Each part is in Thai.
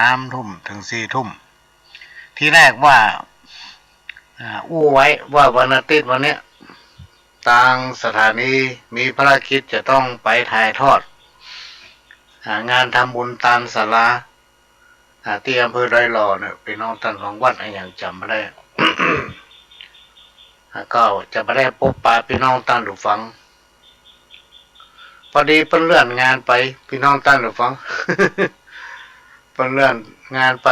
3 ทุ่มถึง4 ทุ่มที่แรกว่าอู้ไว้ว่าวันอาทิตย์วันเนี้ยทางสถานีมีภารกิจจะต้องไปถ่ายทอดงานทำบุญตามศาลาที่อำเภอดอยหล่อเนี่ยพี่น้องท่านของวัดอะไรอย่างจำไม่ได้ ก็จะไม่ได้พบปะพี่น้องท่านผู้ฟังพอดีเพิ่นเลื่อนงานไปพี่น้องท่านผู้ฟัง เพิ่นเลื่อนงานไป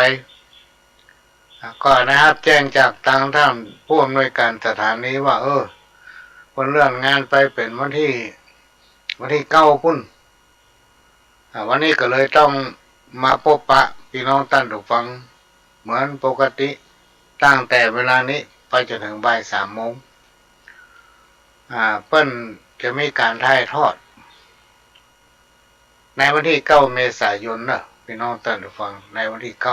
ก็นะครับแจ้งจากทางท่านผู้อำนวยการสถานีว่าเพิ่นเลื่อนงานไปเป็นวันที่9พุ่นวันนี้ก็เลยต้องมาพบปะพี่น้องท่านผู้ฟังเหมือนปกติตั้งแต่เวลานี้ไปจนถึงบ่าย3 โมงเพิ่นจะมีการถ่ายทอดในวันที่9 เมษายนนะพี่น้องท่านผู้ฟังในวันที่9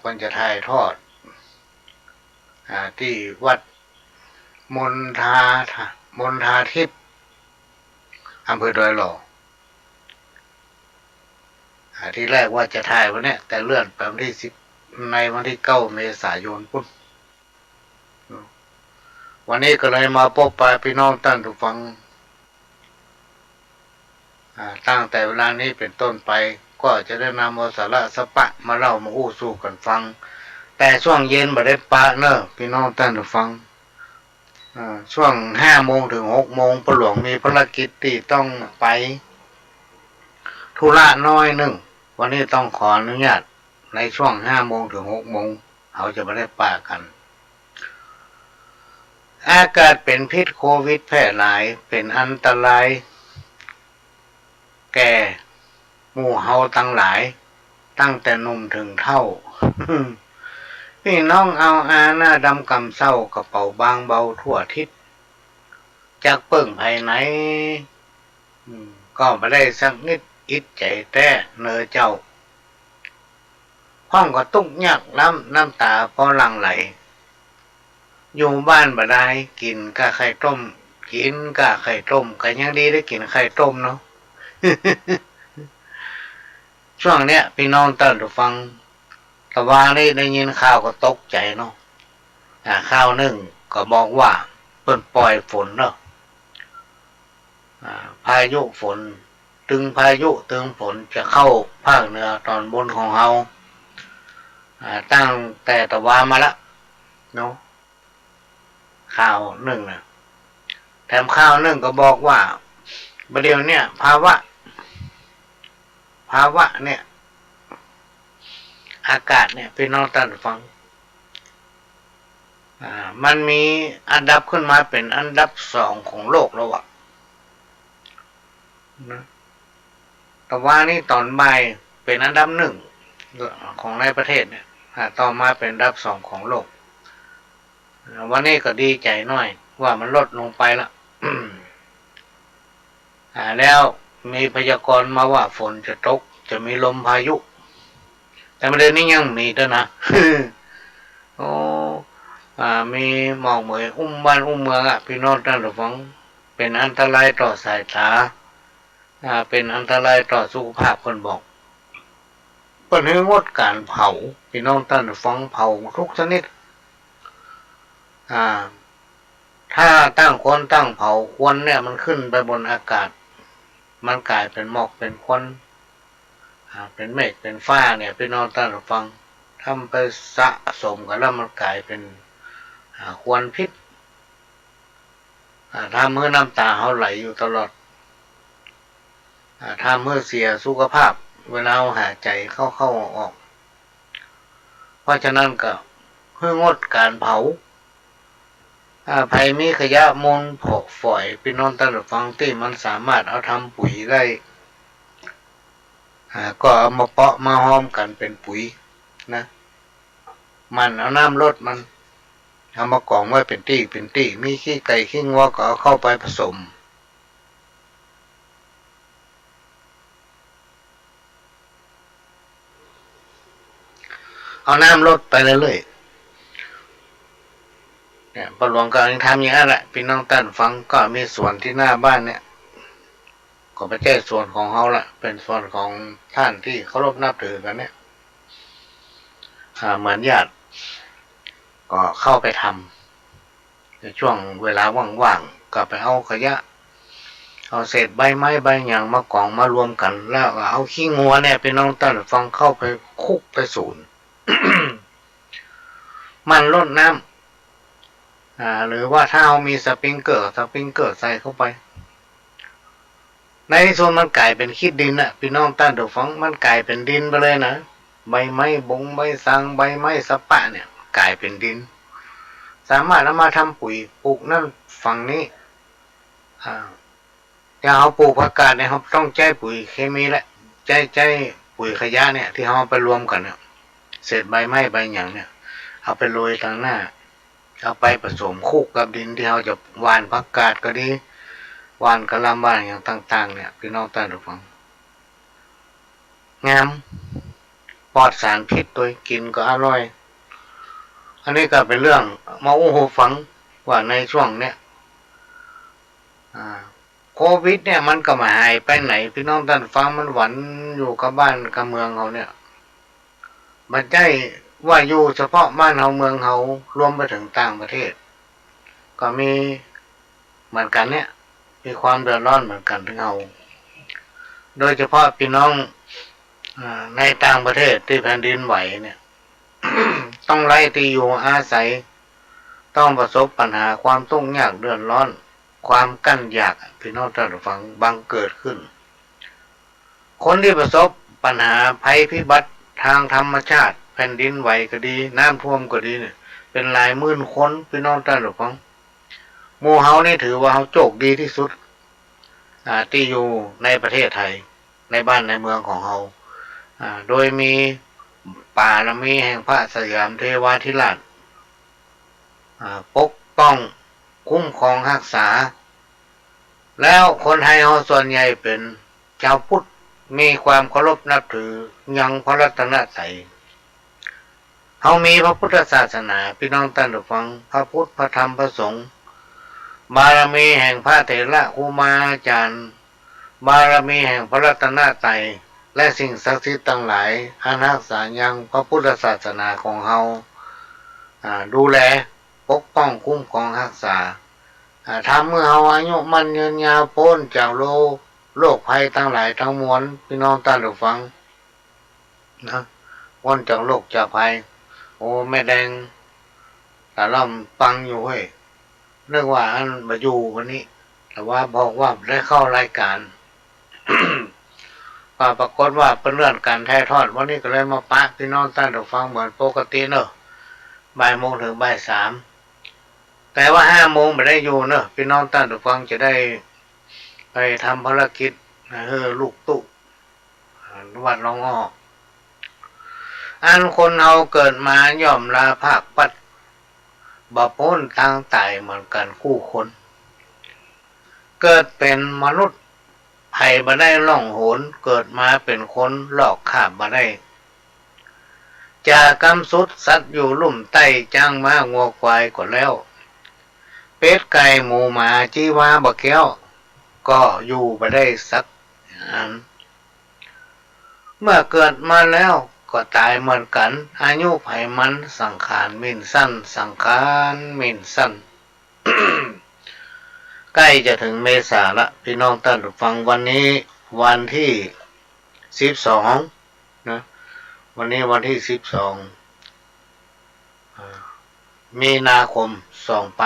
เพิ่นจะถ่ายทอดที่วัดมณฑาทิพย์อำเภอดอยหล่อที่แรกว่าจะถ่ายวันนี้แต่เลื่อนไปวันที่10ในวันที่9 เมษายนปุ๊บวันนี้ก็เลยมาพบปะพี่น้องท่านผู้ฟังตั้งแต่เวลานี้เป็นต้นไปก็จะได้นำเอาสาระสปะมาเล่ามาอู้สู่กันฟังแต่ช่วงเย็นบ่ได้ปะเนอะพี่น้องท่านผู้ฟังช่วง5 โมงถึง6 โมงพระหลวงมีภารกิจที่ต้องไปธุระน้อยหนึ่งวันนี้ต้องขออนุญาตในช่วง5 โมงถึง6 โมงเขาจะไม่ได้ปะกันอากาศเป็นพิษโควิดแพร่หลายเป็นอันตรายแก่หมู่เฮาทั้งหลายตั้งแต่หนุ่มถึงเฒ่า พี่น้องเอาหน้าดำกำเศร้ากระเป๋าบางเบาทั่วทิศจากเปิ่งภายในก็ไม่ได้สักนิดอิดใจแต่เนอเจ้าห้องก็ตุกยักล้ำน้ำตาพอหลั่งไหลอยู่บ้านบ่ได้กินกะไข่ต้มกินกะไข่ต้มก็ยังดีได้กินไข่ต้มเนาะ ช่วงเนี้ยพี่น้องท่านผู้ฟังตะวันนี้ได้ยินข่าวก็ตกใจเนาะข่าวหนึ่งก็บอกว่าเพิ่นปล่อยฝนเนาะพายุฝนพายุตึงฝนจะเข้าภาคเหนือตอนบนของเราตั้งแต่ตะวันมาละเนาะข่าวหนึ่งนะแถมข่าวหนึ่งก็บอกว่าประเดี๋ยวเนี่ยภาวะเนี่ยอากาศเนี่ยพี่น้องท่านฟังมันมีอันดับขึ้นมาเป็นอันดับ2ของโลกแล้วอะนะแต่ว่านี่ตอนบ่ายเป็นอันดับ1ของในประเทศเนี่ยต่อมาเป็นอันดับ2ของโลกวันนี้ก็ดีใจหน่อยว่ามันลดลงไปละ แล้วมีพยากรณ์มาว่าฝนจะตกจะมีลมพายุแต่ประเด็นนี้ยังมีด้วยนะ โอ้มีหมอกเหมยบ้านเมืองพี่น้องท่านผู้ฟังเป็นอันตรายต่อสายตาเป็นอันตรายต่อสุขภาพคนบอกเปิดให้งดการเผาพี่น้องท่านผู้ฟังเผาทุกชนิดถ้าตั้งคนตั้งเผาควันเนี่ยมันขึ้นไปบนอากาศมันกลายเป็นหมอกเป็นควันเป็นเมฆเป็นฟ้าเนี่ยพี่น้องท่านผู้ฟังทำไปสะสมกันแล้วมันกลายเป็นควันพิษทำเมื่อน้ำตาเขาไหลอยู่ตลอดทำเมื่อเสียสุขภาพเวลาหายใจเข้าออกเพราะฉะนั้นก็เพื่องดการเผาภัยมีขยะมูลผกฝอยพี่น้องท่านผู้ฟังที่มันสามารถเอาทำปุ๋ยได้ก็เอามาเปาะมาห้อมกันเป็นปุ๋ยนะมันเอาน้ำรดมันเอามากองไว้เป็นตี้มีขี้ไก่ขี้งัวก็เอาเข้าไปผสมเอาน้ำรดไปเรื่อยๆเนี่ยพระหลวงก็ทำอย่างนั้นแหละพี่น้องท่านฟังก็มีสวนที่หน้าบ้านเนี่ย ก็ไม่ใช่ส่วนของเขาละเป็นส่วนของท่านที่เคารพนับถือกันเนี่ยเหมือนญาติก็เข้าไปทำในช่วงเวลาว่างๆก็ไปเอาขยะเอาเศษใบไม้ใบหยางมากองมารวมกันแล้วเอาขี้งัวเนี่ยพี่น้องท่านฟังเข้าไปคุกไปสูน มันลดน้ำหรือว่าถ้าเอามีสปริงเกอร์ใส่เข้าไปในที่สุดมันกลายเป็นขี้ดินอะพี่น้องท่านฟังมันกลายเป็นดินไปเลยนะใบไม้ใบสังใบไม้สะปะเนี่ยกลายเป็นดินสามารถเอามาทำปุ๋ยปลูกนั่นฝั่งนี้จะเอาปลูกผักกาดเนี่ยครับต้องใช้ปุ๋ยเคมีแหละใช้ปุ๋ยขยะเนี่ยที่เขาไปรวมกันเนี่ยเศษใบไม้ใบหยางเนี่ยเอาไปโรยทางหน้าเอาไปผสมคู่กับดินที่เขาจะหว่านผักกาดก็ดีหว่านกะหล่ำหว่านอย่างต่างๆเนี่ยพี่น้องท่านผู้ฟังงามปลอดสารพิษตัวกินก็อร่อยอันนี้ก็เป็นเรื่องมาโอ้โหฟังว่าในช่วงเนี้ยโควิดเนี่ยมันก็มาหายไปไหนพี่น้องท่านฟังมันหวันอยู่กับบ้านกับเมืองเขาเนี่ยมันใช่ว่าอยู่เฉพาะบ้านเขาเมืองเขารวมไปถึงต่างประเทศก็มีเหมือนกันเนี่ยมีความเดือดร้อนเหมือนกันถึงเอาโดยเฉพาะพี่น้องในต่างประเทศที่แผ่นดินไหวเนี่ย ต้องไล่ที่อยู่อาศัยต้องประสบปัญหาความทุกข์ยากเดือดร้อนความกั้นยากพี่น้องท่านฟังบังเกิดขึ้นคนที่ประสบปัญหาภัยพิบัติทางธรรมชาติแผ่นดินไหวก็ดีน้ำท่วมก็ดีเนี่ยเป็นหลายหมื่นคนพี่น้องท่านฟังหมู่เฮานี่ถือว่าเฮาโชคดีที่สุดที่อยู่ในประเทศไทยในบ้านในเมืองของเฮาโดยมีป่าละมีแห่งพระสยามเทวาธิราชปกป้องคุ้มครองรักษาแล้วคนไทยเฮาส่วนใหญ่เป็นชาวพุทธมีความเคารพนับถือยังพระรัตนตรัยเฮามีพระพุทธศาสนาพี่น้องท่านผู้ฟังพระพุทธพระธรรมพระสงฆ์บารมีแห่งพระเถระครูบาอาจารย์บารมีแห่งพระรัตนตรัยและสิ่งศักดิ์สิทธิ์ทั้งหลายอันรักษายังพระพุทธศาสนาของเฮาดูแลปกป้องคุ้มครองรักษาทำเมื่อเฮาอายุมันยืนยาวพ้นจากโรคภัยทั้งหลายทั้งมวลพี่น้องท่านผู้ฟังนะพ้นจากโรคจากภัยโอ้แม่แดงแต่ล่ำฟังอยู่เฮ้ยเรื่องว่าอันมาอยู่วันนี้แต่ว่าบอกว่าได้เข้ารายการ ปรากฏว่าเป็นเรื่องการถ่ายทอดวันนี้ก็เลยมาปะพี่น้องท่านผู้ฟังเหมือนปกติเนอะบ่ายโมงถึงบ่ายสามแต่ว่า5 โมงไม่ได้อยู่เนอะพี่น้องท่านผู้ฟังจะได้ไปทำภารกิจลูกตุ๊วัดหนองอ้ออันคนเราเกิดมาย่อมลาภาคปัดบ่พ้นทางตายเหมือนกันคู่คนเกิดเป็นมนุษย์ไผ่บ่ได้ล่องหนเกิดมาเป็นคนหลอกข้ามบ่ได้จากกำสุดสัตว์อยู่ลุ่มใต้จ้างม้างัวควายก็แล้วเป็ดไก่หมูหมาจีวาบ่แก้วก็อยู่บ่ได้สักอันเมื่อเกิดมาแล้วก็ตายเหมือนกันอายุไผมันสังขารมิ่นสั้นสังขารมิ่นสั้น ใกล้จะถึงเมษาละพี่น้องท่านผู้ฟังวันนี้วันที่12นะวันนี้วันที่12มีนาคม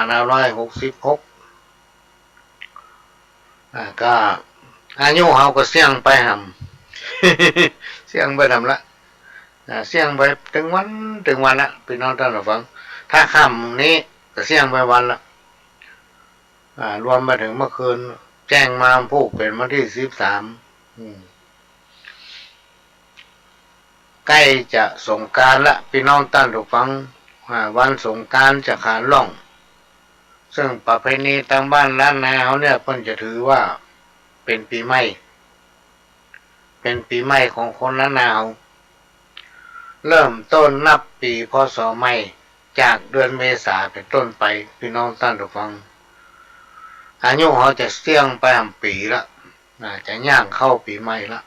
2566ก็อายุเฮาก็เสี่ยงไปหำ เสี่ยงไปทำละเสี่ยงไปถึงวันละพี่น้องท่านผู้ฟังถ้าค่ำนี้ก็เสี่ยงไปวันละรวมมาถึงเมื่อคืนแจ้งมาพูกเป็นวันที่13ใกล้จะสงกรานต์ละพี่น้องท่านผู้ฟังวันสงกรานต์จะขาดล่องซึ่งประเพณีทางบ้านล้านนาเขาเนี่ยเพิ่นจะถือว่าเป็นปีใหม่ของคนล้านนาเขาเริ่มต้นนับปีพ.ศ. ใหม่จากเดือนเมษาเป็นต้นไปพี่น้องท่านผู้ฟังอายุเขาจะเสี่ยงไปปีละ จะย่างเข้าปีใหม่ละ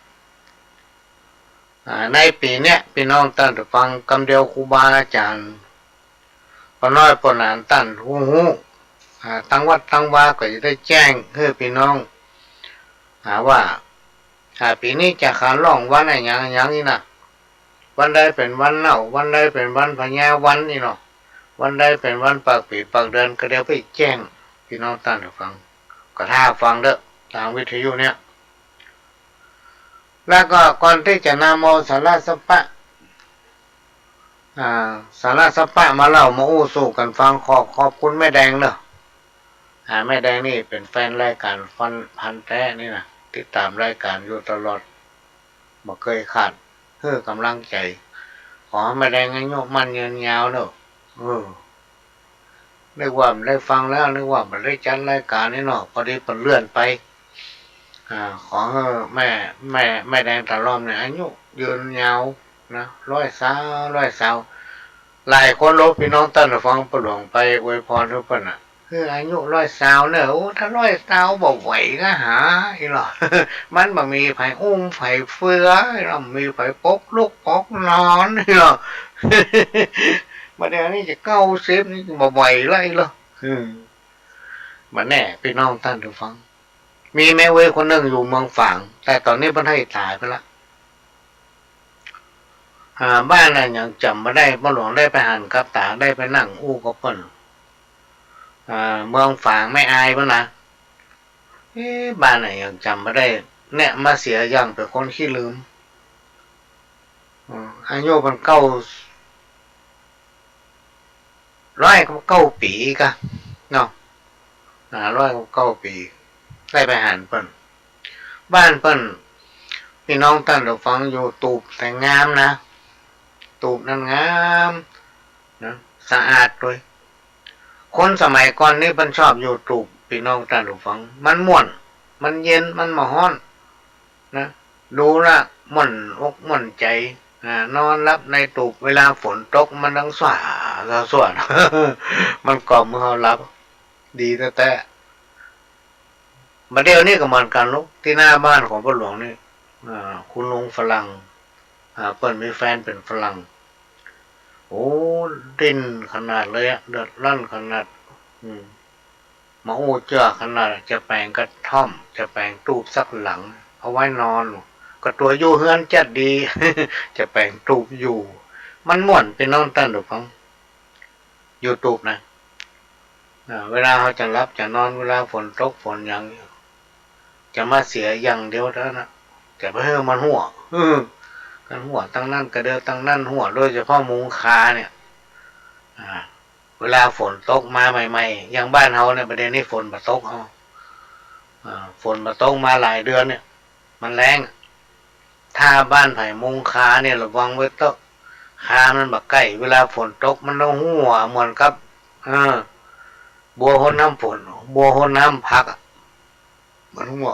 ในปีเนี้ยพี่น้องตั้งแต่ฟังคำเดียวครูบาอาจารย์ปน้อยปนานตั้นหูตั้งวัดตั้งวาก็จะได้แจ้งให้พี่น้องว่าปีนี้จะขาล่องวันอะไรอย่างนี้นะวันใดเป็นวันเน่าวันใดเป็นวันพญาวันนี่เนาะวันใดเป็นวันปากปีปากเดือนก็เดี๋ยวไปแจ้งพี่น้องตั้งแต่ฟังก็ถ้าฟังเด้อทางวิทยุเนี่ยแล้วก็ก่อนที่จะนำเอาสาระสปะสาระสปะมาเล่ามาอู้สู่กันฟังขอบคุณแม่แดงเนอะแม่แดงนี่เป็นแฟนรายการฟันพันแท้นี่นะติดตามรายการอยู่ตลอดบ่เคยขาดเพื่อกำลังใจขอแม่แดงอายุมันยืนยาวเนอะนึกว่ามันได้ฟังแล้วนึกว่ามันได้จัดรายการนี่เนาะพอดีมันเลื่อนไปขอแม่แดงตะล้อมเนี่ยอายุยืนยาวนะ100 หลายคนรู้พี่น้องตั้งฟังประหลวงไปอวยพรทุกคนคืออายุ100เนี่ยโอ้ถ้า100บอกไหวก็หาอีหรอ มันบ่มีไผอุ้มไผเฟือเรามีไผปกลูกปกนอนอีหรอ มาเดี๋ยวนี้จะ90นี่บ่ไหวไรหรอมาแน่พี่น้องท่านทุกฟังมีแม่เว้ยคนหนึ่งอยู่เมืองฝางแต่ตอนนี้มันให้ตายไปละบ้านนั้นยังจำไม่ได้พ่อหลวงได้ไปหันกับตาได้ไปนั่งอู้กับเพิ่นเมืองฝางไม่อายป่ะนะบ้านไหนยังจำไม่ได้เนี่ยมาเสียอย่างเป็นคนขี้ลืมอายุมัน109 ปีกะเนาะ109 ปีได้ไปหันเพิ่นบ้านเพิ่นพี่น้องท่านเราฟังอยู่ตูบแต่งามนะตูบนั้นงามนะสะอาดด้วยคนสมัยก่อนนี่มันชอบอยู่ตูบพี่น้องท่านเราฟังมันม่วนมันเย็นมันมาฮ้อนนะดูละม่วนอกม่วนใจนอนรับในตูบเวลาฝนตกมันดังสว่างสว่าง มันกล่อมเขารับดีแต่มาเดี๋ยวนี้ก็เหมือนกันลูกที่หน้าบ้านของพ่อหลวงนี่คุณลุงฝรั่งเปิดมีแฟนเป็นฝรั่งโอ้ดิ้นขนาดเลยเดือดร้อนขนาดมาโอ้เจ้าขนาดจะแปลงกระท่อมจะแปลงตูบสักหลังเอาไว้นอนก็ตัวอยู่เฮือนจัดดี จะแปลงตูบอยู่มันม่วนเป็นน้องตั้นหรือเปล่าอยู่ตูบนะเวลาเขาจะรับจะนอนเวลาฝนตกฝนอย่างจะมาเสียอย่างเดียวเท่านั้นจะไปเพิ่มมันหัวกันหัวตั้งนั่นกระเดือตั้งนั่นหัวโดยเฉพาะมุงคาเนี่ยเวลาฝนตกมาใหม่ๆอย่างบ้านเขาเนี่ยประเด็นนี้ฝนมาตกฝนมาตกมาหลายเดือนเนี่ยมันแรงถ้าบ้านไผ่มุงคาเนี่ยระวังไว้ตกคามันบักใกล้เวลาฝนตกมันต้องหัวเหมือนกับบัวหนน้ำฝนบัวหนน้ำพักมันหัว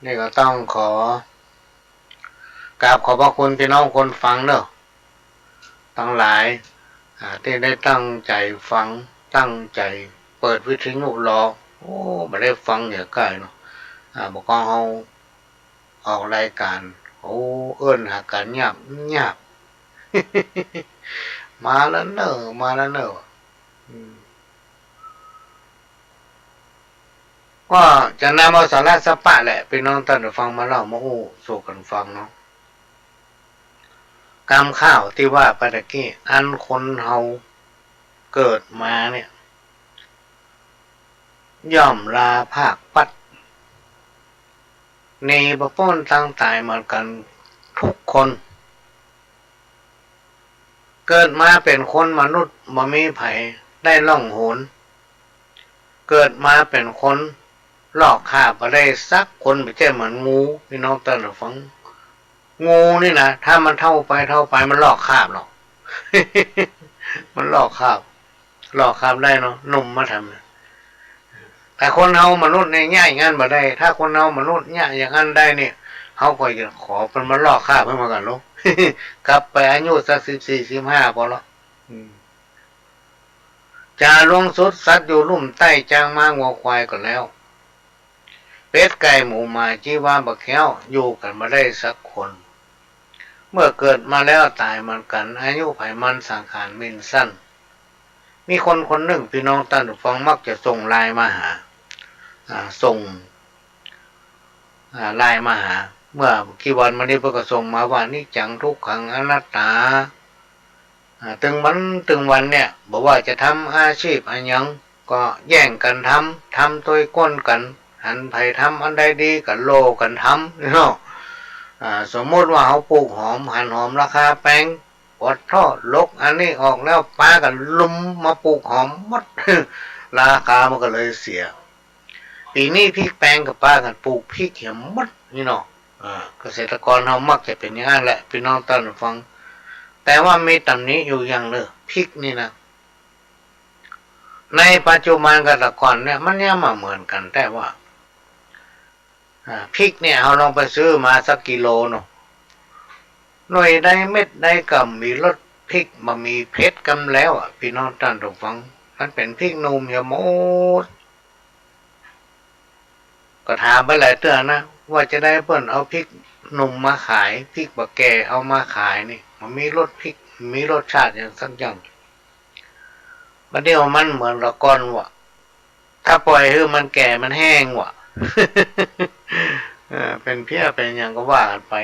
นี่ก็ต้องขอกราบขอบพระคุณพี่น้องคนฟังเนอะทั้งหลายที่ได้ตั้งใจฟังตั้งใจเปิดวิทยุรอโอ้ไม่ได้ฟังอย่างใกล้เนาะบอกว่าเขาออกรายการโอ้เอิ้นหากันหยาบมาแล้วเนอะก็จะนำเอาสาระสปะแหละพี่น้องท่านฟังมาเล่ามาโอ้สู่กันฟังเนาะกรรมข้าวที่ว่าปะตะกี้อันคนเฮาเกิดมาเนี่ยย่อมลาภาคปัดในบะป้นตั้งตายเหมือนกันทุกคนเกิดมาเป็นคนมนุษย์บ่มีไผได้ล่องหนเกิดมาเป็นคนลอกคาบบ่ได้สักคนไม่ใช่เหมือนงูพี่น้องท่านฟังงูนี่นะถ้ามันเท่าไปมันลอกคาบหรอก มันลอกคาบได้เนาะนุ่มมาทำแต่คนเฮามนุษย์ในง่ายงั้นบ่ได้ถ้าคนเฮามนุษย์ง่ายอย่างนั้นได้เนี่ยเฮาก็จะขอเป็นมาลอกคาบให้มากันลูก กลับไปอายุสัก14-15พอละจาลวงสุดสัตว์อยู่ลุ่มใต้จางมางัวควายก่อนแล้ว เป็ดไก่หมูหมาจีว่าบักแก้วอยู่กันมาได้สักคนเมื่อเกิดมาแล้วตายมันกันอายุไขมันสังขารมินสั้นมีคนคนหนึ่งพี่น้องท่านผู้ฟังมักจะส่งไลน์มาหาส่งไลน์มาหาเมื่อกี่วันมานี้เพิ่งก็ส่งมาว่านี่จังทุกขังอนัตตาตึงวันเนี่ยบอกว่าจะทำอาชีพอันยังก็แย่งกันทำตัวก้นกันหันไผ่ทำอันใดดีกันโลกันทำเนาะสมมติว่าเขาปลูกหอมหั่นหอมราคาแพงปวดท่อลกอันนี้ออกแล้วป้ากันลุมมาปลูกหอมหมด ราคามันก็เลยเสียปีนี้พริกแพงกับป้ากันปลูกพริกเหี่ยมหมดนี่เนาะเกษตรกรเขามักจะเป็นอย่างนั้นแหละพี่น้องท่านผู้ฟังแต่ว่ามีตำหนิอยู่อย่างหนึ่งพริกนี่นะในปัจจุบันกับแต่ก่อนเนี่ยมันเนี่ยมาเหมือนกันแต่ว่าพริกเนี่ยเราลองไปซื้อมาสักกิโลเนาะหน่วยใดเม็ดใดกับมีรสพริกมามีเผ็ดกันแล้วพี่น้องท่านผู้ฟังมันเป็นพริกหนุ่มอย่าโมดก็ถามไปหลายเตือนนะว่าจะได้เพิ่นเอาพริกหนุ่มมาขายพริกบะแก่เอามาขายนี่มันมีรสพริกมีรสชาติอย่างสักอย่างประเดี๋ยวมันเหมือนละก้อนว่ะถ้าปล่อยให้มันแก่มันแห้งว่ะ เป็นเพี้ยเป็นอย่างก็ว่ากันไป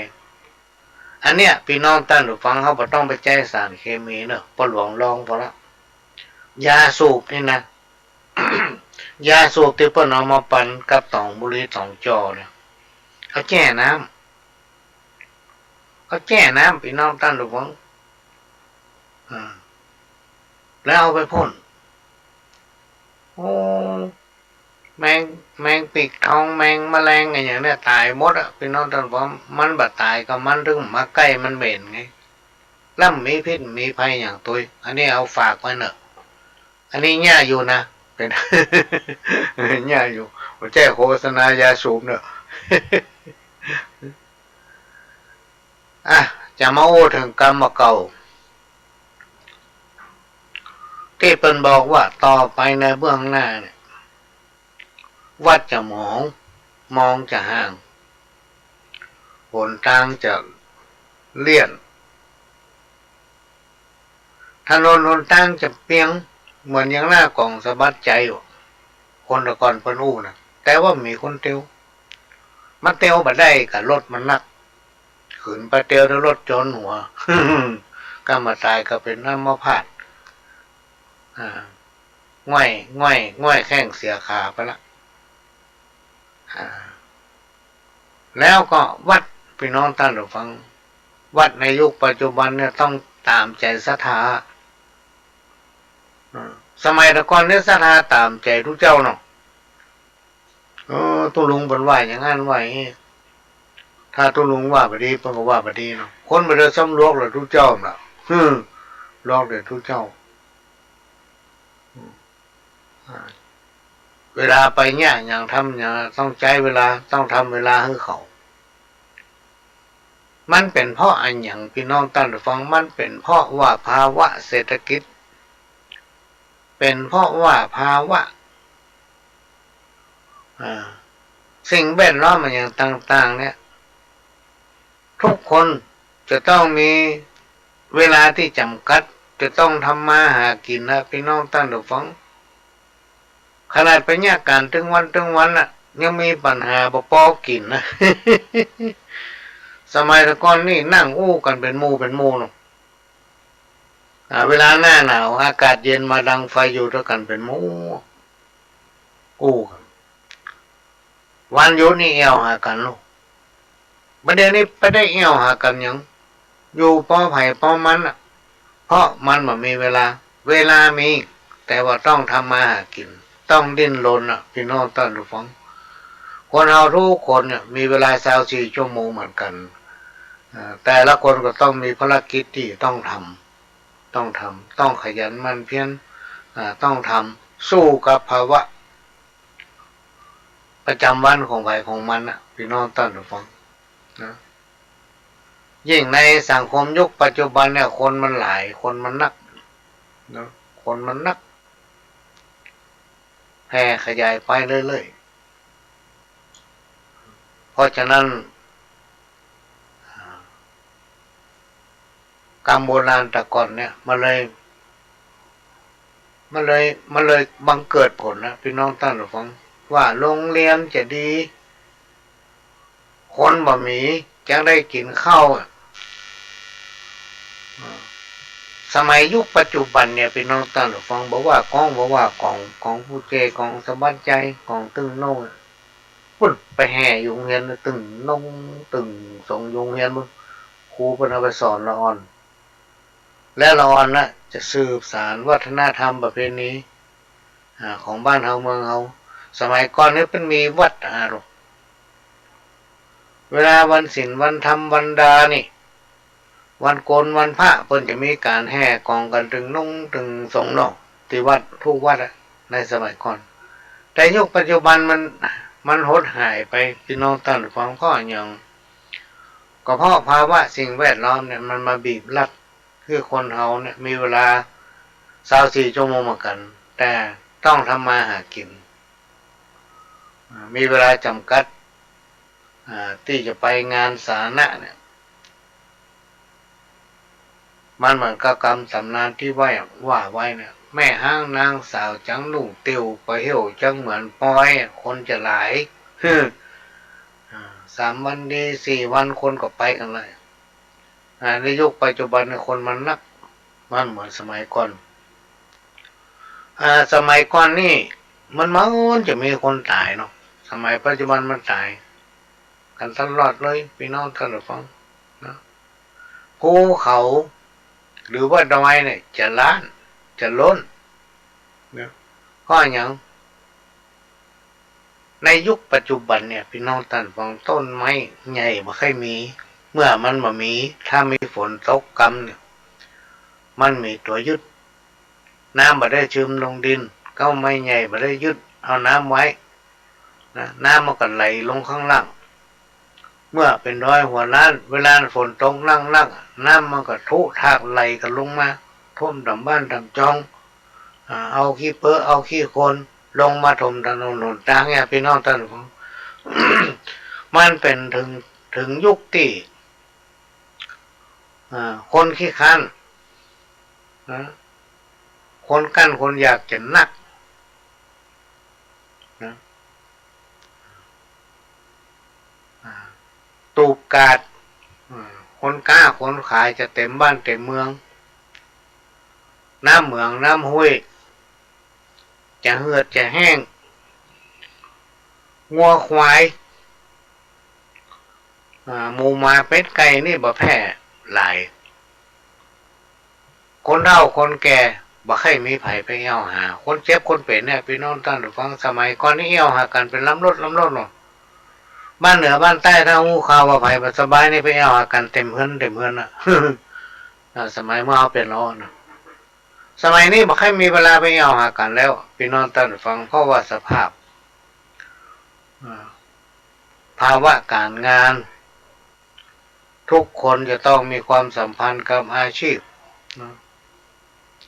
อันเนี้ยพี่น้องท่านผู้ฟังเขาบ่ต้องไปใจสารเคมีเนอะปหลวงลองพอละยาสูบนี่นะ ยาสูบที่เพิ่นเอามาปั่นกับตองบุหรี่ตองจอเนี่ยเขาแช่น้ำพี่น้องท่านผู้ฟังแล้วเอาไปพ่นโอ้แมงปีกทองแมงแมลงอะไรอย่างเนี้ยตายหมดอ่ะพี่น้องท่านผู้ฟังมันบาดตายก็มันถึงมาใกล้มันเหม็นไงแล้วมีพิษมีภัยอย่างตัวอันนี้เอาฝากไว้เนอะอันนี้แย่อยู่นะเป็น แย่อยู่ว่าแจ้โฆษณายาสูบเนอะ จะมาโอ้ถึงกรรมเก่าที่เป็นบอกว่าต่อไปในเบื้องหน้าเนี่ยวัดจะมองจะห่างหนทางจะเลี่ยนถนนหนทางจะเปียงเหมือนอย่างหน้ากล่องสะบัดใจอยู่คนตะก่อนเพิ่นอู้นะแต่ว่ามีคนเตียวมาเตียวบัดได้กับรถมันนักขืนไปเตียวแล้วรถจนหัว ก็มาตายก็เป็นน้ำมะพร้าวง่อยแข้งเสียขาไปละแล้วก็วัดพี่น้องท่านผู้ฟังวัดในยุคปัจจุบันเนี่ยต้องตามใจศรัทธาสมัยแต่ก่อนเนี่ยศรัทธาตามใจทุกเจ้าเนาะตุลุงเป็นว่าอย่างนั้นว่าอย่างนี้ถ้าตุลุงว่าบดีเป็นก็ว่าบดีเนาะคนไปเดินซ้ำลวกเลยทุกเจ้าน่ะลอกเลยทุกเจ้าเวลาไปเนี่ยอย่างทำอย่างต้องใช้เวลาต้องทำเวลาให้เขามันเป็นเพราะอันอย่างพี่น้องท่านผู้ฟังมันเป็นเพราะว่าภาวะเศรษฐกิจเป็นเพราะว่าภาวะสิ่งแวดล้อมมันอย่างต่างๆเนี่ยทุกคนจะต้องมีเวลาที่จำกัดจะต้องทำมาหากินนะพี่น้องท่านผู้ฟังขนาดไปเนี่ยการถึงวันน่ะยังมีปัญหาบ่พอกินนะ สมัยตะก่อนนี่นั่งอู้กันเป็นหมู่เนาะเวลาหน้าหนาวอากาศเย็นมาดังไฟอยู่ด้วยกันเป็นหมู่อู้กันวันหยุดนี่เอวหากันลูกประเดี๋ยวนี้ไปได้เอวหากันยังอยู่ป้อไผ่ป้อมันอ่ะเพราะมันไม่มีเวลามีแต่ว่าต้องทำมาหากินต้องดิ้นรนอ่ะพี่น้องท่านผู้ฟังคนเราทุกคนเนี่ยมีเวลา24 ชั่วโมงเหมือนกันแต่ละคนก็ต้องมีภารกิจที่ต้องทำต้องขยันหมั่นเพียรต้องทำสู้กับภาวะประจำวันของใครของมันนะพี่น้องท่านผู้ฟังนะยิ่งในสังคมยุคปัจจุบันเนี่ยคนมันหลายคนมันนักนะคนมันนักแพร่ขยายไปเรื่อย เพราะฉะนั้นกรรมโบราณแต่ก่อนเนี่ยมันเลยบังเกิดผลนะพี่น้องท่านผู้ฟังว่าโรงเรียนจะดีคนบ่มีจะได้กินข้าวสมัยยุคปัจจุบันเนี่ยพี่น้องท่านผู้ฟังบอกว่ากองผู้เจกองสบัดใจกองตึงโน่พุ่นไปแห่ยุงเฮียนตึงนงตึงส่งยุงเฮียนมึงครูเป็นเอาไปสอนละอ่อนและละอ่อนน่ะจะสืบสานวัฒนธรรมประเพณีของบ้านเฮาเมืองเฮาสมัยก่อนนี่เป็นมีวัดเวลาวันศีลวันธรรมวันดานี่วันโกนวันพระเพิ่นจะมีการแห่กองกันถึงนุ่งถึงสงเนาะที่วัดทุกวัดในสมัยก่อนแต่ยุคปัจจุบันมันหดหายไปพี่น้องท่านฟังก็อย่างก็เพราะภาวะสิ่งแวดล้อมเนี่ยมันมาบีบรัดคือคนเฮาเนี่ยมีเวลา24 ชั่วโมงเหมือนกันแต่ต้องทำมาหากินมีเวลาจำกัดที่จะไปงานสาธารณะเนี่ยมันเหมือนกับกรรมสำนานที่ว่าไว้เนี่ยแม่ห้างนางสาวจังหนุ่งติวไปเหี่ยวจังเหมือนปอยคนจะหลาย3 วันดี4 วันคนก็ไปกันเลยในยุคปัจจุบันคนมันนักมันเหมือนสมัยก่อนสมัยก่อนนี่มันจะมีคนตายเนาะสมัยปัจจุบันมันตายกันตลอดเลยพี่น้องท่านผู้ฟังนะภูเขาหรือว่าดอยเนี่ยจะล้านจะล้นนะก็อย่างในยุคปัจจุบันเนี่ยพี่น้องท่านฟังต้นไม้ใหญ่ไม่ค่อยมีเมื่อมันมามีถ้ามีฝนตกกำเนี่ยมันมีตัวยึดน้ำมาได้ซึมลงดินก็ไม่ใหญ่มาได้ยึดเอาน้ำไว้นะน้ำมันก็ไหลลงข้างล่างเมื่อเป็นดอยหัวล้านเวลาฝนตกล่างน้ำมันก็ทุทากไหลกันลงมาท่วมดำบ้านดำจองเอาขี้เปื้อเอาขี้คนลงมาถมถนนหนทางเนี่ยพี่น้องท่านผม มันเป็นถึงยุคที่คนขี้คันนะคนกั้นคนอยากจะนักนะตูบกาดคนกล้าคนขายจะเต็มบ้านเต็มเมืองน้ำเหมืองน้ำห้วยจะเหือดจะแห้งงัวควายหมูมาเป็ดไก่นี่บ่แพ้หลายคนเฒ่าคนแก่บ่ใครมีไผไปเอวหาคนเจ็บคนเป็นเนี่ยพี่น้องท่านผู้ฟังสมัยก่อนนี่เอวหากันเป็นลำรถเนาะบ้านเหนือบ้านใต้ถ้าหูข่าวว่าไผบ่สบายนี่ไปเอวหากันเต็มเฮือนน่ะ สมัยเมื่อเอาเป็นล้อนะสมัยนี้บ่ใครมีเวลาไปเอวหากันแล้วพี่น้องท่านผู้ฟังเพราะว่าสภาพภาวะการงานทุกคนจะต้องมีความสัมพันธ์กับอาชีพ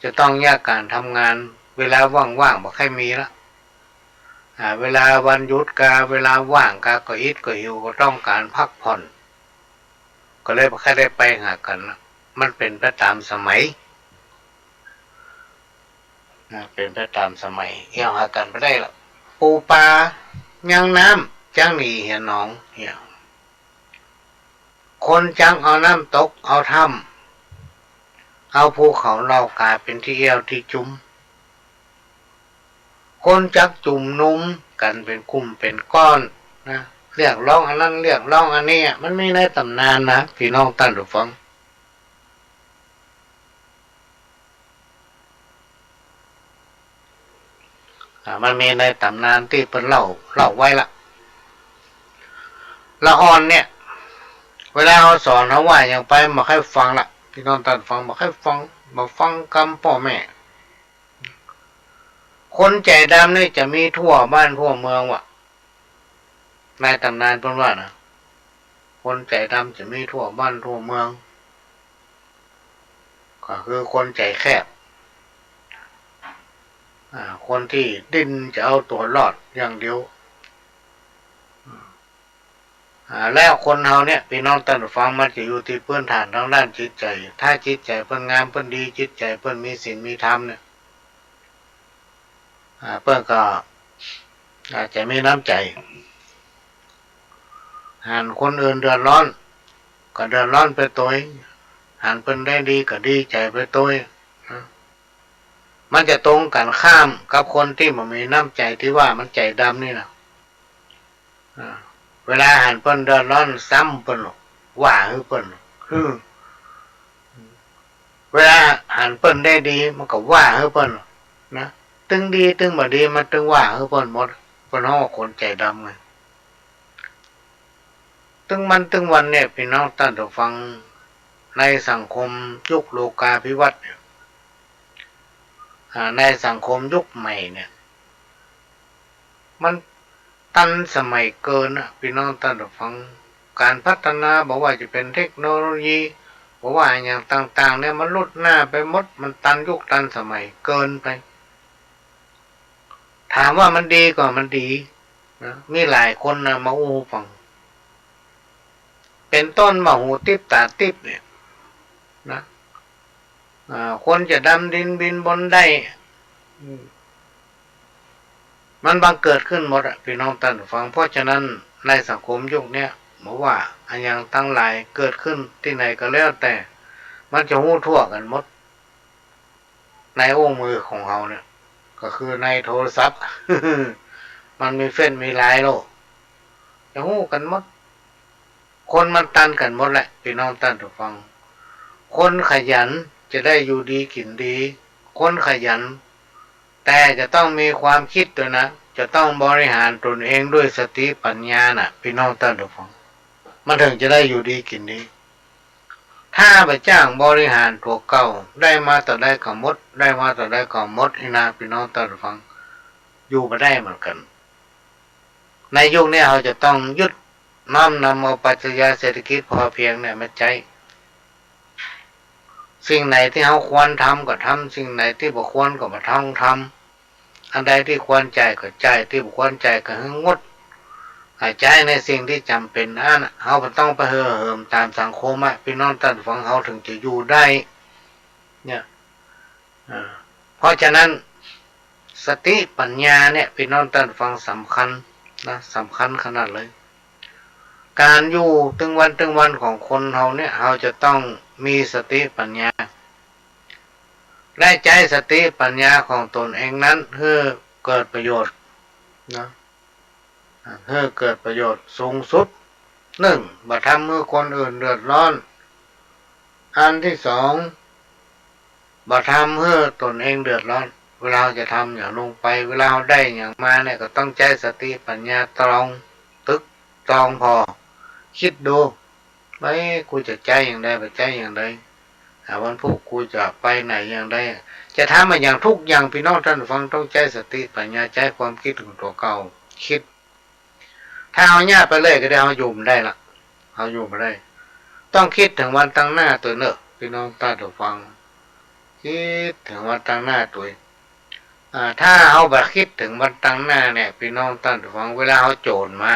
จะต้องแยกการทำงานเวลาว่างๆบ่ใครมีละเวลาวันหยุดเวลาว่างก็อิดก็หิวก็ต้องการพักผ่อนก็เลยบ่ใครได้ไปหากันมันเป็นไปตามสมัยเป็นไปตามสมัยเอี่ยวหากันไม่ได้ละปูปลายังน้ำจังหนีเหียน้องเหี่ยวคนจังเอาน้ำตกเอาถ้ำเอาภูเขาเรากลายเป็นที่เอี่ยวที่จุ่มคนจักจุ่มนุ่มกันเป็นกลุ่มเป็นก้อนนะเรียกร้องอันนั้นเรียกร้องอันนี้มันไม่ในตำนานนะพี่น้องท่านผู้ฟังมันมีในตำนานที่เป็นเล่าไว้ละอ่อนเนี่ยเวลาเขาสอนเขาว่าอย่างไปมาให้ฟังละพี่น้องท่านฟังมาให้ฟังมาฟังคำพ่อแม่คนใจดำนี่จะมีทั่วบ้านทั่วเมืองว่ะในตำนานเป็นว่านะคนใจดำจะมีทั่วบ้านทั่วเมืองก็คือคนใจแคบคนที่ดิ้นจะเอาตัวรอดอย่างเดียว แล้วคนเฮาเนี่ยพี่น้องท่านฟังมันจะอยู่ที่พื้นฐานทางด้านจิตใจถ้าจิตใจเพิ่นงามเพิ่นดีจิตใจเพิ่นมีศีลมีธรรมเนี่ยเพิ่นก็อาจจะมีน้ำใจหันคนอื่นเดือดร้อนก็เดือดร้อนไปตัวหันเพิ่นได้ดีก็ดีใจไปตัวมันจะตรงกันข้ามกับคนที่มันมีน้ำใจที่ว่ามันใจดำนี่นะเวลาหันเพิ่นเดือดร้อนซ้ำเพิ่นว่าคือเพิ่นเวลาหันเพิ่นได้ดีมันก็ว่าคือเพิ่นนะตึงดีตึงบ่ดีมันตึงว่าคือเพิ่นหมดเพิ่นเฮาคนใจดำไงตึงมันตึงวันเนี่ยพี่น้องท่านผู้ฟังในสังคมยุคโลกาภิวัตน์ในสังคมยุคใหม่เนี่ยมันทันสมัยเกินนะพี่น้องท่านผู้ฟังการพัฒนาบอกว่าจะเป็นเทคโนโลยีบอกว่าอย่างต่างๆเนี่ยมันลุดหน้าไปหมดมันตันยุคตันสมัยเกินไปถามว่ามันดีก็มันดีนะมีหลายคนนะมาอู้ฟังเป็นต้นมาหูติบตาติบเนี่ยนะคนจะดำดินบินบนได้มันบังเกิดขึ้นหมดพี่น้องท่านฟังเพราะฉะนั้นในสังคมยุคนี้บอกว่าอันอย่างตั้งหลายเกิดขึ้นที่ไหนก็แล้วแต่มันจะหู้ทั่วกันหมดในโอ้มือของเราเนี่ยก็คือในโทรศัพท์มันมีเฟ้นมีไลน์โลกจะหู้กันหมดคนมันตันกันหมดแหละพี่น้องท่านผู้ฟังคนขยันจะได้อยู่ดีกินดีคนขยันแต่จะต้องมีความคิดด้วยนะจะต้องบริหารตนเองด้วยสติปัญญาน่ะพี่น้องท่านผู้ฟังมันถึงจะได้อยู่ดีกินดีถ้าไปจ้างบริหารตัวเก่าได้มาต่อได้ก็หมดได้มาต่อได้ก็หมดอีนาพี่น้องท่านผู้ฟังอยู่มาได้เหมือนกันในยุคนี้เราจะต้องยึดน้อมนำเอาปรัชญาเศรษฐกิจพอเพียงเนี่ยมาใช้สิ่งไหนที่เราควรทำก็ทำสิ่งไหนที่บ่ควรก็บ่ทำอันใดที่ควรใจก็ใจที่บ่ควรใจก็ให้งดใจในสิ่งที่จำเป็นนั่นเราต้องไปเหิมตามสังคมพี่น้องท่านฟังเราถึงจะอยู่ได้เนี่ยเพราะฉะนั้นสติปัญญาเนี่ยพี่น้องท่านฟังสำคัญนะสำคัญขนาดเลยการอยู่ตึงวันของคนเราเนี่ยเราจะต้องมีสติปัญญาและใจสติปัญญาของตนเองนั้นเพื่อเกิดประโยชน์นะเพื่อเกิดประโยชน์สูงสุดหนึ่งบ่ทำให้คนอื่นเดือดร้อนอันที่สองบ่ทำให้ตนเองเดือดร้อนเวลาจะทำอย่างลงไปเวลาได้อย่างมาเนี่ยก็ต้องใจสติปัญญาตรองตรองพอคิดดูไว้กูจะใจอย่างใดไปใจอย่างใดวันพวกกูจะไปไหนอย่างใดจะทำมาอย่างทุกอย่างพี่น้องท่านฟังต้องใจสติปัญญาใจความคิดของตัวเก่าคิดถ้าเอาหน้าไปเลยก็ได้เอาอยู่ไม่ได้ละเอาอยู่ไม่ได้ต้องคิดถึงวันตั้งหน้าตัวเนอะพี่น้องท่านฟังคิดถึงวันตั้งหน้าตัวถ้าเอาแบบคิดถึงวันตั้งหน้าเนี่ยพี่น้องท่านฟังเวลาเขาโจรมา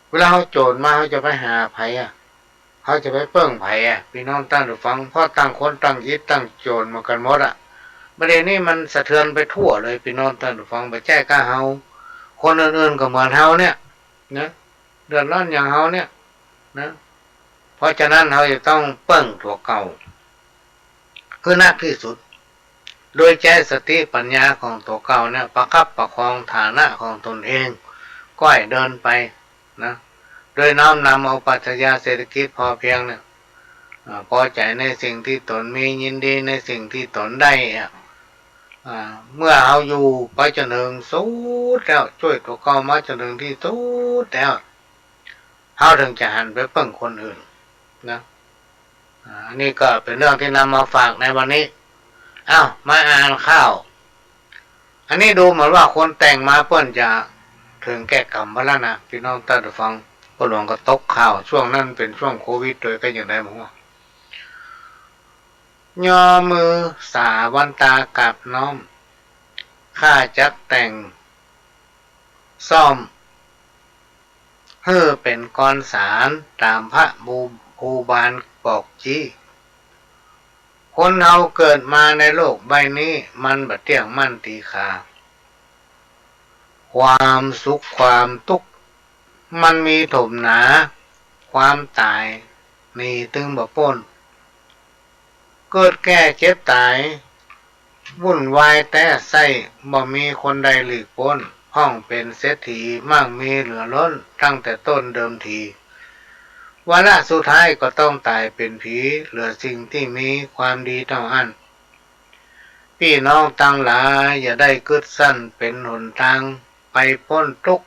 เขาจะไปหาไผเขาจะไปเปิ้งไผพี่น้องท่านฟังเพราะตั้งคนตั้งยึดตั้งโจรมากันหมดประเด็นนี้มันสะเทือนไปทั่วเลยพี่น้องท่านฟังไปแจ้ก้าเฮาคนอื่นๆก็เหมือนเฮาเนี่ยนะเดือดร้อนอย่างเฮาเนี่ยนะเพราะฉะนั้นเราจะต้องเปิ้งตัวเก่าคือนักที่สุดโดยใจสติปัญญาของตัวเก่าเนี่ยประคับประคองฐานะของตนเองก้อยเดินไปนะโดยน้อมนำเอาปรัชญาเศรษฐกิจพอเพียงเนี่ยพอใจในสิ่งที่ตนมียินดีในสิ่งที่ตนได้เมื่อเอาอยู่ไปจนถึงสุดแล้วช่วยตัวเก่ามาจนถึงที่สุดแล้วเขาถึงจะหันไปเพิ่งคนอื่นนะอันนี้ก็เป็นเรื่องที่นำมาฝากในวันนี้มาอ่านข้าวอันนี้ดูเหมือนว่าคนแต่งมาเปิ้นจะถึงแก่กรรมมาแล้วนะพี่น้องท่านผู้ฟังพระหลวงก็ตกข่าวช่วงนั้นเป็นช่วงโควิดโดยก็อย่างไรมั้งย่อมือสาวันตากับน้อมข้าจัดแต่งซ่อม เฮ้อเป็นกรสารตามพระภูบาลบอกจีคนเราเกิดมาในโลกใบนี้มันบ่เที่ยงมั่นตีขาความสุขความทุกข์มันมีถมหนาความตายนี่ตึงบ่พ้นเกิดแก่เจ็บตายวุ่นวายแต่ไส้บ่มีคนใดหลีกพ้นห้องเป็นเศรษฐีมั่งมีเหลือล้นตั้งแต่ต้นเดิมทีวาระสุดท้ายก็ต้องตายเป็นผีเหลือสิ่งที่มีความดีเท่าอันพี่น้องตั้งหลายอย่าได้กึดสั้นเป็นหนทางไปพ้นทุกข์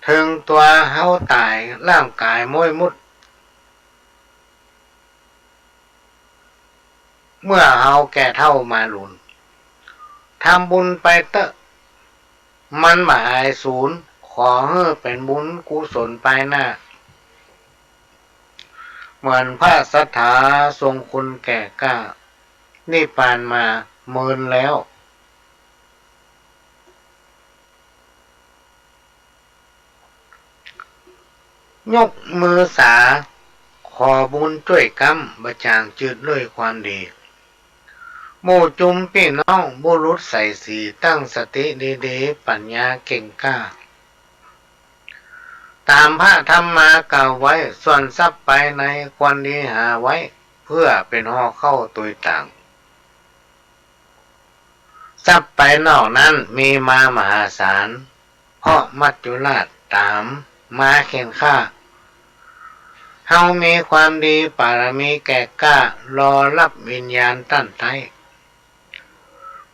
ถึงตัวเฮาตายร่างกายม้วยมุดเมื่อเฮาแก่เท่ามาหลุนทำบุญไปเตอะมันหมายศูนย์ขอให้เป็นบุญกุศลไปหน้าเหมือนพระสัทธาทรงคุณแก่กล้านี่ปานมาเมินแล้วยกมือสาขอบุญช่วยกรรมบะจางจืดด้วยความดีโมจุมพี่น้องบุรุษใส่สีตั้งสติดีๆปัญญาเก่งกล้าตามพระธรรมมากล่าวไว้ส่วนทรัพย์ไปในควรดีหาไว้เพื่อเป็นห่อเข้าตัวต่างทรัพย์ไปนอกนั้นมีมามหาศาลเพราะมัจจุราชตามมาเข็นฆ่าเฮามีความดีปารมีแก่กล้ารอรับวิญญาณตั้นไทย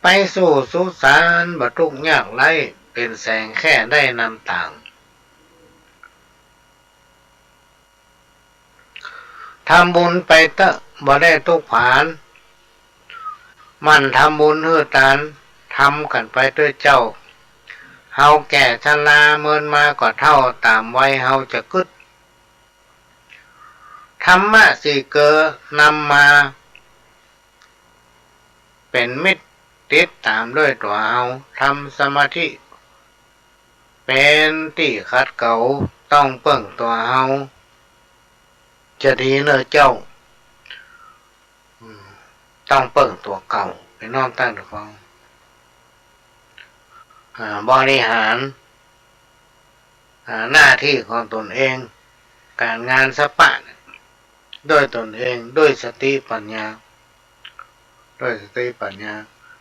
ไปสู่สุสานบ่ทุกข์ยากไรเป็นแสงแค่ได้นำต่างทำบุญไปเตอะบ่ได้ทุกผานมันทำบุญเฮือตานทำกันไปด้วยเจ้าเฮาแก่ชราเมินมาก็เท่าตามไว้เฮาจะกึดธรรมะสี่เกอนำมาเป็นมิตรติดตามด้วยตัวเฮาทำสมาธิเป็นที่ขัดเก่าต้องเปิ่งตัวเฮาจะดีเนอะเจ้าต้องเปิ่งตัวเก่าไปน้อมตั้งฟังบริหารหน้าที่ของตนเองการงานสปะด้วยตนเองด้วยสติปัญญาด้วยสติปัญญา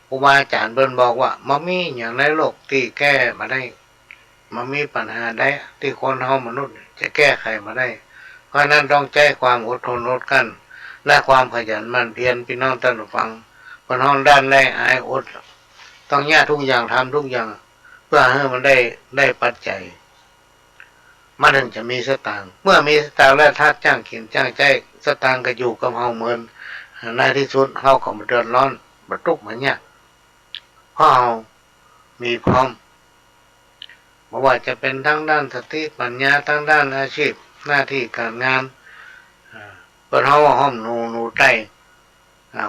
ครูบาอาจารย์เบิ่นบอกว่ามันมีอย่างในโลกที่แก้มาได้มันมีปัญหาได้ที่คนเฮามนุษย์จะแก้ไขมาได้เพราะนั้นต้องใจความอดทนอดกั้นและความขยันหมั่นเพียรพี่น้องท่านผู้ฟังคนห้องด้านแรกอายอดต้องแยกทุกอย่างทำทุกอย่างเพื่อให้มันได้ปัจจัยมันถึงจะมีสตางค์เมื่อมีสตางค์และทัดจ้างเขียนจ้างใจสตางค์ก็อยู่กับเฮาเหมือนในที่สุดเฮาก็บ่เดือดร้อนบ่ทุกข์เหมือนเนี่ยเพราะเฮามีพร้อมไม่ว่าจะเป็นทั้งด้านสติปัญญาทั้งด้านอาชีพหน้าที่การงานเปิดเฮาห้อมหนูใต้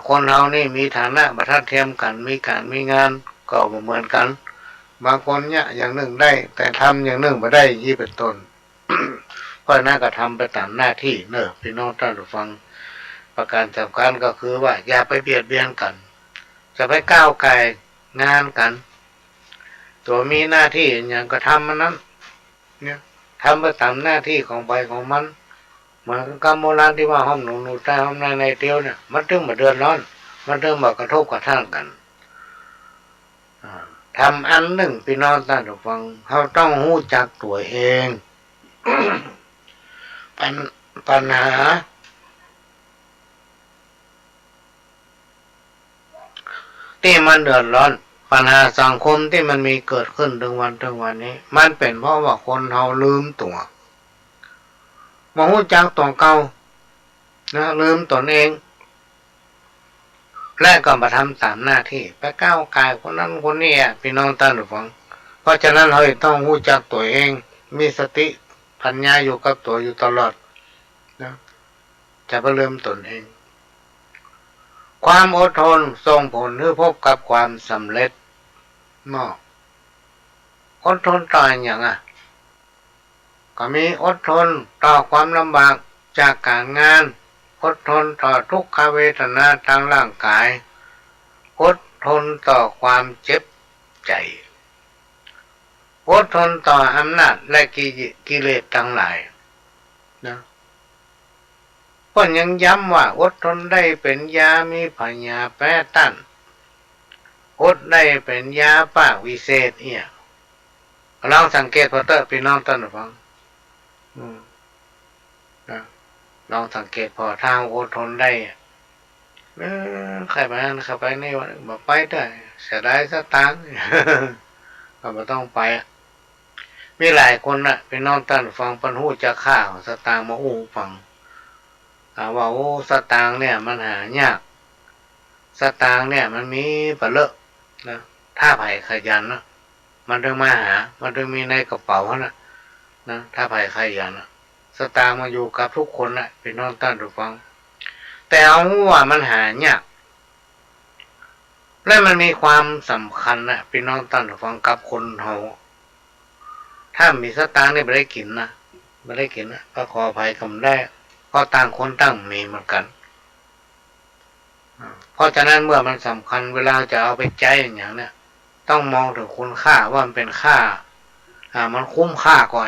คนเฮานี่มีฐานะบ่ทัดเทียมกันมีการมีงานก็บ่เหมือนกันบางคนเนี่ยอย่างหนึ่งได้แต่ทำอย่างหนึ่งบ่ได้ยี่เป็นต้น เพราะนั้นก็ทำไปตามหน้าที่เนอะพี่น้องท่านผู้ฟังประการสำคัญก็คือว่าอย่าไปเบียดเบียนกันจะไปก้าวไก่งานกันตัวมีหน้าที่อย่างก็ทำมันนั้นเนี่ยทำไปตามหน้าที่ของไปของมันเหมือนกรรมโบราณที่ว่าห้อมหนูใต้ห้อมในเตียวเนี่ยมันถึงมาเดือดร้อนมันถึงมากระทบกระทั่งกันทำอันหนึ่งพี่น้องท่านผู้ฟังเขาต้องรู้จักตัวเอง ปัญหาที่มันเดือดร้อนปัญหาสังคมที่มันมีเกิดขึ้นถึงวันนี้มันเป็นเพราะว่าคนเราลืมตัวบ่รู้จักตัวเก่านะลืมตนเองและก็มาทำตามหน้าที่ไปก้าวกายคนนั้นคนนี้พี่น้องท่านผู้ฟังเพราะฉะนั้นเราต้องรู้จักตัวเองมีสติปัญญาอยู่กับตัวอยู่ตลอดนะจะไปลืมตนเองความอดทนส่งผลให้พบกับความสำเร็จเนาะอดทนต่ออย่าง ก็มีอดทนต่อความลำบากจากการงานอดทนต่อทุกขเวทนาทางร่างกายอดทนต่อความเจ็บใจอดทนต่ออำนาจและกิเลสทั้งหลายนะก็ยังย้ำว่าอดทนได้เป็นยามีพญาแป้ตันอดได้เป็นยาปากวิเศษเนี่ยลองสังเกตพอเตอร์พี่น้องท่านฟังลองสังเกตพอทางอดทนได้ใครไปนั่นใครไปนี่วะบอกไปได้เสียดายสตางค์ก็ไม่ต้องไปมีหลายคนน่ะพี่น้องท่านฟังปันหูจะข่าวสตางค์มาอู้ฟังว่าโอ้สตางค์เนี่ยมันหายากสตางค์เนี่ยมันมีปะเลอะนะถ้าไผ่ขยันนะมันถึงมาหามันถึงมีในกระเป๋านะถ้าไผ่ขยันนะสตางค์มาอยู่กับทุกคนนะพี่น้องท่านผู้ฟังแต่เอาว่ามันหายากและมันมีความสำคัญนะพี่น้องท่านผู้ฟังกับคนเฮาถ้ามีสตางค์เนี่ยไม่ได้กินนะไม่ได้กินนะก็ขออภัยคำได้ก็ต่างคนต่างมีเหมือนกันเพราะฉะนั้นเมื่อมันสำคัญเวลาจะเอาไปใช้อย่างเนี้ยต้องมองถึงคุณค่าว่ามันเป็นค่ามันคุ้มค่าก่อน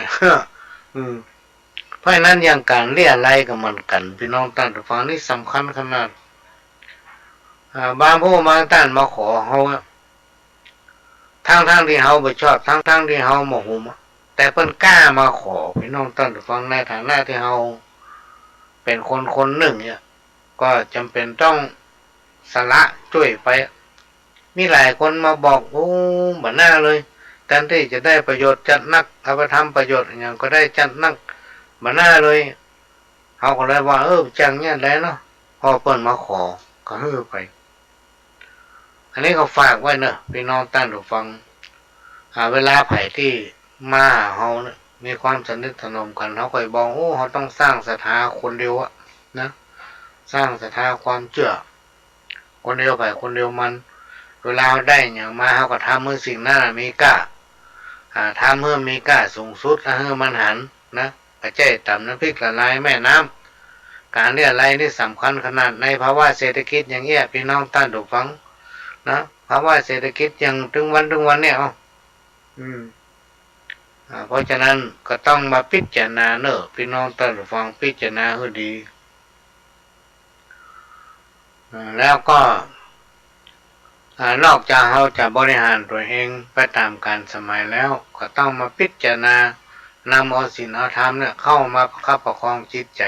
เพราะฉะนั้นอย่างการเลี้ยไรกับมันกันพี่น้องท่านผู้ฟังนี่สำคัญขนาดบางผู้บางท่านมาขอเขาทั้งที่เขาไม่ชอบทั้งที่เขาโมโหแต่เพิ่นกล้ามาขอพี่น้องท่านผู้ฟังในฐานะที่เขาเป็นคนหนึ่งเนี่ยก็จำเป็นต้องสละช่วยไปมีหลายคนมาบอกโอ้บ่น่าเลยแทนที่จะได้ประโยชน์จัดนักเอาไปทำประโยชน์อย่างก็ได้จัดนักบ่น่าเลยเขาก็เลยว่าจังเนี่ยแล้วเนาะพอเปิ่นมาขอก็ฮือไปอันนี้เขาฝากไว้เนอะพี่น้องท่านผู้ฟังเวลาไผ่ที่มาเขาเนี่ยมีความสนิทสนมกันเขาคอยบอกเขาต้องสร้างศรัทธาคนเดียวอะนะสร้างศรัทธาความเชื่อคนเดียวไปคนเดียวมันเวลาได้อย่างมาเขาก็ทำเมื่อสิ่งนั้นมีกล้าทำเมื่อมีกล้าสูงสุดแล้วเมื่อมันหันนะกระเจี๊ยต่ำน้ำพริกละลายแม่น้ำการเรียอะไรนี่สำคัญขนาดในภาวะเศรษฐกิจอย่างเงี้ยพี่น้องท่านผู้ฟังนะภาวะเศรษฐกิจอย่างถึงวันเนี่ยเพราะฉะนั้นก็ต้องมาพิจารณาเนอะพี่น้องท่านผู้ฟังพิจารณาให้ดีแล้วก็นอกจากเราจะบริหารตัวเองไปตามการสมัยแล้วก็ต้องมาพิจารณานำเอาศีลเอาธรรมเนี่ยเข้ามาประคับประคองจิตใจ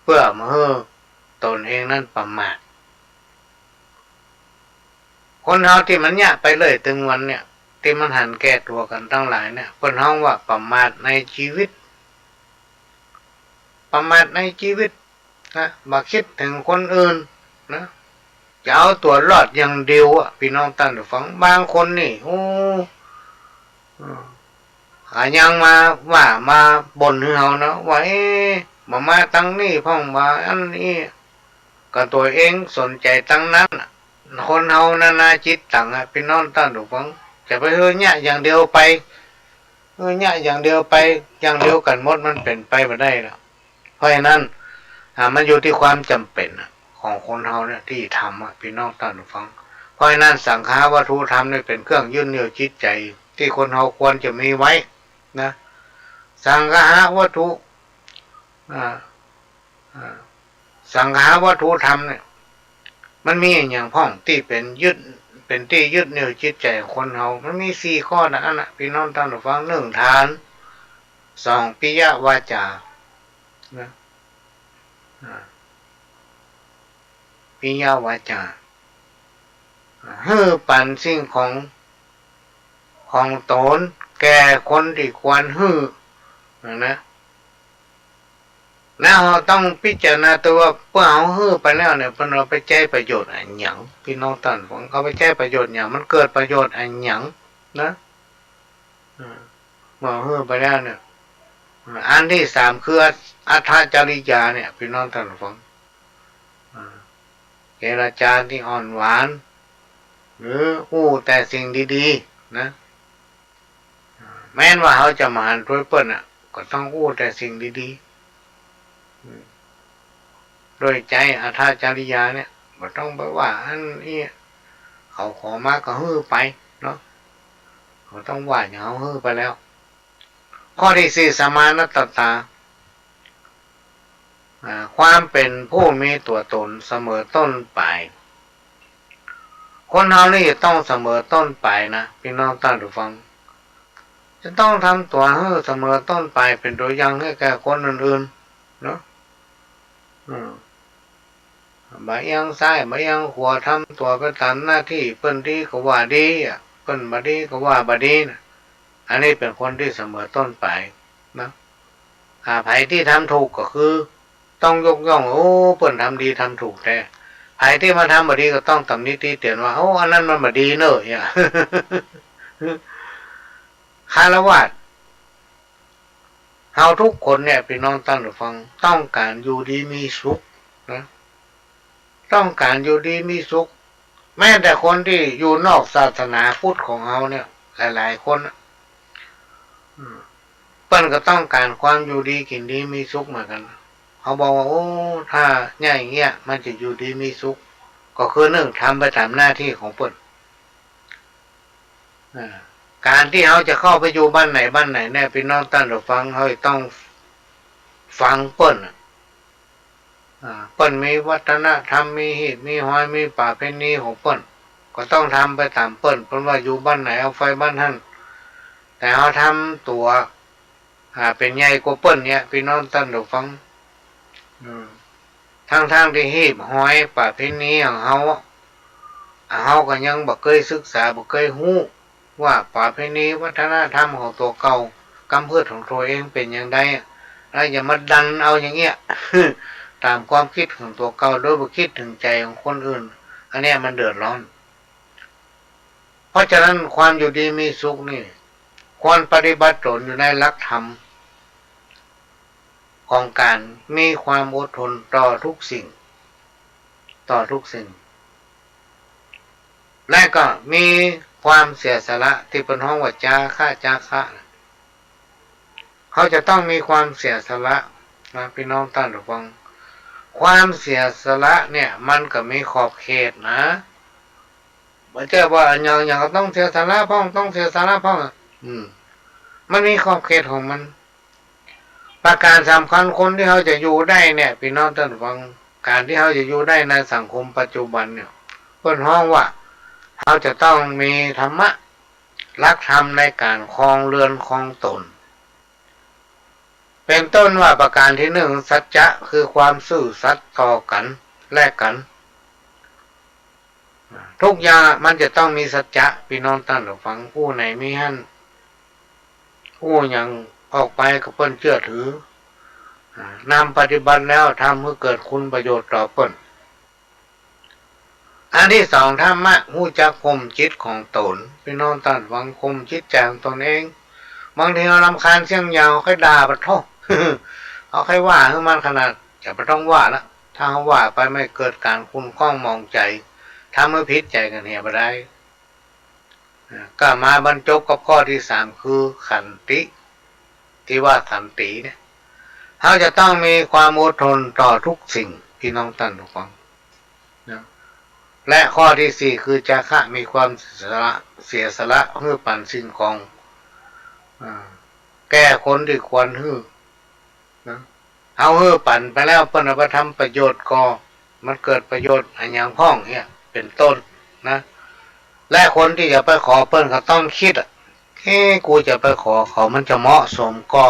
เพื่อมาให้ตนเองนั้นประมาทคนเราที่มันเนี่ยไปเลยถึงวันเนี่ยที่มันหันแก้ตัวกันทั้งหลายเนี่ยคนเราว่าประมาทในชีวิตประมาทในชีวิตนะมาคิดถึงคนอื่นนะจะเอาตัวรอดอย่างเดียวอ่ะพี่น้องท่านผู้ฟังบางคนนี่ยังมาบ่นให้เรานะว่ามาตั้งนี่พ่องมาอันนี้ก็ตัวเองสนใจตั้งนั้นคนเฮานานาจิตต่างพี่น้องท่านผู้ฟังจะไปเนี่ยอย่างเดียวไปเนี่ยอย่างเดียวไปอย่างเดียวกันหมดมันเป็นไปไม่ได้แล้วเพราะฉะนั้นมันอยู่ที่ความจำเป็นของคนเฮาเนี่ยที่ทำพี่น้องท่านผู้ฟังเพราะฉะนั้นสังฆาวัตถุธรรมนี่เป็นเครื่องยึดเหนี่ยวจิตใจที่คนเฮาควรจะมีไว้นะสังฆาวัตถุสังฆาวัตถุธรรมเนี่ยมันมีอย่างพ้องที่เป็นที่ยึดเหนี่ยวจิตใจของคนเฮามันมี4ข้อนะพี่น้องท่านผู้ฟัง1ทาน2ปิยวาจานะปิยวาจาปันสิ่งของตนแก่คนที่ควรนะแล้วเราต้องพิจารณาตัวเพื่อเอาไปแล้วเนี่ยเพื่อเราไปใช้ประโยชน์อันหยังพี่น้องท่านผมเขาไปใช้ประโยชน์อย่างมันเกิดประโยชน์อันหยังนะเมื่อไปแล้วเนี่ยอันที่3คืออัฏฐจริยาเนี่ยพี่น้องท่านผมเจรจาที่อ่อนหวานหรือแต่สิ่งดีๆนะแม้นว่าเขาจะมาด้วยเปิ้ล ก็ต้องอู้แต่สิ่งดีๆโดยใจอาทาจาริยาเนี่ยบ่ต้องไปว่าอันนี้เขาขอมาก็ฮื้อไปเนาะเขาต้องว่าอย่างเขาฮื้อไปแล้วข้อที่สี่สมานัตตาความเป็นผู้มีตัวตนเสมอต้นปลายคนเรานี่ต้องเสมอต้นปลายนะพี่น้องท่านผู้ฟังจะต้องทำตัวให้เสมอต้นปลายเป็นตัวอย่างให้แก่คนอื่นๆเนาะบะยังซ้ายบะยังขวาทำตัวไปตามหน้าที่เปิ้นดีก็ว่าดีเปิ้นบ่ดีก็ว่าบ่ดีนะอันนี้เป็นคนที่เสมอต้นปลายนะไผที่ทำถูกก็คือต้องยกย่องโอ้เปิ้นทำดีทำถูกแต่ไผที่มาทำบ่ดีก็ต้องตำหนิติเตียนว่าโอ้อันนั้นมันบ่ดีเนอะเนี่ยคารวะเฮาทุกคนเนี่ยพี่น้องท่านผู้ฟังต้องการอยู่ดีมีสุขนะต้องการอยู่ดีมีสุขแม้แต่คนที่อยู่นอกศาสนาพุทธของเฮาเนี่ยหลายๆคนเปิ้นก็ต้องการความอยู่ดีกินดีมีสุขเหมือนกันเขาบอกว่าโอ้ถ้าอย่างเงี้ยมันจะอยู่ดีมีสุขก็คือหนึ่งทำไปตามหน้าที่ของเปิ้นการที่เขาจะเข้าไปอยู่บ้านไหนเนี่ยพี่น้องท่านผู้ฟังเขาต้องฟังเปิ้นเปิ้นมีวัฒนธรรมมีหีบมีหอยมีป่าเพณีของเปิ้นก็ต้องทำไปตามเปิ้นเพราะว่าอยู่บ้านไหนเอาไฟบ้านท่านแต่เขาทำตัวเป็นใหญ่กว่าเปิ้นเนี่ยพี่น้องท่านผู้ฟังทั้งที่หีบหอยป่าเพณีของเขาก็ยังบ่เคยศึกษาบ่เคยรู้ว่าป่าเพณีวัฒนธรรมของตัวเก่ากำเพืชของตัวเองเป็นอย่างไรแล้วอย่ามาดันเอาอย่างเงี้ยตามความคิดของตัวเก่าโดยบ่คิดถึงใจของคนอื่นอันนี้มันเดือดร้อนเพราะฉะนั้นความอยู่ดีมีสุขนี่ควรปฏิบัติตนอยู่ในหลักธรรมของการมีความอดทนต่อทุกสิ่งและก็มีความเสียสละที่เป็นห้องว่าจาคะเขาจะต้องมีความเสียสละนะพี่น้องท่านผู้ฟังความเสียสละเนี่ยมันก็มีขอบเขตนะไม่ใช่ว่าอย่างก็ต้องเสียสละพ้องต้องเสียสละพ้องมันมีขอบเขตของมันประการสำคัญคนที่เขาจะอยู่ได้เนี่ยพี่น้องท่านผู้ฟังการที่เขาจะอยู่ได้ในสังคมปัจจุบันเนี่ยเพิ่นห้องว่าเขาจะต้องมีธรรมะหลักธรรมในการครองเรือนครองตนเป็นต้นว่าประการที่หนึ่งสัจจะคือความซื่อสัตย์ต่อกันแลกกันทุกอย่างมันจะต้องมีสัจจะพี่น้องท่านผู้ฟังผู้ไหนมีหั่นผู้ยังออกไปก็เพิ่นเชื่อถือนำปฏิบัติแล้วทำให้เกิดคุณประโยชน์ต่อเพิ่นอันที่สองธรรมะหูจักข่มจิตของตนพี่น้องท่านฟังข่มจิตใจของตนเองบางทีเรารำคาญเสียงยาวค่อยด่าปะท้อเอาค่อยว่าให้มันขนาดจะไม่ต้องว่าละถ้าเขาว่าไปไม่เกิดการคุ้นข้องมองใจทำให้พิษใจกันเหี่ยไปได้ก็มาบรรจบกับข้อที่สามคือขันติที่ว่าขันติเนี่ยเขาจะต้องมีความอดทนต่อทุกสิ่งพี่น้องท่านทุกคนนะและข้อที่สี่คือจาคะมีความเสียสละเพื่อปั่นสิ่งของแก้คนที่ควรฮื้อนะเอาฮื้อปั่นไปแล้วเพิ่นเอาไปทำประโยชน์ก็มันเกิดประโยชน์อันอย่างพ้องเนี่ยเป็นต้นนะและคนที่จะไปขอเพิ่นเขาต้องคิดกูจะไปขอเขามันจะเหมาะสมก็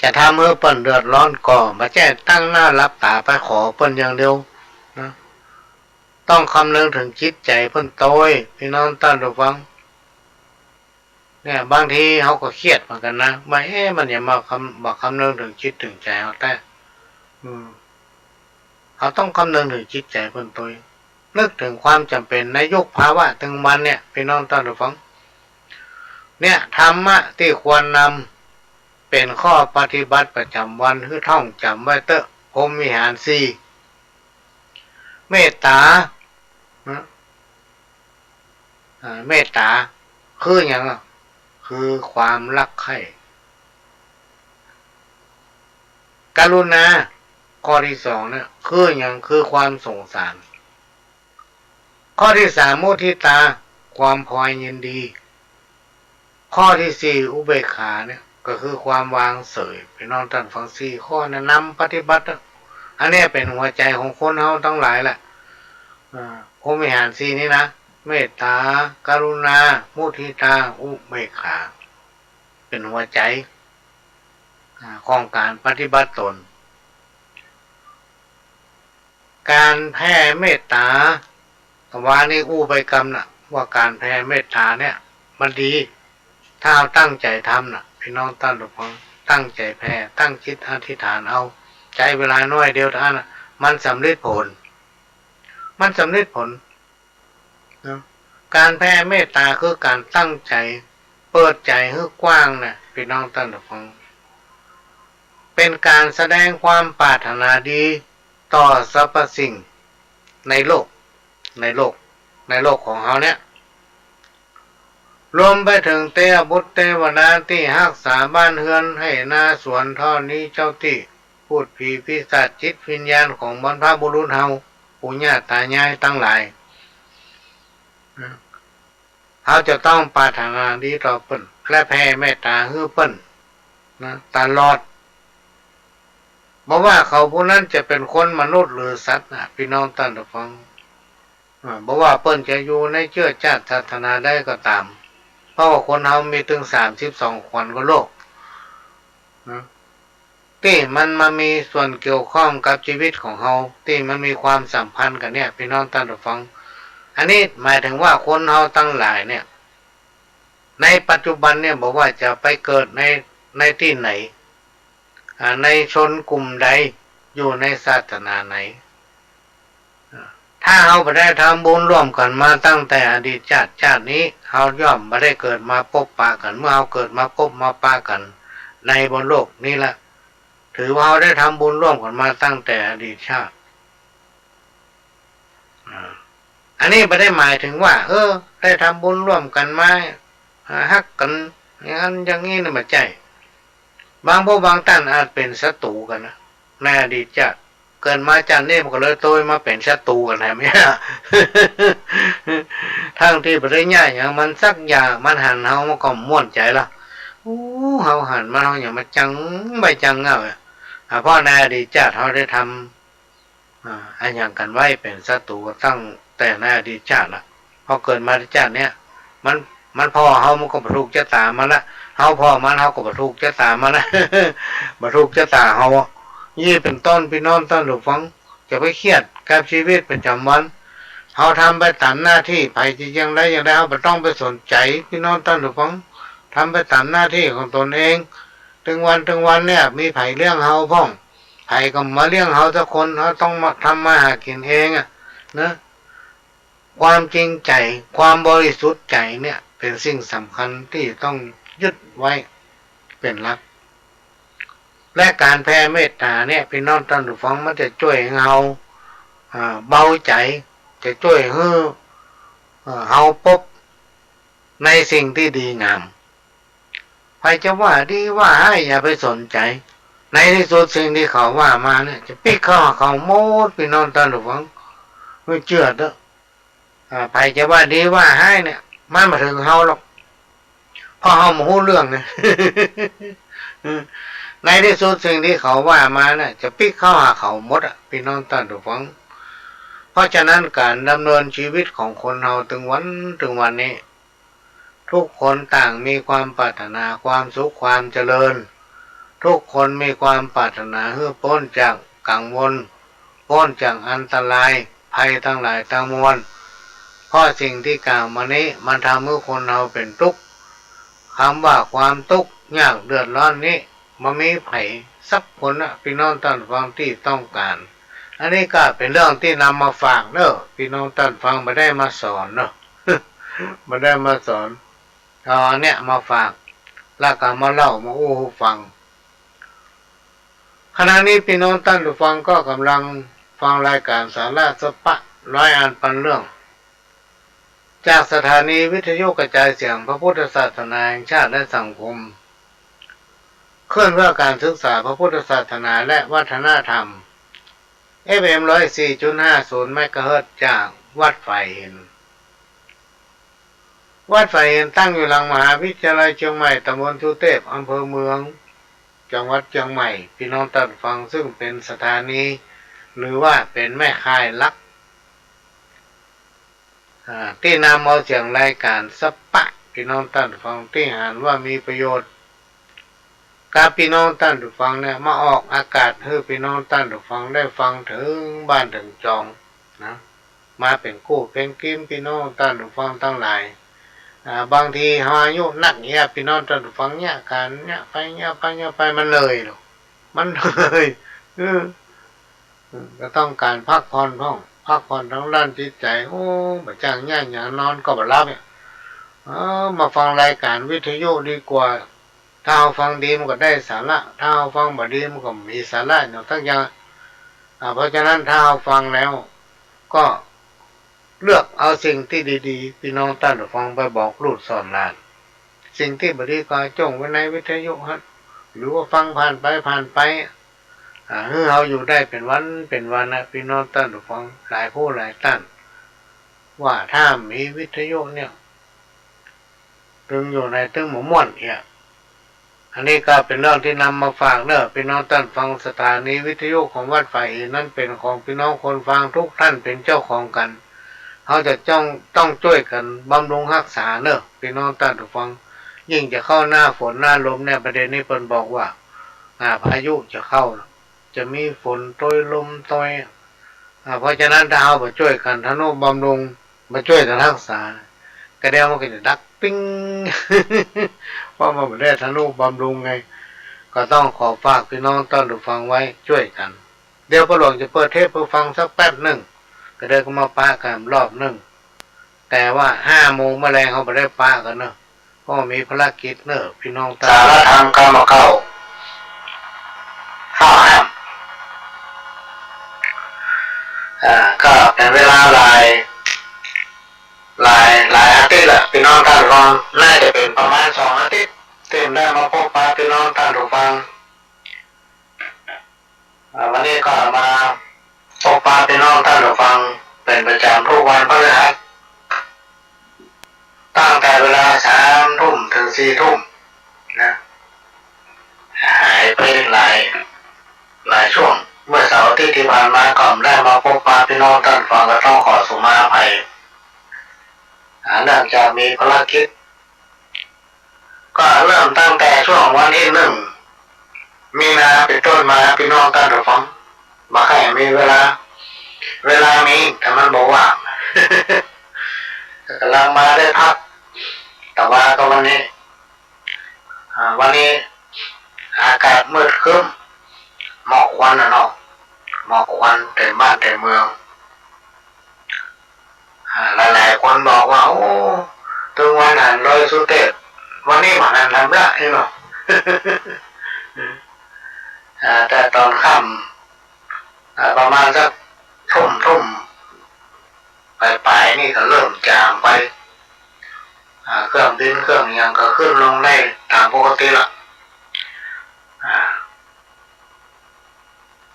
จะทำให้เปิ้นเดือดร้อนก่อมาแจ้ตั้งหน้ารับตาไปขอเปิ้นอย่างเดียวนะต้องคำนึงถึงจิตใจเปิ้นโตยพี่น้องท่านผู้ฟังเนี่ยบางทีเขาก็เครียดเหมือนกันนะว่ามันอย่ามาคำนึงถึงจิตถึงใจเขาแต่เขาต้องคำนึงถึงจิตใจเปิ้นโตยนึกถึงความจำเป็นในยุคภาวะถึงวันเนี่ยพี่น้องท่านผู้ฟังเนี่ยธรรมะที่ควรนำเป็นข้อปฏิบัติประจำวันคือท่องจำไว้เตอะพรหมวิหารสี่เมตตา เมตตาคืออย่างคือความรักใคร่กรุณาข้อที่สองเนี่ยคืออย่างคือความสงสารข้อที่สามมุทิตาความพอยินดีข้อที่สี่อุเบกขาเนี่ยก็คือความวางเฉยพี่น้องท่านฟังสี่ข้อนะนำปฏิบัติอันนี้เป็นหัวใจของคนเฮาทั้งหลายแหละพรหมวิหารสี่นี้นะเมตตากรุณามุทิตาอุเบกขาเป็นหัวใจของการปฏิบัติตนการแผ่เมตตาว่านี่อู้ไปกรรมนะว่าการแผ่เมตตาเนี่ยมันดีถ้าเราตั้งใจทำนะพี่น้องตั้งทุกคนตั้งใจแผ่ตั้งจิตอธิษฐานเอาใจเวลาน้อยเดียวเท่านั้นมันสำเร็จผลมันสำเร็จผลนะการแผ่เมตตาคือการตั้งใจเปิดใจให้กว้างนะพี่น้องตั้งทุกคนเป็นการแสดงความปรารถนาดีต่อสรรพสิ่งในโลกของเขาเนี่ยรวมไปถึงเทวบุตรเทวดาที่รักษาบ้านเฮือนให้นาสวนท่อนี้เจ้าที่พูดผีปีศาจจิตวิญญาณของบรรพบุรุษเฮาปู่ย่าตายายตั้งหลายเขาจะต้องปรารถนาดีต่อเปิ้นและแผ่เมตตาให้เปิ้นนะตลอดบอกว่าเขาผู้นั้นจะเป็นคนมนุษย์หรือสัตว์นะพี่น้องท่านผู้ฟังบอกว่าเปิ้นจะอยู่ในเชื้อชาติศาสนาได้ก็ตามเพราะว่าคนเฮามีถึง32 คนก็โลกนะที่มันมามีส่วนเกี่ยวข้องกับชีวิตของเฮาที่มันมีความสัมพันธ์กันเนี่ยพี่น้องท่านผู้ฟังอันนี้หมายถึงว่าคนเฮาตั้งหลายเนี่ยในปัจจุบันเนี่ยบอกว่าจะไปเกิดในที่ไหนในชนกลุ่มใดอยู่ในศาสนาไหนถ้าเราไม่ได้ทำบุญร่วมกันมาตั้งแต่อดีตชาตินี้เราย่อมไม่ได้เกิดมาพบปะกันเมื่อเราเกิดมาพบมาปะกันในบนโลกนี้ละถือว่าเราได้ทำบุญร่วมกันมาตั้งแต่อดีตชาติอันนี้ไม่ได้หมายถึงว่าได้ทำบุญร่วมกันมาฮักกันอย่างนี้นะไม่ใช่บางพวกบางท่านอาจเป็นศัตรูกันนะในอดีตชาติเกิดมาจากนี้มันก็เลยโตมาเป็นศัตรูกันแทนไม่ทั้งที่ปริญญาอย่างมันสักอย่างมันหันเฮามันก็ม่วนใจละเฮาหันมาเฮาอย่างมาจังใบจังเงาเพราะในอดีตชาติเฮาได้ทำอันอย่างกันไว้เป็นศัตรูตั้งแต่ในอดีตชาติละพอเกิดมาในชาติเนี้ยมันพ่อเฮามันก็บรรทุกชะตามันละเฮาพ่อมันเฮาก็บรรทุกชะตามันละบรรทุกชะตาเฮายี่เป็นต้นพี่น้องต้นหลุฟังจะไปเครียดกับชีวิตประจำวันเขาทำไปตามหน้าที่ไผ่จะยังได้เขาไม่ต้องไปสนใจพี่น้องต้นหลุฟังทำไปตามหน้าที่ของตนเองถึงวันเนี่ยมีไผ่เลี้ยงเขาพ่องไผ่ก็มาเลี้ยงเขาทุกคนเขาต้องมาทำมาหากินเองนะความจริงใจความบริสุทธิ์ใจเนี่ยเป็นสิ่งสำคัญที่ต้องยึดไว้เป็นหลักและการแผ่เมตตาเนี่ยพี่น้องท่านผู้ฟังมันจะช่วยให้เราเบาใจจะช่วยให้เราพบในสิ่งที่ดีงามใครจะว่าดีว่าให้อย่าไปสนใจในที่สุดสิ่งที่เขาว่ามาเนี่ยจะปิดเขาโมดพี่น้องท่านผู้ฟังไม่เชื่อเด้อใครจะว่าดีว่าให้เนี่ยมันมาถึงเราหรอกเพราะเราไม่รู้เรื่องเนี่ยในที่สุดสิ่งที่เขาว่ามาเนี่ยจะปิกเข้าหาเขาหมดพี่น้องท่านผู้ฟังเพราะฉะนั้นการดำเนินชีวิตของคนเราถึงวันนี้ทุกคนต่างมีความปรารถนาความสุขความเจริญทุกคนมีความปรารถนาให้พ้นจากกังวลพ้นจากอันตรายภัยทั้งหลายทั้งมวลเพราะสิ่งที่กล่าวมานี้มันทำให้คนเราเป็นทุกข์คำว่าความทุกข์ยากเดือดร้อนนี้มันมีไผ่สักคนพี่น้องท่านฟังที่ต้องการอันนี้ก็เป็นเรื่องที่นำมาฝากเนอะพี่น้องท่านฟังไม่ได้มาสอนเนอะ ไม่ได้มาสอนเอาเนี่ยมาฝากแล้วก็มาเล่ามาอู้ฟังขณะนี้พี่น้องท่านฟังก็กำลังฟังรายการสาระสปะร้อยอันปันเรื่อง จากสถานีวิทยุกระจายเสียงพระพุทธศาสนาแห่งชาติและสังคมเคลื่อนเพื่อการศึกษาพระพุทธศาสนาและวัฒนธรรม FM 104.50 เมกะเฮิรตซ์จากวัดไฟเห็นวัดไฟเห็นตั้งอยู่หลังมหาวิทยาลัยเชียงใหม่ตำบลสุเทพอำเภอเมืองจังหวัดเชียงใหม่พี่น้องท่านฟังซึ่งเป็นสถานีหรือว่าเป็นแม่ค่ายลักที่นำเอาเสียงรายการสปะพี่น้องท่านฟังที่หานว่ามีประโยชน์กับพี่น้องท่านฟังเนี่ยมาออกอากาศให้พี่น้องท่านฟังได้ฟังถึงบ้านถึงจองนะมาเป็นกู้เป็นกิ้มพี่น้องท่านฟังทั้งหลายบางทีหายุนักเนี่ยพี่น้องท่านฟังเนี่ยการเนี่ยไปมันเลยหรอกมันเลยก็ต้องการพักผ่อนพักผ่อนทั้งด้านจิตใจโอ้บ่จ้างง่ายอย่างนอนก็บ่รับเนี่ยมาฟังรายการวิทยุดีกว่าถ้าเราฟังดีมันก็ได้สาระถ้าเราฟังบ่ดีมันก็มีสาระเนาะทั้งอย่างเพราะฉะนั้นถ้าเราฟังแล้วก็เลือกเอาสิ่งที่ดีๆพี่น้องท่านฟังไปบอกลูกสอนหลานสิ่งที่บ่ดีก็จ้องไว้ในวิทยุฮะหรือว่าฟังผ่านไปเราอยู่ได้เป็นวันนะพี่น้องท่านฟังหลายผู้หลายท่านว่าถ้ามีวิทยุเนี่ยตึงอยู่ในตึงหมู่ม่วนเนี่ยอันนี้ก็เป็นเรื่องที่นำมาฝากเนอะพี่น้องท่านฟังสถานีวิทยุของวัดไฟนั้นเป็นของพี่น้องคนฟังทุกท่านเป็นเจ้าของกันเขาจะต้องช่วยกันบำรุงรักษาเนอะพี่น้องท่านฟังยิ่งจะเข้าหน้าฝนหน้าลมเนี่ยประเด็นนี้เพิ่นบอกว่าพายุจะเข้าจะมีฝนโตยลมโตยเพราะฉะนั้นถ้าเรามาช่วยกันทนุบำรุงมาช่วยกันรักษากระเดียวมันก็จะดักปิ้ง เพราะมันไม่ได้ทนุบำรุงไงก็ต้องขอฝากพี่น้องต้อนรับฟังไว้ช่วยกันเดี๋ยวพ่อหลวงจะเปิดเทปเพื่อฟังสักแป๊บหนึ่งก็เดี๋ยวก็มาปะกันรอบหนึ่งแต่ว่า5 โมงแมลงเขาไม่ได้ปะกันเนอะเพราะมีภารกิจเนอะพี่น้องสารธรรมกรรมเก่าข้าวห้ามก็เป็นเวลาหลายอาทิตย์แหละพี่น้องท่านฟังน่าจะเป็นประมาณ2 อาทิตย์ที่ได้มาพบปะพี่น้องท่านฟังวันนี้ก็มาพบปะพี่น้องท่านฟังเป็นประจำทุกวันพฤหัสตั้งแต่เวลา3 ทุ่มถึง4 ทุ่มนะหายไปหลายช่วงเมื่อเสาร์อาทิตย์ที่ผ่านมาก็ได้มาพบปะพี่น้องท่านฟังก็ต้องขอสุมาอภัยเนื่องจากมีภารกิจก็เริ่มตั้งแต่ช่วงวันที่1 มีนาเป็นต้นมาพี่น้องท่านฟังมาให้มีเวลามีแต่มันบอกว่า กำลังมาได้พักแต่ว่าก็วันนี้อากาศมืดครึ้มหมอกควันเนาะหมอกควันเต็มบ้านเต็มเมืองหลายคนบอกว่าโอ้ถึงวันหันลอยสุเทพวันนี้มันหันลำละเนาะ แต่ตอนค่ำประมาณสักทุ่มปลายนี่ก็เริ่มจางไปเครื่องบินเครื่องยังก็ขึ้นลงได้ตามปกติละ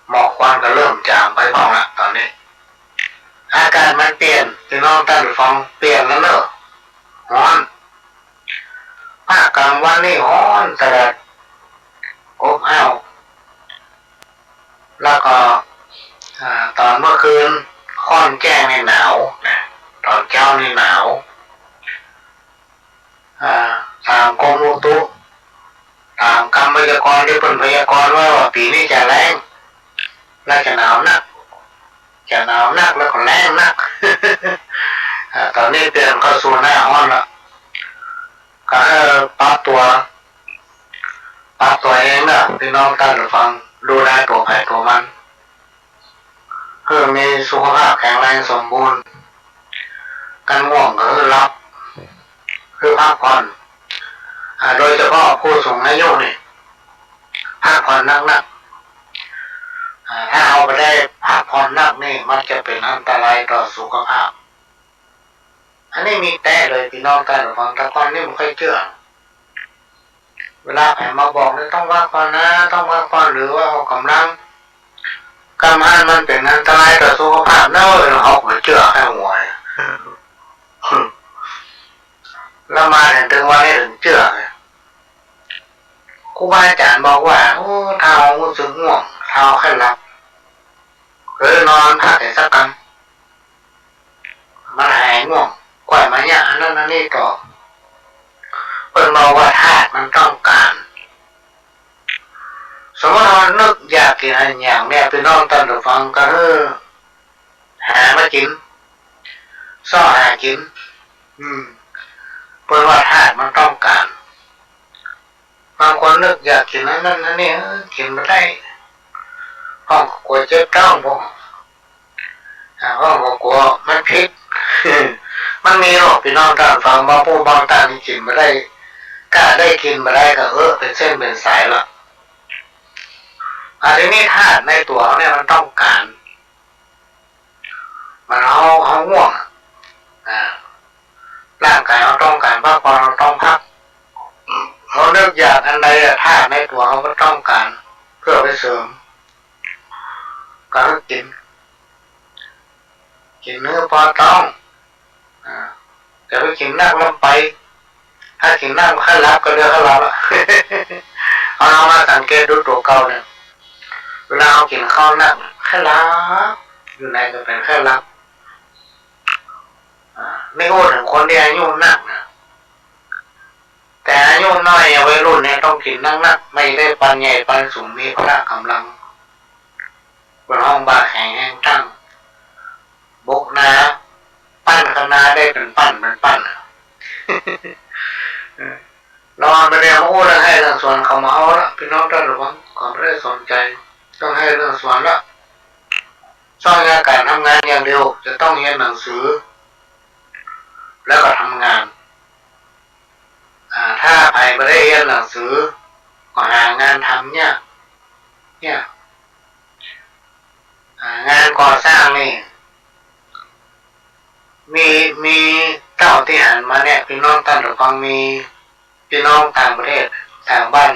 หมอกควันก็เริ่มจางไปบ้างละตอนนี้อากาศมันเปลี่ยนพี่น้องท่านฟังเปลี่ยนแล้วเนอะร้อนภาคกลางวันนี่ร้อนแต่อบอ้าวแล้วก็ตอนเมื่อคืนค่อนแจ้งในหนาวตอนเช้านี่หนาวตามกรมอุตุตามคำพยากรณ์ที่เป็นพยากรณ์ว่าปีนี้จะแรงและจะหนาวนักแล้วก็แรงนัก ตอนนี้เปลี่ยนเข้าสู่หน้าร้อนละก็ปรับตัวเองนะพี่น้องท่านฟังดูแลตัวใครตัวมันเพื่อมีสุขภาพแข็งแรงสมบูรณ์การง่วงก็คือรับคือพักผ่อนโดยเฉพาะผู้สูงอายุนี่พักผ่อนนักถ้าเอาไปได้พักผ่อนนักนี่มันจะเป็นอันตรายต่อสุขภาพ นนี้มีแต่เลยพี่น้องกันฟังตะกอนนี่มันค่อยเชื่อเวลาแผ่มาบอกเลยต้องว่าก่อนนะต้องว่าก่อนหรือว่าออกกำลังกำลังมันเป็นอันตรายต่อสุขภาพเนอะเราเอาหัวเชื่อแค่หัวแล้วมาเห็นถึงวันนี้ถึงเชื่อครูบาอาจารย์บอกว่าโอ้เท้ารู้สึกง่วงเท้าแค่หลับนอนพักแต่สักกันมันหายง่วงกว่ามาเนี่ยอันนั้นอันนี้ต่อเพิ่นบอกว่าธาตุมันต้องการสมมติเรานึกอยากกินอะไรอย่างเนี่ยพี่น้องตอนเราฟังก็หามากินซ่อหากินเพิ่นว่าธาตุมันต้องการบางคนนึกอยากกินนั้นนั่นนี่กินไม่ได้ห้องกลัวเจ็บท้องบ่ห้องกลัวมันพิษมันมีหรอกพี่น้องตอนฟังบางผู้บางตาที่กินไม่ได้กล้าได้กินไม่ได้ก็เป็นเส้นเป็นสายละอันนี้ธาตุในตัวเนี่ยมันต้องการมันเอาง่วงร่างกายเราต้องการพักผ่อนเราต้องพักเราเลือกอยากอันใดธาตุในตัวเราก็ต้องการเพื่อไปเสริมก็กินเนื้อพอต้องจะไปกินนั่งลงไปถ้ากินนั่งขั้นลับก็เดือดขั้นลับละเอามาสังเกตดูตัวเก่าเนี่ยเวลาเอากินข้าวนั่งขั้นลับอยู่ในก็เป็นขั้นลับไม่พูดถึงคนที่อายุนักนะแต่อายุน้อยวัยรุ่นเนี่ยต้องกินนักไม่ได้ปันใหญ่ปันสูงมีพละกำลังบนห้องบาแข็งแห้งตั้งบกนาปั้นคณะได้เป็นปั้นเราไปเรียนมาอู้แล้วให้เรื่องสวนเขามาเอาละพี่น้องท่านระวังก่อนไม่ได้สนใจต้องให้เรื่องสวนละช่องงานการทำงานอย่างเดียวจะต้องเรียนหนังสือแล้วก็ทำงานถ้าใครไม่ได้เรียนหนังสือก็หางานทำเนี่ยงานก่อสร้างนี่มีเจ้าที่หันมาเนี่ยพี่น้องท่านระวังมีพี่น้องต่างประเทศต่างบ้าน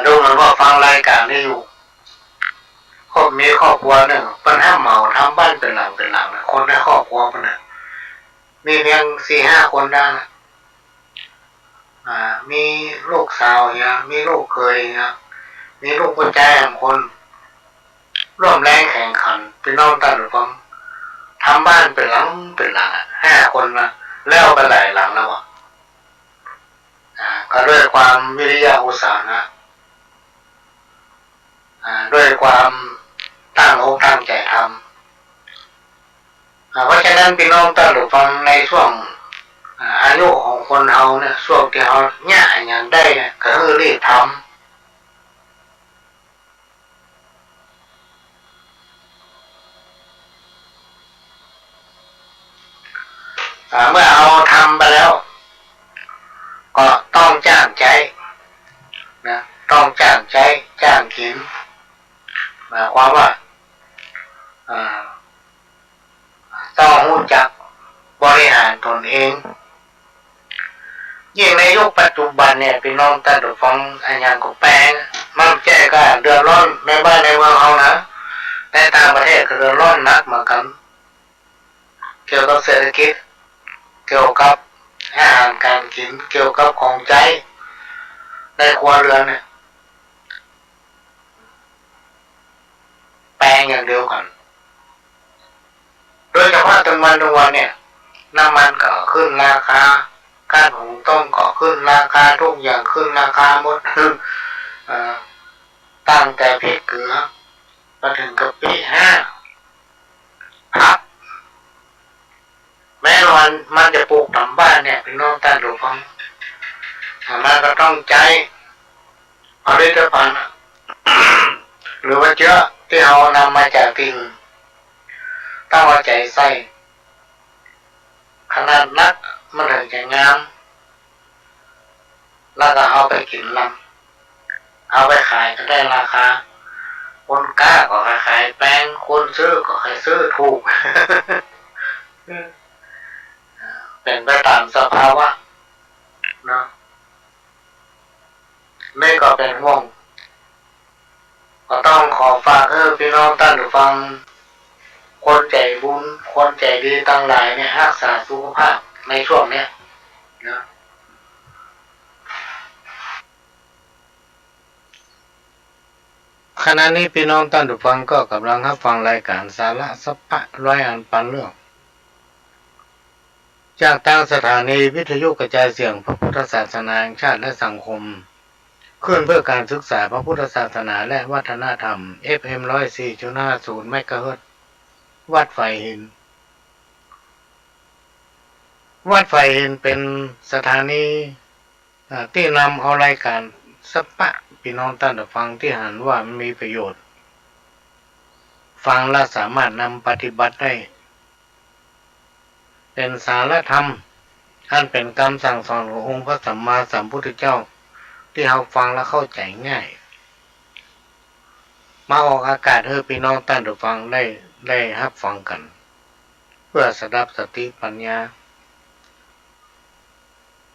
ดูเหมือนว่าฟังรายการนี้อยู่มีครอบครัวหนึ่งปัญหาเหมาทำบ้านเป็นหลังนะคนในครอบครัวมันนะมีเพียง 4-5 คนได้นะมีลูกสาวเนี่ยมีลูกเคยเนี่ยมีลูกคนใจคนร่วมแรงแข่งขันพี่น้องท่านระวังทำบ้านเป็นหลัง5 คนนะแล้วไปหลายหลังแล้วก็ด้วยความวิริยะอุตสาหะด้วยความตั้งอกตั้งใจทำเพราะฉะนั้นพี่น้องท่านผู้ฟังในช่วงอายุของคนเราเนี่ยช่วงที่เราเนี่ยอย่างได้เนี่ยก็คือรีบทำเมื่อเอาทำไปแล้วก็ต้องจ้างใจนะต้องจ้างใจจ้างกินหมายความว่าต้องรู้จักบริหารตนเองยิ่งในยุคปัจจุบันเนี่ยพี่น้องท่านผู้ฟังอันยังก็แปลงมันแจ้ก็เดือดร้อนในบ้านในเมืองเรานะในต่างประเทศก็เดือดร้อนนักเหมือนกันเกี่ยวกับเศรษฐกิจเกี่ยวกับอาหารการกินเกี่ยวกับของใช้ในครัวเรือนเนี่ยแปลงอย่างเดียวกันโดยเฉพาะตอนวันเนี่ยน้ำมันก็ขึ้นราคาการหุงต้มก็ขึ้นราคาทุกอย่างขึ้นราคาหมดตั้งแต่พริกเกลือมาถึงกะปิผักแม้มันจะปลูกทำบ้านเนี่ยพี่น้องท่านผู้ฟังมันก็ต้องใจผลิตภัณฑ์หรือว่าเชื้อที่เรานำมาจากที่อื่นต้องเอาใจใส่ขนาดนักมันถึงจะงามแล้วก็เอาไปกินลำเอาไปขายก็ได้ราคาคนกล้าก็ขายแพงคนซื้อก็ขายซื้อถูก เป็นไปตามสภาวะนะไม่ก็เป็นห่วงก็ต้องขอฝากพี่น้องท่านผู้ฟังคนใจบุญคนใจดีทั้งหลายเนี่ยรักษาสุขภาพในช่วงเนี้ยนะขณะนี้พี่น้องท่านผู้ฟังก็กำลังรับฟังรายการสาระสัพพะร้อยอันปันเรื่องจากทางสถานีวิทยุกระจายเสียงพระพุทธศาสนาแห่งชาติและสังคมขึ้นเพื่อการศึกษาพระพุทธศาสนาและวัฒนธรรม FM 104.50 เมกะเฮิรตซ์วัดไฟหินวัดไฟหินเป็นสถานีที่นำเอารายการสัพพะพี่น้องท่านผู้ฟังที่หันว่ามีประโยชน์ฟังและสามารถนำปฏิบัติได้เป็นสารธรรมอันเป็นคำสั่งสอนขององค์พระสัมมาสัมพุทธเจ้าที่เราฟังและเข้าใจง่ายมาออกอากาศให้พี่น้องท่านผู้ฟังได้รับฟังกันเพื่อสดับสติปัญญา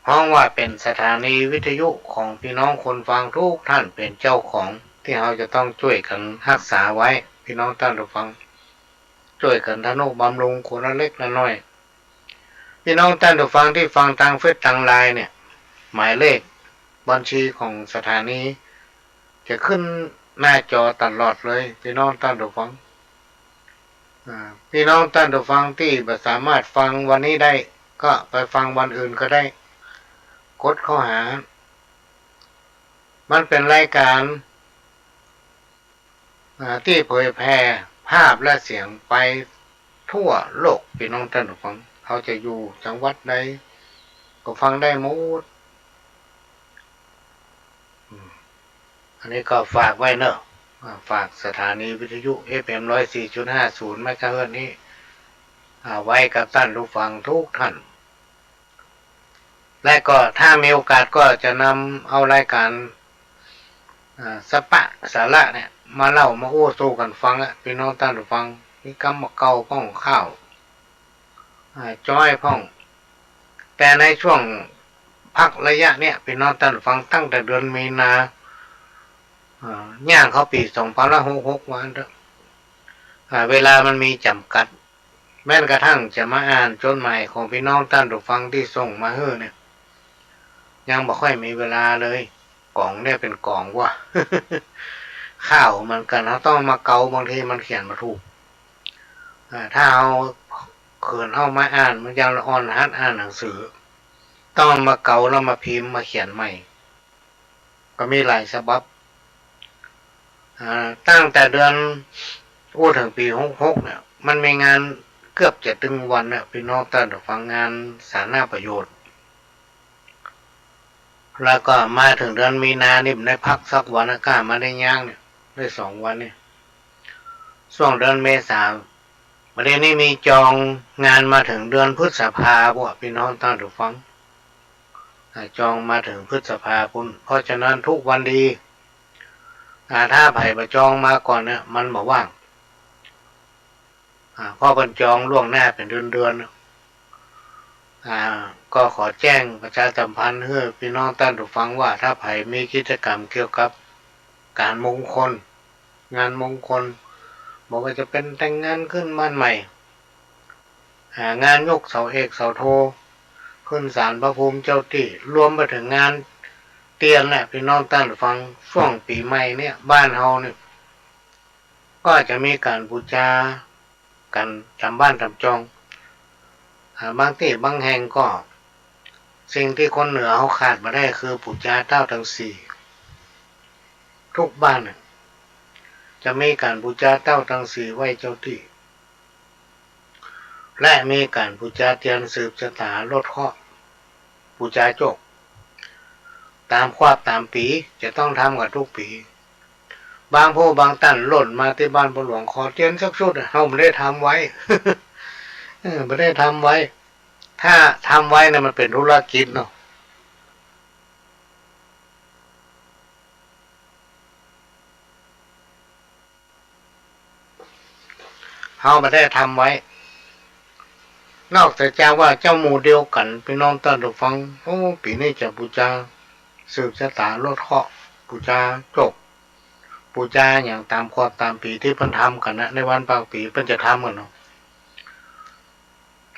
เพราะว่าเป็นสถานีวิทยุของพี่น้องคนฟังทุกท่านเป็นเจ้าของที่เราจะต้องช่วยกันรักษาไว้พี่น้องท่านผู้ฟังช่วยกันทนุบำรุงคนละเล็กละน้อยพี่น้องท่านผู้ฟังที่ฟังทางเฟซทางไลน์เนี่ยหมายเลขบัญชีของสถานีจะขึ้นหน้าจอตลอดเลยพี่น้องท่านผู้ฟังพี่น้องท่านผู้ฟังที่ไม่สามารถฟังวันนี้ได้ก็ไปฟังวันอื่นก็ได้กดเข้าหามันเป็นรายการที่เผยแพร่ภาพและเสียงไปทั่วโลกพี่น้องท่านผู้ฟังเขาจะอยู่จังหวัดใดก็ฟังได้หมดอันนี้ก็ฝากไว้เนอะฝากสถานีวิทยุ FM 104.50 เมกะเฮิรตซ์นี้ไว้กับท่านผู้ฟังทุกท่านและก็ถ้ามีโอกาสก็จะนำเอารายการสัพพะสาระเนี่ยมาเล่ามาโอ้สู้กันฟังพี่น้องท่านผู้ฟังมีกำมะเก่าพ่องข้าวจ้อยพ่องแต่ในช่วงพักระยะเนี่ยพี่น้องท่านผู้ฟังตั้งแต่เดือนมีนาย่างเขาปี2566วันเถอะเวลามันมีจำกัดแม้กระทั่งจะมาอ่านจดหมายของพี่น้องท่านผู้ฟังที่ส่งมาเฮ้อเนี่ยยังบ่ค่อยมีเวลาเลยกล่องเนี่ยเป็นกล่องว่ะ ข้าวมันกันเราต้องมาเกาบางทีมันเขียนมาถูกถ้าเอาเขินเอามาอ่านมันยังละอ่อนหัดอ่านหนังสือต้องมาเกาแล้วมาพิมพ์มาเขียนใหม่ก็มีหลายฉบับตั้งแต่เดือนถึงปี66เนี่ยมันมีงานเกือบจะถึงวันเนี่ยพี่น้องท่านฟังงานสาธารณประโยชน์แล้วก็มาถึงเดือนมีนานี่ได้พักสักวันอากาศมาได้ย่างเนี่ยได้2 วันเนี่ยช่วงเดือนเมษาประเด็นนี้มีจองงานมาถึงเดือนพฤษภาพวกพี่น้องท่านฟังจองมาถึงพฤษภาคมเพราะฉะนั้นทุกวันดีถ้าไผ่ประจองมาก่อนเนี่ยมันบอกว่างเพราะเป็นจองล่วงหน้าเป็นเดือนก็ขอแจ้งประชาสัมพันธ์ให้พี่น้องท่านผู้ฟังว่าถ้าไผ่มีกิจกรรมเกี่ยวกับการมงคลงานมงคลบอกว่าจะเป็นแต่งงานขึ้นบ้านใหม่งานยกเสาเอกเสาโทขึ้นศาลพระภูมิเจ้าที่รวมไปถึงงานเตียนแหละพี่น้องท่านผู้ฟังช่วงปีใหม่เนี่ยบ้านเฮาเนี่ยก็จะมีการบูชากันทำบ้านทำจองบางที่บางแห่งก็สิ่งที่คนเหนือเขาขาดมาได้คือบูชาเจ้าทั้ง4ทุกบ้านจะมีการบูชาเจ้าทั้ง4ไว้เจ้าที่และมีการบูชาเทียนสืบชะตาลดเคราะห์บูชาโจกตามความตามปีจะต้องทำกันทุกปีบางผู้บางท่านหล่นมาที่บ้านพ่อหลวงขอเทียนสักชุดเขาไม่ได้ทำไว้ ไม่ได้ทำไว้ถ้าทำไว้เนี่ยมันเป็นธุรกิจเนาะเขาไม่ได้ทำไว้ นอกจากว่าเจ้าหมู่เดียวกันพี่น้องท่านผู้ฟังโอ้ปีนี้จะบูชาสืบชะตาลดเคราะห์บูชาจบบูชาอย่างตามความตามปีที่เพิ่นทำกันนะในวันบางปีเพิ่นจะทำกันเนาะ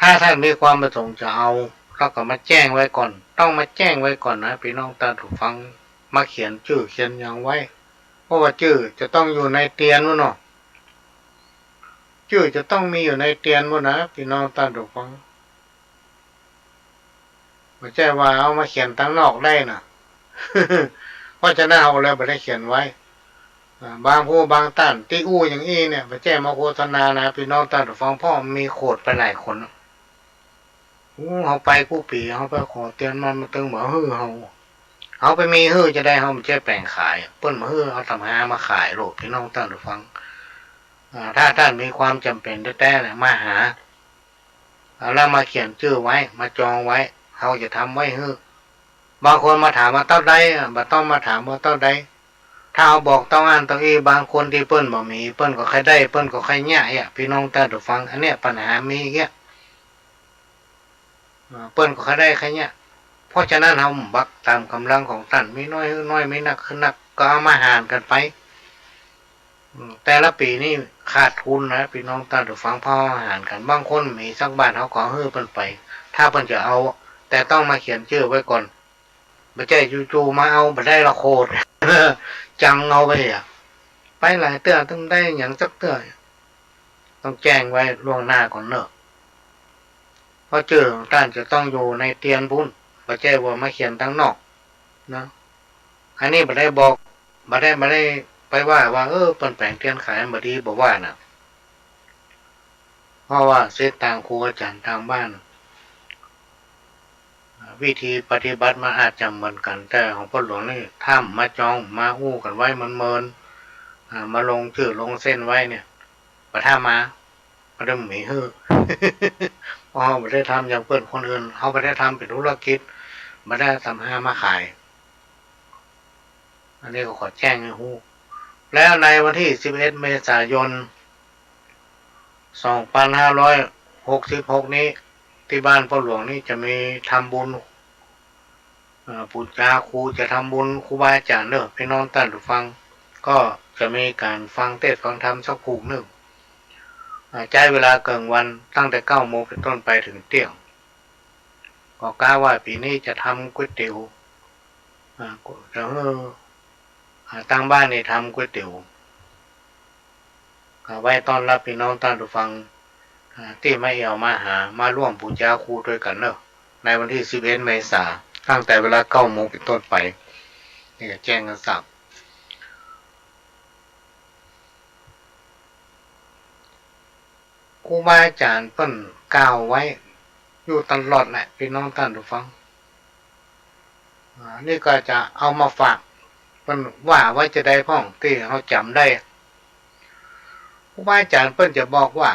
ถ้าท่านมีความประสงค์จะเอาเราก็มาแจ้งไว้ก่อนต้องมาแจ้งไว้ก่อนนะพี่น้องท่านผู้ฟังมาเขียนชื่อเขียนอย่างไว้เพราะว่าชื่อจะต้องอยู่ในเตียนวะเนาะชื่อจะต้องมีอยู่ในเตียนวะนะพี่น้องท่านผู้ฟังไม่ใช่ว่าเอามาเขียนตั้งนอกได้นะเพราะฉะนั้นเอาแล้วไม่ได้เขียนไว้บางผู้บางท่านที่อู้อย่างอี้เนี่ยไม่ใช่มาโฆษณานะพี่น้องท่านผู้ฟังพ่อมีโคดไปหลายคนเขาไปกู้ปีเขาไปขอเตียนมันมาตึงเหมือนเขาไปมีจะได้เขาไม่ใช่แปลงขายเปิ้นมาเอาทำหามาขายโหลดพี่น้องท่านผู้ฟังถ้าท่านมีความจำเป็นแท้ๆเนี่ยมาหาแล้วมาเขียนชื่อไว้มาจองไว้เขาจะทำไว้บางคนมาถามว่าเต้าใดบ่ต้องมาถามว่าเต้าใดถ้าเอาบอกต้องอ่านต้องบางคนที่เปิ้นบ่มีเปิ้นก็ใครได้เปิ้นก็ใครแย่พี่น้องท่านผู้ฟังอันเนี้ยปัญหามีเงี้ยเปิ้นก็ใครได้ใครเนี่ยเพราะฉะนั้นเราบักตามกำลังของท่านไม่น้อยน้อยไม่นักขึ้นนักก็เอามาหารกันไปแต่ละปีนี่ขาดทุนนะพี่น้องท่านผู้ฟังพ่ออาหารกันบางคนมีสักบาทเขาขอเปิ้นไปถ้าเปิ้นจะเอาแต่ต้องมาเขียนชื่อไว้ก่อนไม่ใช่จู่ๆมาเอาไม่ได้ละโคตร จังเอาไปไปหลายเตื้อต้องได้อย่างสักเตื้อต้องแจ้งไว้ล่วงหน้าก่อนเนอะเพราะชื่อของท่านจะต้องอยู่ในเตียนพุ่นไม่ใช่ว่ามาเขียนตั้งนอกนะอันนี้ไม่ได้บอกไม่ได้ไปว่าเปิ้นแปลงเตียนขายบ่ดีบอกว่านะเพราะว่าเส้นทางครูอาจารย์ทางบ้านวิธีปฏิบัติมาอาจจะเหมือนกันแต่ของพ่อหลวงนี่ถ้ามาจองมาอู้กันไว้มันเมินมาลงชื่อลงเส้นไว้เนี่ยประท่ามาไม่ได้หมีเพราะเขาไม่ได้ทำอย่างเพื่อนคนอื่นเขาไม่ได้ทำเป็นธุรกิจไม่ได้ทำหามาขายอันนี้ก็ขอแจ้งให้ฮู้แล้วในวันที่11 เมษายน 2566 นี้ที่บ้านพ่อหลวงนี่จะมีทำบุญปู่จาครูจะทำบุญครูบาอาจารย์เนอะพี่น้องท่านผู้ฟังก็จะมีการฟังเทศน์ฟังธรรมสักผูกหนึ่งใช้เวลาเกินวันตั้งแต่9 โมงเป็นต้นไปถึงเที่ยงก็กล้าว่าปีนี้จะทำก๋วยเตี๋ยวจะตั้งบ้านนี่ทำก๋วยเตี๋ยวไว้ต้อนรับพี่น้องท่านผู้ฟังที่ไม่เอามาหามาร่วมบูชาครูด้วยกันเนอะในวันที่11 เมษายนตั้งแต่เวลา9 โมงเป็นต้นไปนี่แจ้งกันสับครูบาอาจารย์เปิ้นกล่าวไว้อยู่ตลอดแหละพี่น้องท่านผู้ฟังนี่ก็จะเอามาฝากเปิ้นว่าไว้จะได้พ้องที่เขาจำได้ครูบาอาจารย์เปิ้นจะบอกว่า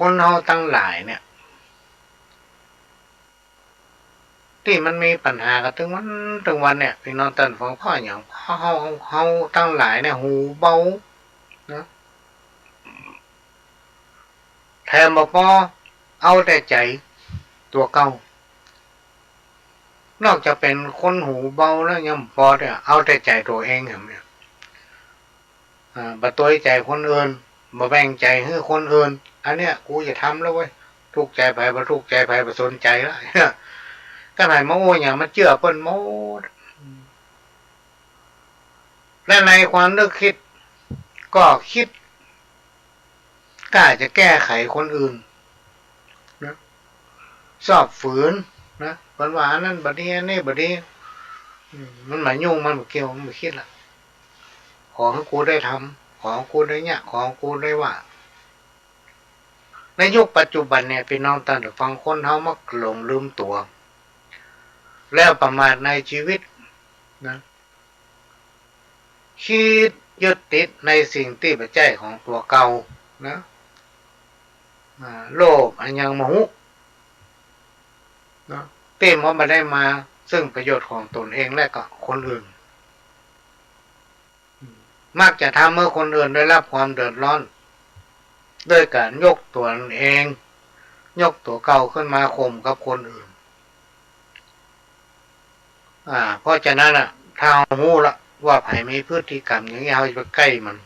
คนเราตั้งหลายเนี่ยที่มันมีปัญหากันถึงวันเนี่ยพี่น้องท่านฟังพ่ออย่างเขาตั้งหลายเนี่ยหูเบานะแถมบอกพอเอาแต่ใจตัวเก่านอกจากเป็นคนหูเบาแล้วยังพอเนี่ยเอาแต่ใจตัวเองเห็นไหมบ่ตัวใจคนอื่นบ่แบ่งใจให้คนอื่นอันเนี้ยกูจะทำแล้วเว้ยทุกใจไปบ่ทุกใจไปบ่สนใจแล้วก็ไหนโม่อย่างมันเชื่อเปิ้นโม่และในความนึกคิดก็คิดกล้าจะแก้ไขคนอื่นนะชอบฝืนนะเปิ้นว่านั่นบัดนี้นี่บัดนี้มันหมายยุ่งมันบ่เกี่ยวมันบ่คิดละขอให้กูได้ทำขอให้กูได้เนี่ยขอให้กูได้ว่าในยุคปัจจุบันเนี่ยพี่น้องท่านผู้ฟังคนเฮามักหลงลืมตัวแล้วประมาทในชีวิตนะคิดยึดติดในสิ่งที่เป็นใจของตัวเก่านะโลภอันยังโมหุนะเต็มว่ามาได้มาซึ่งประโยชน์ของตนเองและก็คนอื่น มักจะทำเมื่อคนอื่นได้รับความเดือดร้อนด้วยการยกตัวเองยกตัวเก่าขึ้นมาข่มกับคนอื่นเพราะฉะนั้นถ้าหูละว่าไผมีพฤติกรรมอย่างนี้เราจะไปใกล้มัน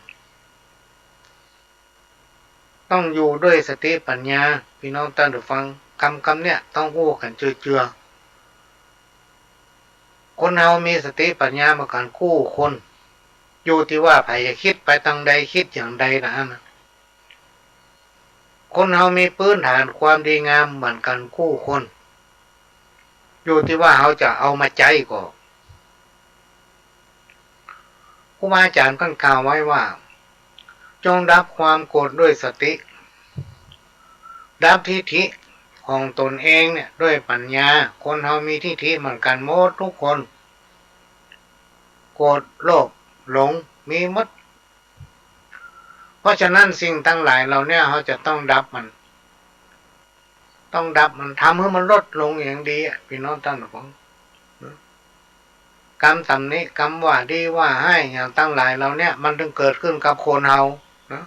ต้องอยู่ด้วยสติปัญญาพี่น้องท่านผู้ฟังคำเนี่ยต้องพูดกันเจือคนเรามีสติปัญญามาการกู้คนอยู่ที่ว่าไผจะคิดไปทางใดคิดอย่างใดนะคนเรามีพื้นฐานความดีงามเหมือนกันกู้คนอยู่ที่ว่าเขาจะเอามาใจก่อนครูบาอาจารย์ท่านกล่าวไว้ว่าจงดับความโกรธด้วยสติดับทิฏฐิของตนเองเนี่ยด้วยปัญญาคนเรามีทิฏฐิเหมือนกันหมดทุกคนโกรธโลภหลงมีหมดเพราะฉะนั้นสิ่งทั้งหลายเราเนี่ยเขาจะต้องดับมันทำให้มันลดลงอย่างดีพี่น้องท่านผู้ฟังกรรมตำนี้กรรมว่าดีว่าให้อย่างตั้งหลายเราเนี่ยมันถึงเกิดขึ้นกับคนเฮานะ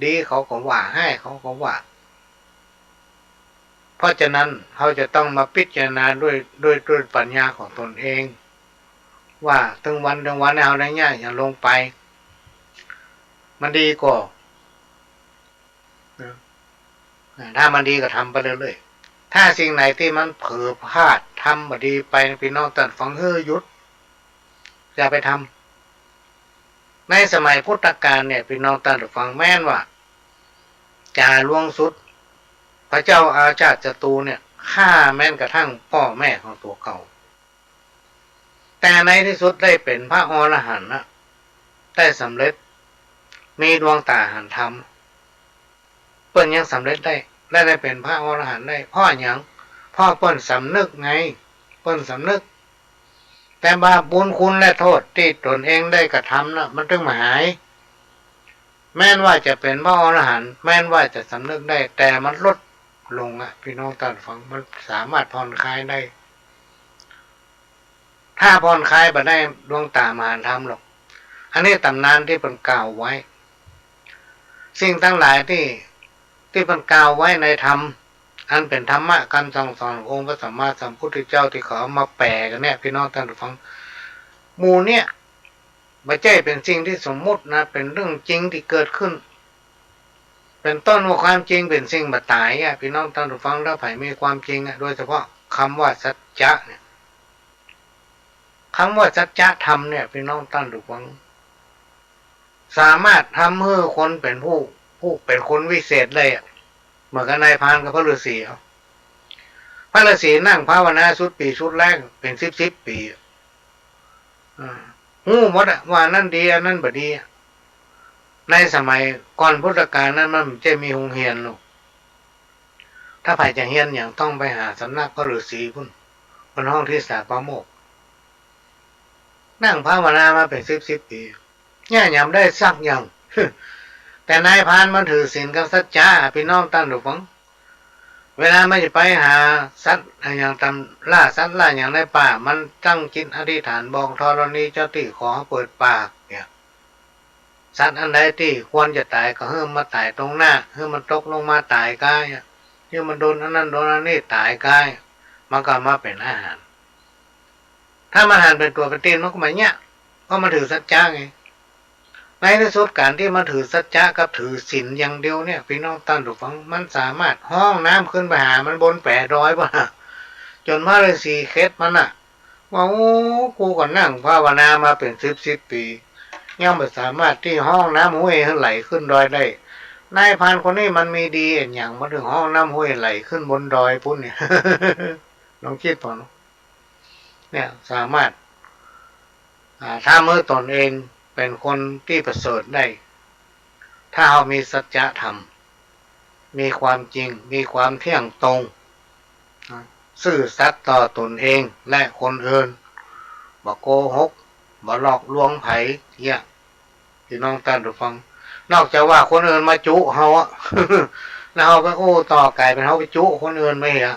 ดีเขาก็ว่าให้เขาก็ว่าเพราะฉะนั้นเขาจะต้องมาพิจารณาด้วยปัญญาของตนเองว่าถึงวันเอาได้ง่ายอย่าลงไปมันดีกว่าถ้ามันดีก็ทำไปเรื่อยๆถ้าสิ่งไหนที่มันเผลอพลาดทำบ่ดีไปพี่น้องท่านฟังหยุดอย่าไปทำในสมัยพุทธกาลเนี่ยพี่น้องท่านฟังแม่นว่าจาล่วงสุดพระเจ้าอาชาติศัตรูเนี่ยฆ่าแม้นกระทั่งพ่อแม่ของตัวเก่าแต่ในที่สุดได้เป็นพระอรหันต์นะได้สำเร็จมีดวงตาหันธรรมเปิ้นยังสำเร็จได้เป็นพระอรหันต์ได้พ่ออย่างพ่อเปิ้นสำนึกไงเปิ้นสำนึกแต่บาปบุญคุณและโทษที่ตนเองได้กระทำนะมันถึงมาหายแม้นว่าจะเป็นพระอรหันต์แม้นว่าจะสำนึกได้แต่มันลดลงพี่น้องท่านฟังมันสามารถผ่อนคลายได้ถ้าผ่อนคลายบ่ได้ดวงตามหาธรรมหรอกอันนี้ตำนานที่เป็นกล่าวไว้สิ่งทั้งหลายที่เป็นกล่าวไว้ในธรรมอันเป็นธรรมะคำสั่งสอนขององค์พระสัมมาสัมพุทธเจ้าที่เขาเอามาแปลกันเนี่ยพี่น้องท่านผู้ฟังหมู่เนี่ยไม่ใช่เป็นสิ่งที่สมมุตินะเป็นเรื่องจริงที่เกิดขึ้นเป็นต้นว่าความจริงเป็นสิ่งบัดตายพี่น้องท่านผู้ฟังถ้าไผมีความจริงโดยเฉพาะคำว่าสัจจะเนี่ยคำว่าสัจจะธรรมเนี่ยพี่น้องท่านผู้ฟังสามารถทำให้คนเป็นผู้เป็นคนวิเศษเลยเหมือนกับนายพรานกับพระฤาษีพระฤาษีนั่งภาวนาสุดปีสุดแรกเป็นสิบปีหูหมดว่านั่นดีนั่นบ่ดีในสมัยก่อนพุทธกาลนั้นมันจะมีโรงเรียนลูกถ้าใครจะเรียนอย่างต้องไปหาสำนักพระฤาษีพุ่นบนห้องที่สาปโมกนั่งภาวนามาเป็นสิบปีเนี่ยยำได้สักอย่างแต่นายพรานมันถือศีลกับสัจจะพี่น้องท่านผู้ฟังเวลาไม่จะไปหาสัตว์อย่างตำล่าสัตว์ล่าอย่างในป่ามันตั้งจิตอธิษฐานบอกธรณีเจ้าที่ขอเปิดปากเนี่ยสัตว์อันใดที่ควรจะตายก็ให้มาตายตรงหน้าให้มันตกลงมาตายกายให้มันโดนอันนั้นโดนอันนี้ตายกายมันก็มาเป็นอาหารถ้ามันหันเป็นตัวเป็นตีนมันก็ไม่เนี่ยเพราะมันถือสัจจะไงในที่สุดการที่มันถือสัจจะกับถือศีลอย่างเดียวเนี่ยพี่น้องท่านผู้ฟังมันสามารถห้องน้ำขึ้นไปหามันบน800ป่ะจนพระฤาษีเคล็ดมันว่าโอ้กูก็นั่งภาวนามาเป็น10 ปียังไม่สามารถที่ห้องน้ำห้วยไหลขึ้นดอยได้นายพรานคนนี้มันมีดีอย่างมาถึงห้องน้ำห้วยไหลขึ้นบนดอยพุ่นเนี่ยลองคิดพอเนี่ยสามารถถ้าเมื่อตนเองเป็นคนที่ประเสริฐได้ถ้าเรามีสัจธรรมมีความจริงมีความเที่ยงตรงซื่อสัตย์ต่อตนเองและคนอื่นบ่โกหกบ่หลอกลวงไผเนี่ยพี่น้องท่านผู้ฟังนอกจากว่าคนอื่นมาจุเฮาแล้วเฮาก็ต่อไก่เป็นเฮาไปจุคนอื่นไม่เหรอ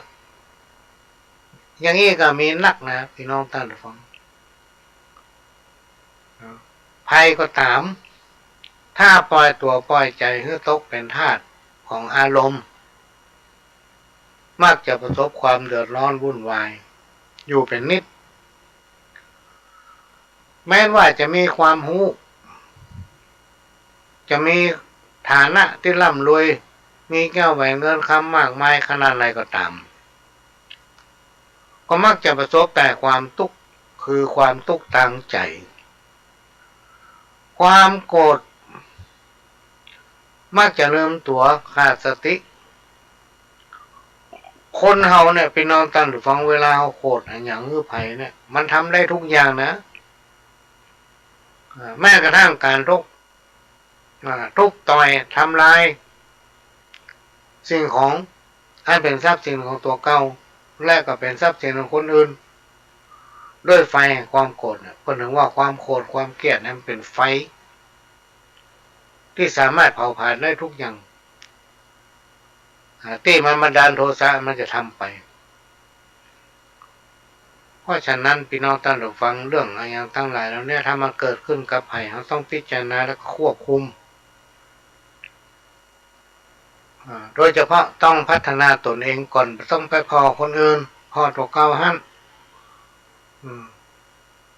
อย่างนี้ก็มีนักนะพี่น้องท่านผู้ฟังไผ ภัยก็ตามถ้าปล่อยตัวปล่อยใจให้ตกเป็นทาสของอารมณ์มักจะประสบความเดือดร้อนวุ่นวายอยู่เป็นนิดแม้ว่าจะมีความรู้จะมีฐานะที่ร่ำรวยมีแก้วแหวนเงินคำมากมายขนาดไหนก็ตามก็มักจะประสบแต่ความทุกข์คือความทุกข์ทางใจความโกรธมักจะเริ่มตัวขาดสติคนเฮาเนี่ยพี่น้องตั้งหรือฟังเวลาเฮาโกรธอย่างหื้อไผ่เนี่ยมันทำได้ทุกอย่างนะแม้กระทั่งการทุบต่อยทำลายสิ่งของให้เป็นทรัพย์สินของตัวเก่าและก็เป็นทรัพย์สินของคนอื่นด้วยไฟแห่งความโกรธเนี่ยคนถึงว่าความโกรธความเกลียดนั้นเป็นไฟที่สามารถเผาผลาญได้ทุกอย่างที่มันบันดาลโทสะมันจะทำไปเพราะฉะนั้นพี่น้องท่านผู้ฟังเรื่องอะไรอย่างทั้งหลายแล้วเนี่ยถ้ามันเกิดขึ้นกับใครเราต้องพิจารณาและควบคุมโดยเฉพาะต้องพัฒนาตนเองก่อนต้องไปพอคนอื่นพอตัวเก่าหั่น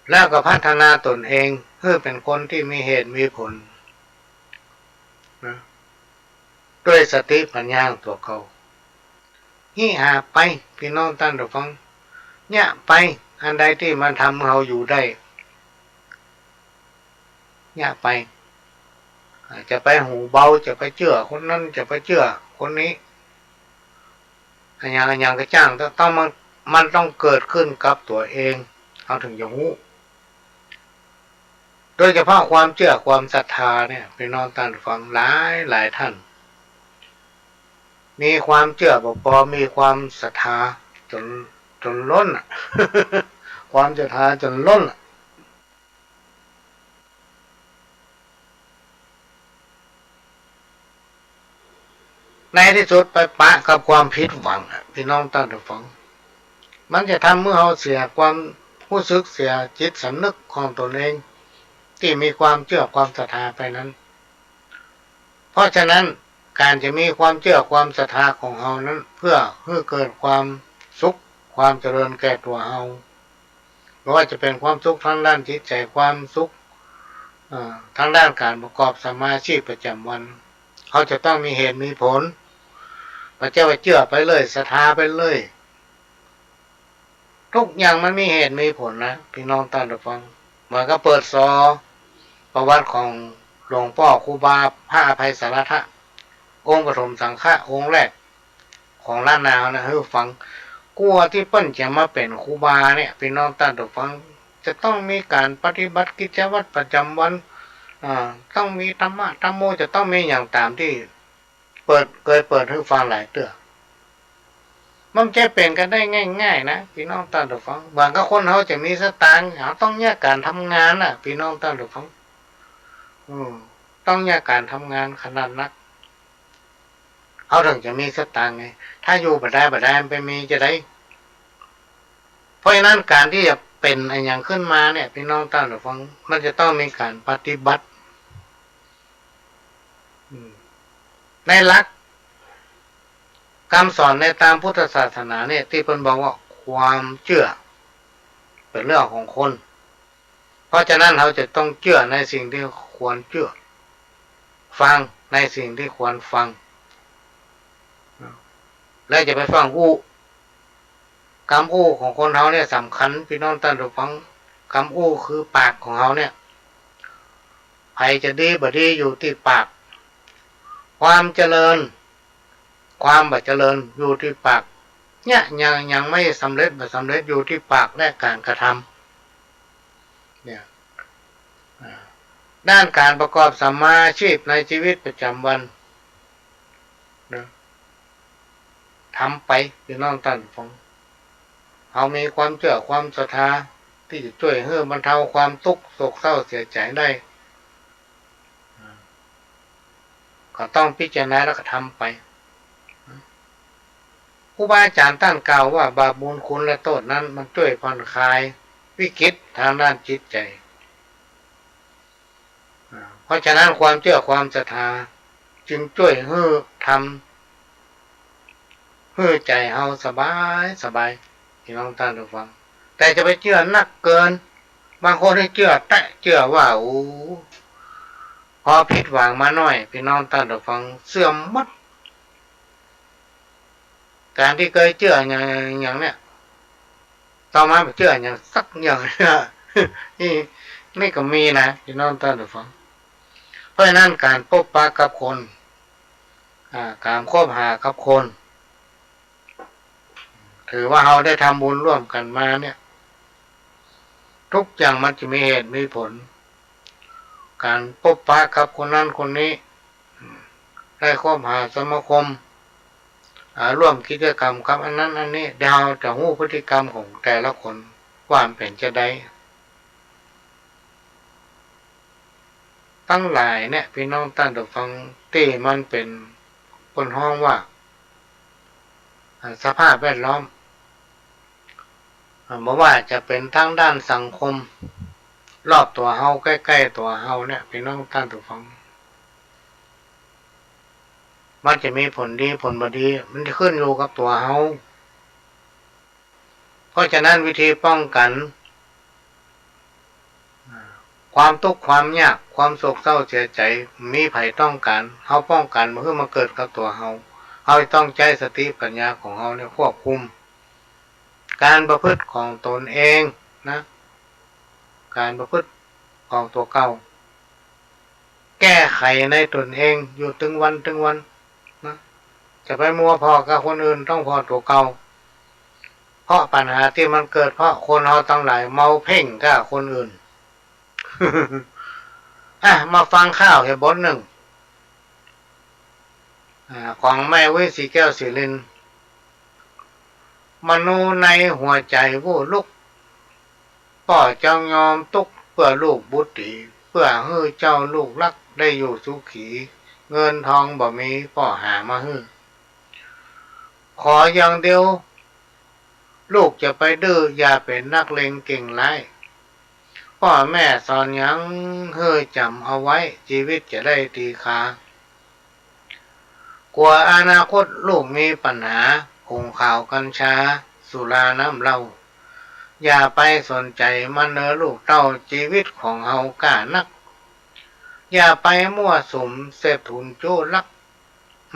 แล้วก็พัฒนาตนเองเพื่อเป็นคนที่มีเหตุมีผลนะด้วยสติปัญญาตัวเขาหิหาไปพี่น้องท่านผู้ฟังเนี่ยไปอันใดที่มันทำเราอยู่ได้เนี่ยไปจะไปหูเบาจะไปเชื่อคนนั้นจะไปเชื่อคนนี้อย่างก็จ้างต้องมันต้องเกิดขึ้นกับตัวเองเอาถึงจะรู้โดยเฉพาะความเชื่อความศรัทธาเนี่ยพี่น้องท่านฟังหลายท่านมีความเชื่อพอมีความศรัทธาจนล้นความศรัทธาจนล้นในที่สุดไปปะกับความผิดหวังพี่น้องท่านฟังมันจะทำเมื่อเราเสียความรู้สึกเสียจิตสำนึกของตนเองที่มีความเชื่อความศรัทธาไปนั้นเพราะฉะนั้นการจะมีความเชื่อความศรัทธาของเรานั้นเพื่อเกิดความสุขความเจริญแก่ตัวเราไม่ว่าจะเป็นความสุขทางด้านจิตใจความสุขทางด้านการประกอบสมาชีพประจำวันเขาจะต้องมีเหตุมีผลพระเจ้าไปเชื่อไปเลยศรัทธาไปเลยทุกอย่างมันมีเหตุมีผลนะพี่น้องท่านผู้ฟังมันก็เปิดซอประวัติของหลวงพ่อครูบาพระอภัยสารทะองค์ปฐมสังฆะองค์แรกของล้านนานะให้ฟังกลัวที่เปิ้นจะมาเป็นครูบาเนี่ยพี่น้องท่านผู้ฟังจะต้องมีการปฏิบัติกิจวัตรประจำวันต้องมีธรรมะธรรมโมจะต้องมีอย่างตามที่เคยเปิดให้ฟังหลายเตื้อมันจะเป็นกันได้ง่ายๆนะพี่น้องท่านผู้ฟังบางคนเขาจะมีสตางค์เขาต้องแยกการทำงานน่ะพี่น้องท่านผู้ฟังต้องแยกการทำงานขนาดนักเขาถึงจะมีสตางค์ไงถ้าอยู่บ่ได้ไปมีจะได้เพราะฉะนั้นการที่จะเป็นอะไรอย่างขึ้นมาเนี่ยพี่น้องท่านผู้ฟังมันจะต้องมีการปฏิบัติในหลักคำสอนในตามพุทธศาสนาเนี่ยที่เพิ่นบอกว่าความเชื่อเป็นเรื่องของคนเพราะฉะนั้นเราจะต้องเชื่อในสิ่งที่ควรเชื่อฟังในสิ่งที่ควรฟังและจะไปฟังคำอู้ของคนเขาเนี่ยสำคัญพี่น้องท่านผู้ฟังคำอู้คือปากของเขาเนี่ยใครจะดีบ่ดีอยู่ที่ปากความเจริญความบ่เจริญอยู่ที่ปากเนี่ยยังไม่สำเร็จอยู่ที่ปากและการกระทำเนี่ยด้านการประกอบสัมมาอาชีพในชีวิตประจำวันนะทำไปพี่น้องท่านฟังเขามีความเชื่อความศรัทธาที่จะช่วยให้บรรเทาความทุกข์โศกเศร้าเสียใจได้ก็ต้องพิจารณาแล้วก็ทำไปครูบาอาจารย์ท่านกล่าวว่าบาปบุญคุณและโทษนั้นมันช่วยผ่อนคลายวิกฤตทางด้านจิตใจ เพราะฉะนั้นความเชื่อความศรัทธาจึงช่วยให้ทำให้ใจเฮาสบายสบายพี่น้องท่านผู้ฟังแต่จะไปเชื่อนักเกินบางคนให้เชื่อแต่เชื่อว่าโอ้พอผิดหวังมาหน่อยพี่น้องท่านผู้ฟังเสื่อมหมดการที่เคยเชื่ออย่างเนี้ยต่อมาไปเชื่ออย่างสักอย่างนี่ก็มีนะพี่น้องท่านผู้ฟังเพราะฉะนั้นการพบปะกับคนการคบหากับคนถือว่าเราได้ทำบุญร่วมกันมาเนี่ยทุกอย่างมันจะมีเหตุมีผลการพบปะกับคนนั้นคนนี้ได้คบหาสมาคมร่วมกิจกรรมกับอันนั้นอันนี้เดี๋ยวจะรู้พฤติกรรมของแต่ละคนความเป็นจะได้ตั้งหลายเนี่ยพี่น้องท่านผู้ฟังที่มันเป็นคนห้องว่าสภาพแวดล้อมบอกว่าจะเป็นทั้งด้านสังคมรอบตัวเฮาใกล้ๆตัวเฮาเนี่ยพี่น้องท่านผู้ฟังมันจะมีผลดีผลบ่ดีมันจะขึ้นอยู่กับตัวเฮาเพราะฉะนั้นวิธีป้องกันความทุกข์ความยากความโศกเศร้าเสียใจมีไผต้องการเฮาป้องกันเมื่อมาเกิดกับตัวเฮาต้องใช้สติปัญญาของเฮาเนี่ยควบคุมการประพฤติของตนเองนะการประพฤติของตัวเก่าแก้ไขในตนเองอยู่ถึงวันนะจะไปมัวพอกับคนอื่นต้องพอตัวเก่าเพราะปัญหาที่มันเกิดเพราะคนเราตั้งหลายเมาเพ่งกับคนอื่น มาฟังข้าวเหตุบทหนึ่งของแม่วิสีแก้วศิรินมโนในหัวใจผู้ลุกป่อเจ้ายอมตุกเพื่อลูกบุตรีเพื่อให้เจ้าลูกรักได้อยู่สุขีเงินทองบ่มีป่อหามาให้ขออย่างเดียวลูกจะไปดื้ออย่าเป็นนักเลงเก่งไรพ่อแม่สอนยังเฮ้ยจำเอาไว้ชีวิตจะได้ตีคากลัวอนาคตลูกมีปัญหาคงข่าวกัญชาสุราน้ำเหล้าอย่าไปสนใจมันเนอลูกเต้าชีวิตของเฮากล้านักอย่าไปมั่วสุมเสพทุนโจ้ลัก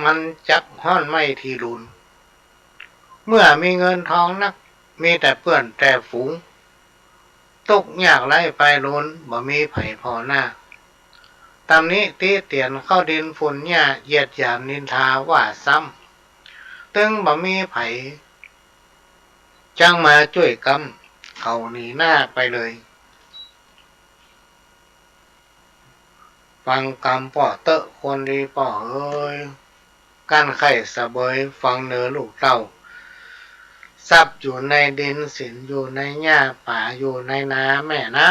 มันจับห้อนไม่ทีรุนเมื่อมีเงินทองนักมีแต่เพื่อนแต่ฝูงตกยากไร้ไปล้นบ่มีไผพอหน้าตำนี้ตีเตียนเข้าดินฝุ่นหญ้าเหยียดหยามนินทาว่าซ้ำตึงบ่มีไผจังมาช่วยกำเขาหนีหน้าไปเลยฟังกำป่อเตอะคนดีป่อเอ้ยกันไข่สะเบยฟังเนื้อลูกเต้าทรัพย์อยู่ในดินสินอยู่ในหญ้าป่าอยู่ในนาแม่น้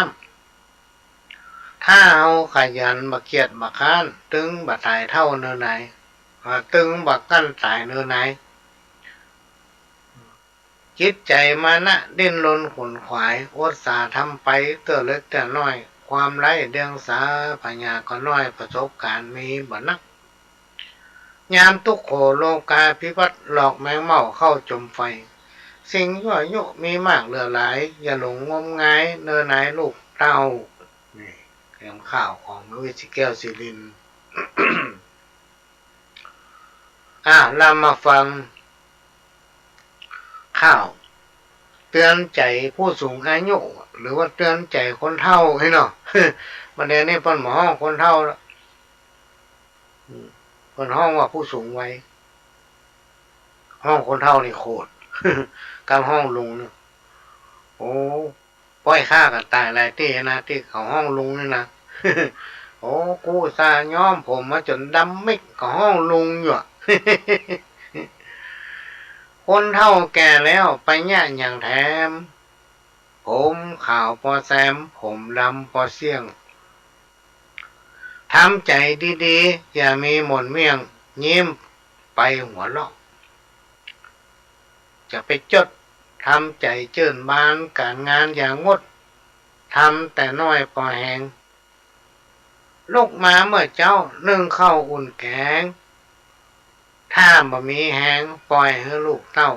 ำถ้าเอาขยันบักเกียดบักค้านตึงบักตายเท่าเนื้อไหนตึงบักกั้นตายเนื้อไหนจิตใจมานะดิ้นรนขนขวายอดสาทำไปเตื้อเล็กแต่น้อยความไร้เดียงสาปัญญาก็น้อยประสบการณ์มีบ่นักยามทุกโขโลกาพิวัตรหลอกแมงเม่าเข้าจมไฟสิ่งยั่วยุมีมากเหลือหลายอย่าหลงงมงายเนื้อไหนลูกเต้านี่เรื่องข่าวของวิชิแก้วศิริน เรามาฟังข่าวเตือนใจผู้สูงอายุหรือว่าเตือนใจคนเฒ่าให้เนาะ ประเด็นนี้เพิ่นหมอห้องคนเฒ่าแล้วเพิ่นห้องว่าผู้สูงวัยห้องคนเฒ่านี่โคตร กับห้องลุงเนี่ยโอ้ป้อยฆ่ากันตายหลายที่นะที่เขาห้องลุงนี่นะ โอ้กูซาย้อมผมมาจนดำมิกกับห้องลุงอยู่ คนเฒ่าแก่แล้วไปเนี่ยอย่างแถมผมขาวพอแซมผมดำพอเสี่ยงทำใจดีๆอย่ามีหม่นเมี่ยงยิ้มไปหัวเราะจะไปจดทำใจเจิ้นบานการงานอย่างงดทำแต่น้อยพอแหง ลูกมาเมื่อเจ้านึ่งข้าวอุ่นแกงถ้าบ่มีแหงปล่อยให้ลูกเต้า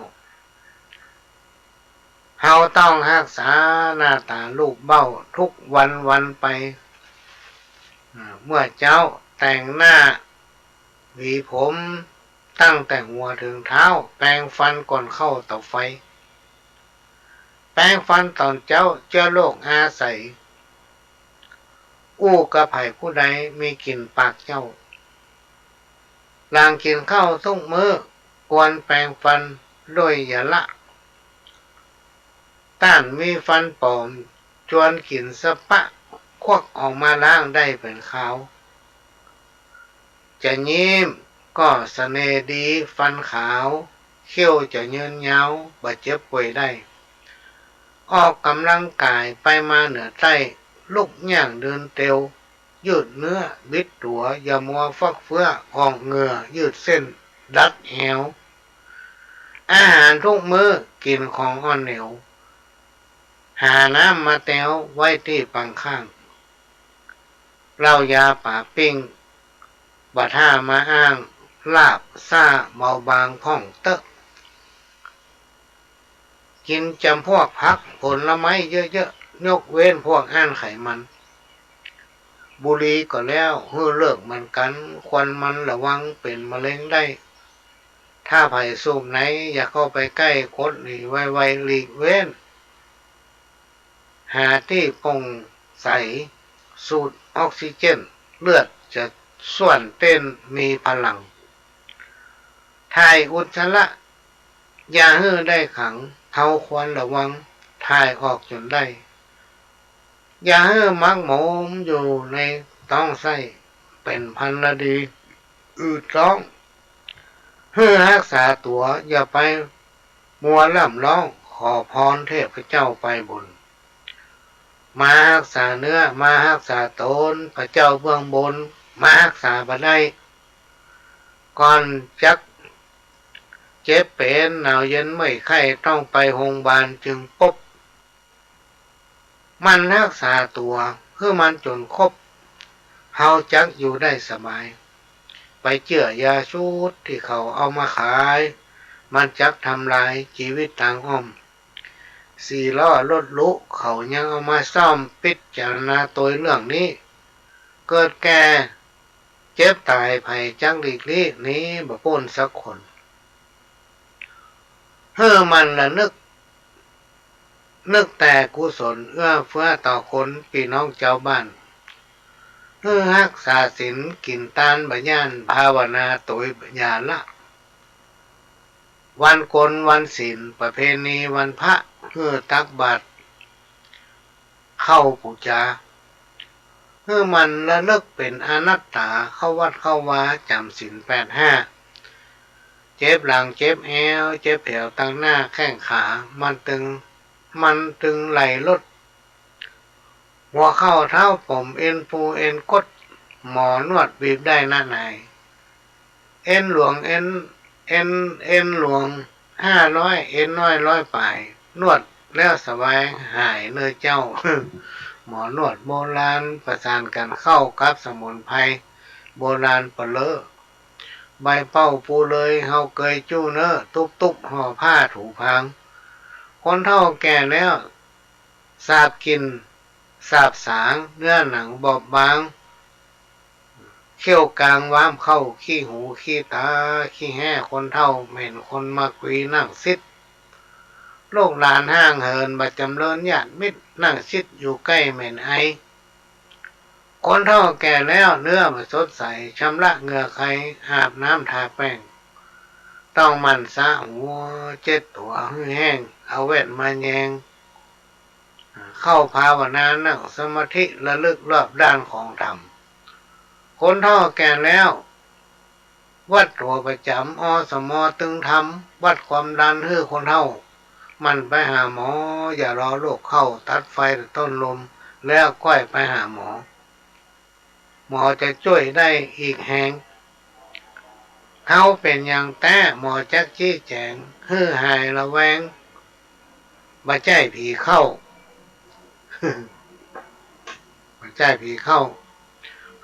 เฮาต้องรักษาหน้าตาลูกเบ้าทุกวันไปเมื่อเจ้าแต่งหน้าหวีผมตั้งแต่หัวถึงเท้าแปรงฟันก่อนเข้าเตาไฟแปรงฟันตอนเจ้าเชื้อโรคอาศัยอู้กระไผ่ผู้ใดมีกลิ่นปากเจ้าลางกินข้าวทุกมื้อควรแปรงฟันด้วยอย่าละต้านมีฟันปลอมจวนกินสะปะควักออกมาล้างได้เป็นขาวจะยิ้มก็เสน่ห์ดีฟันขาวเขี้ยวจะยืนยาวบาดเจ็บป่วยได้ออกกำลังกายไปมาเหนือใต้ลุกย่างเดินเตียวยืดเนื้อบิดตัวอย่ามัวฟักเฟื้อออกเหงื่อยืดเส้นดัดแหวอาหารทุกมื้อกินของอ่อนเหนียวหาน้ำมาแต้วไว้ที่ปังข้างเหล้ายาป่าปิ้งบัดห้ามาอ้างลาบซ่าเบาบางพ่องเตอะกินจำพวกผักผลไม้เยอะๆยกเว้นพวกอาหารไขมันบุหรี่ก็แล้วเฮือเลิกเหมือนกันควันมันระวังเป็นมะเร็งได้ถ้าไผ่สูบไหนอย่าเข้าไปใกล้คดนี่ไวๆหลีกเว้นหาที่โปร่งใสสูดออกซิเจนเลือดจะส่วนเต้นมีพลังถ่ายอุจจาระอย่าให้ได้ขังเขาควรระวังถ่ายออกจนได้อย่าให้มักหมมอยู่ในท้องไส้เป็นพันละดีอืดร้องเพื่อรักษาตัวอย่าไปมัวล่ำร้องขอพรเทพเจ้าไปบนมารักษาเนื้อมารักษาตนพระเจ้าเบื้องบนมารักษาบ่ได้ก่อนจักเจ็บเป็นหนาวเย็นไม่ไข้ต้องไปโรงพยาบาลจึงพบมันรักษาตัวเพื่อมันจนครบเฮาจักอยู่ได้สบายไปเจือยาชูดที่เขาเอามาขายมันจักทำลายชีวิตต่างอ้อมสี่ล้อรถลุเขายังเอามาซ่อมพิจารณาตัวเรื่องนี้เกิดแก่เจ็บตายภัยจังหลีกลี่นี้บ่พ้นสักคนมันละนึกแต่กุศลเอื้อเฟื้อต่อคนพี่น้องเจ้าบ้านรักษาศีลกินทานบัญญัติภาวนาตัวบัญญัติละวันกลวันศีลประเพณีวันพระตักบาตรเข้าปูจามันละลึกเป็นอนัตตาเข้าวัดเข้าวาจำศีล85เจ็บหลังเจ็บเอวเจ็บแผลตั้งหน้าแข้งขามันตึงไหลลดหัวเข่าเท้าผมเอ็นปูเอ็นกดหมอนวดบีบได้หน้าไหนเอ็นหลวงเอ็นหลวง500เอ็นน้อย100ปลายนวดแล้วสบายหายเนื้อเจ้า หมอนวดโบราณประสานกันเข้ากับสมุนไพรโบราณเปลอใบเป้าปูเลยเฮาเคยจู้เนื้อตุบห่อผ้าถูพังคนเฒ่าแก่แล้วสาบกินสาบสางเนื้อหนังบอบบางเขี้ยวกลางว้ามเข้าขี้หูขี้ตาขี้แห่คนเฒ่าเหม็นคนมาคุยนั่งซิดโลกหลานห้างเหินบัดจำเริญญาติมิตรนั่งซิดอยู่ใกล้เหม็นไอคนเฒ่าแก่แล้วเนื้อมาสดใสชำระเหงื่อใครอาบน้ำทาแป้งต้องมันสะหัว7ตัวแห้งเอาแว่นมาแยงเข้าภาวนานั่งสมาธิระลึกรอบด้านของธรรมคนเฒ่าแก่แล้ววัดตัวประจำอสมตึงทำวัดความดันคนเฒ่ามันไปหาหมออย่ารอโรคเข้าตัดไฟต้นลมแล้วก้อยไปหาหมอจะช่วยได้อีกแห่งเขาเป็นอย่างแต่หมอจักชี้แจงหายระแวงบ่ใจผีเข้า บ่ใจผีเข้า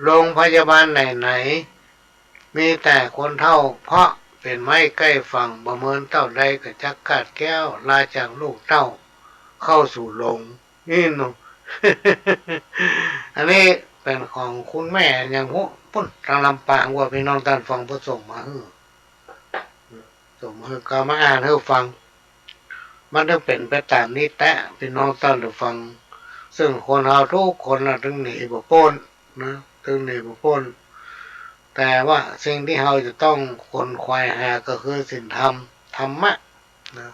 โรงพยาบาลไหนๆมีแต่คนเฒ่าเพราะเป็นไม้ใกล้ฝั่งประเมินเต้าใดกระจักกาดแก้วลาจากลูกเต้าเข้าสู่โรงนี่หนู อันนี้เป็นของคุณแม่อย่างพวกพุ่นทางลำปางว่าพี่น้องท่านฟังผู้ส่งมาให้ส่งมาให้ก็มาอ่านให้ฟังมันต้องเป็นไปตามนี้แต่พี่น้องท่านฟังซึ่งคนเราทุกคนนะถึงหนีบ่พ้นนะถึงหนีบ่พ้นแต่ว่าสิ่งที่เราจะต้องคนควายหาก็คือศีลธรรมธรรมะนะ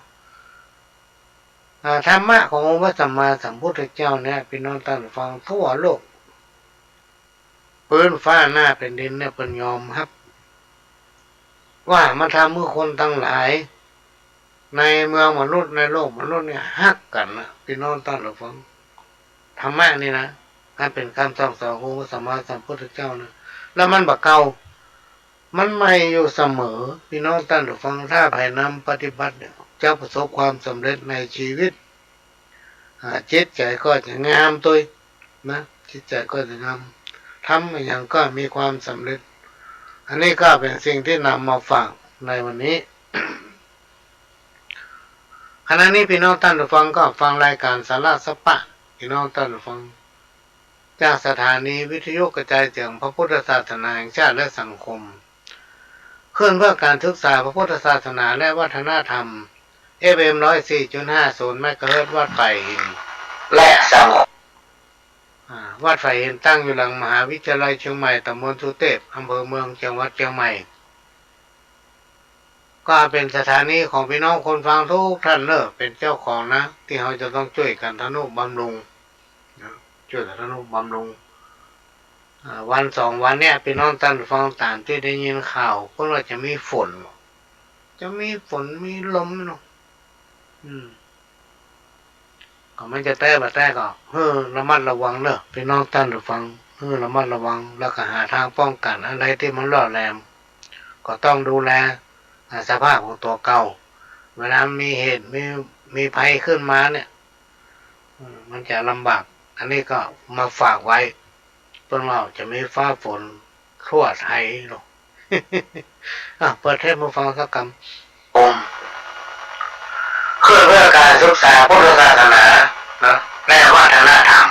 ธรรมะขององค์พระสัมมาสัมพุทธเจ้าเนี่ยพี่น้องท่านฟังทั่วโลกพื้นฟ้าหน้าแผ่นดินเนี่ยเป็นยอมครับว่ามาทำเมื่อคนทั้งหลายในเมืองมนุษย์ในโลกมนุษย์เนี่ยฮักกันนะพี่น้องท่านฟังธรรมะนี่นะมันเป็นคำสั่งสอนของพระสัมมาสัมพุทธเจ้านะแล้วมันบักเก่ามันไม่อยู่เสมอพี่น้องท่านฟังถ้าภายนำปฏิบัติเนี่ยจะประสบความสำเร็จในชีวิตจิตใจก็จะงามตัวนะจิตใจก็จะงามทำอย่างก็มีความสำเร็จอันนี้ก็เป็นสิ่งที่นำมาฝากในวันนี้ ขณะนี้พี่น้องท่านฟังก็ฟังรายการสาระสปะพี่น้องท่านฟังจากสถานีวิทยุกระจายเสียงพระพุทธศาสนาแห่งชาติและสังคมขึ้นเพื่อการศึกษาพระพุทธศาสนาและวัฒนธรรม FM 104.50 เมกะเฮิรตซ์วัดไผ่หินและสังคมวัดไผ่หินตั้งอยู่หลังมหาวิทยาลัยเชียงใหม่ตำบลสุเทพอำเภอเมืองจังหวัดเชียงใหม่ก็เป็นสถานีของพี่น้องคนฟังทุกท่านเนอะเป็นเจ้าของนะที่เราจะต้องช่วยกันทนุบำรุงช่วยกันทนุบำรุงวันสองวันเนี่ยพี่น้องท่านฟังตามที่ได้ยินข่าวก็ว่าจะมีฝนมีลมเนาะก็ไม่จะแต่ก็ระมัดระวังเนอะพี่น้องท่านฟังระมัดระวังแล้วก็หาทางป้องกันอะไรที่มันร้อนแรงก็ต้องดูแลสภาพของตัวเก่าเวลามีเหตุมีภัยขึ้นมาเนี่ยมันจะลำบากอันนี้ก็มาฝากไว้ต้นเราจะมีฟ้าฝนทั่วไทยหรอกเปิดเทปมาฟังสักคำเพื่อการศึกษาพุทธศาสนาและวัฒนธรรม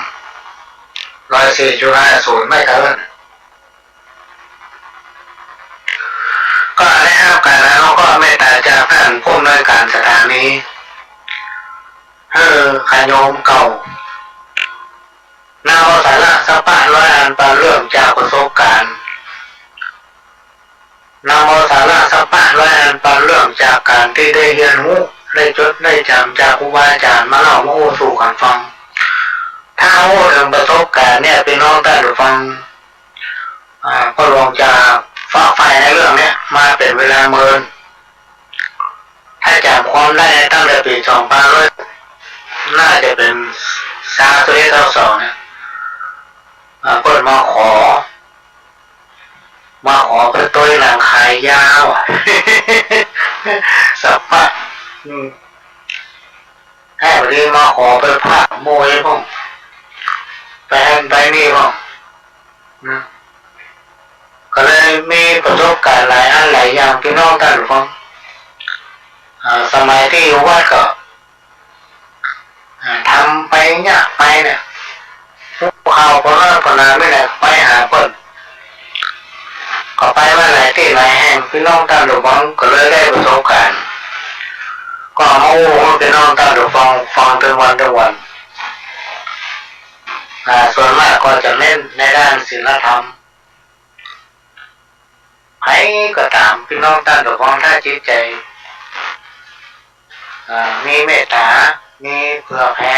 104.50 ไม่เกินก็ได้รับการแล้วก็เมตตาจากท่านผู้อำนวยการสถานีขยมเก่านาวสาระสปะร้อยอันปาเรื่องจากประสบการณ์นาวสาระสปะร้อยอันปาเรื่องจากการที่ได้เรียนรู้ได้จดได้จำจากครูบาอาจารย์มาเล่ามาโอ้สู่กันฟังถ้าโอ้ถึงประสบการณ์เนี่ยพี่น้องท่านฟังก็ลองจะฝักใฝ่ในเรื่องนี้มาเป็นเวลาเมินถ้าจำความได้ตั้งแต่ปี2500น่าจะเป็น31-32เนี่ยเปิดมาขอไปตัวหนังขายยาวสับปะให้พอดีมาขอไปผ้าโมยพ่องไปแฮนไปนี่พ่องนะก็เลยมีประสบการณ์หลายอันหลายอย่างพี่น้องท่านฟังสมัยที่อยู่วัดก็ทำไปเนี่ยไปเนี่ยเข้าพอแล้วก็นานไม่ได้ไปหาเปิดก็ไปมาหลายที่หลายแห่งพี่น้องท่านฟังก็เลยได้ประสบการณ์ก็มาโอ้พี่น้องท่านฟังทั้งวันส่วนมากก็จะเล่นในด้านศีลธรรมให้ก็ตามพี่น้องท่านฟังถ้าจิตใจมีเมตตามีเผื่อแผ่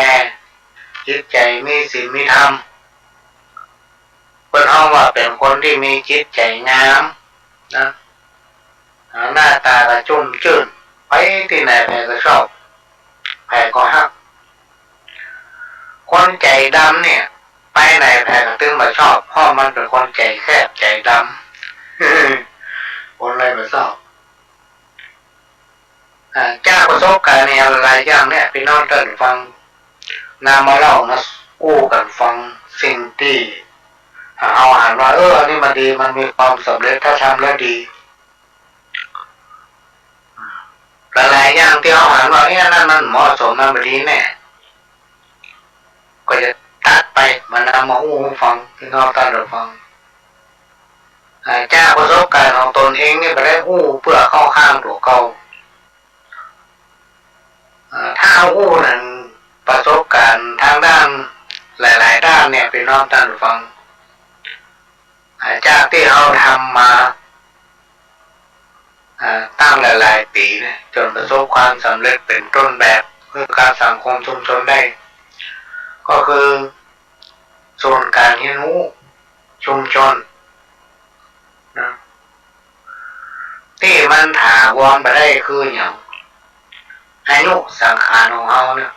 จิตใจมีศีลมีธรรมเป็นห้องว่าเป็นคนที่มีจิตใจงามนะหน้าตาก็จุ่มชื่นไปที่ไหนแผ่ก็ชอบแผ่ก็ฮักคนใจดำเนี่ยไปไหนแผ่ก็ตึงมาชอบเพราะมันเป็นคนใจแคบใจดำคนอะไรมาชอบจ้าประสบการณ์ในอะไรอย่างเนี่ยพี่น้องท่านฟังนำมาเล่านะกู้กันฟังสิ่งที่ เอาหันว่าอันนี้มันดีมันมีความสำเร็จถ้าทำแล้วดีหลายๆอย่างที่เอาหันว่านั่นมันเหมาะสมมันดีแน่ก็จะตัดไปมันเอามาอู้ฟังที่เขาตัดหรือฟังจากประสบการณ์ของตนเองนี่ไปได้อู้เพื่อเข้าข้างตัวเขาถ้าเอาอู้นั้นประสบการณ์ทางด้านหลายๆด้านเนี่ยเป็นน้องตัดหรือฟังจากที่เราทำมาตั้งหลายๆปีเนี่ยจนประสบความสำเร็จเป็นต้นแบบเพื่อการสังคมชุมชนได้ก็คือส่วนการเรียนรู้ชุมชนนะที่มันถาวรไปได้คืออย่างอายุสังขารของเราเนี่ย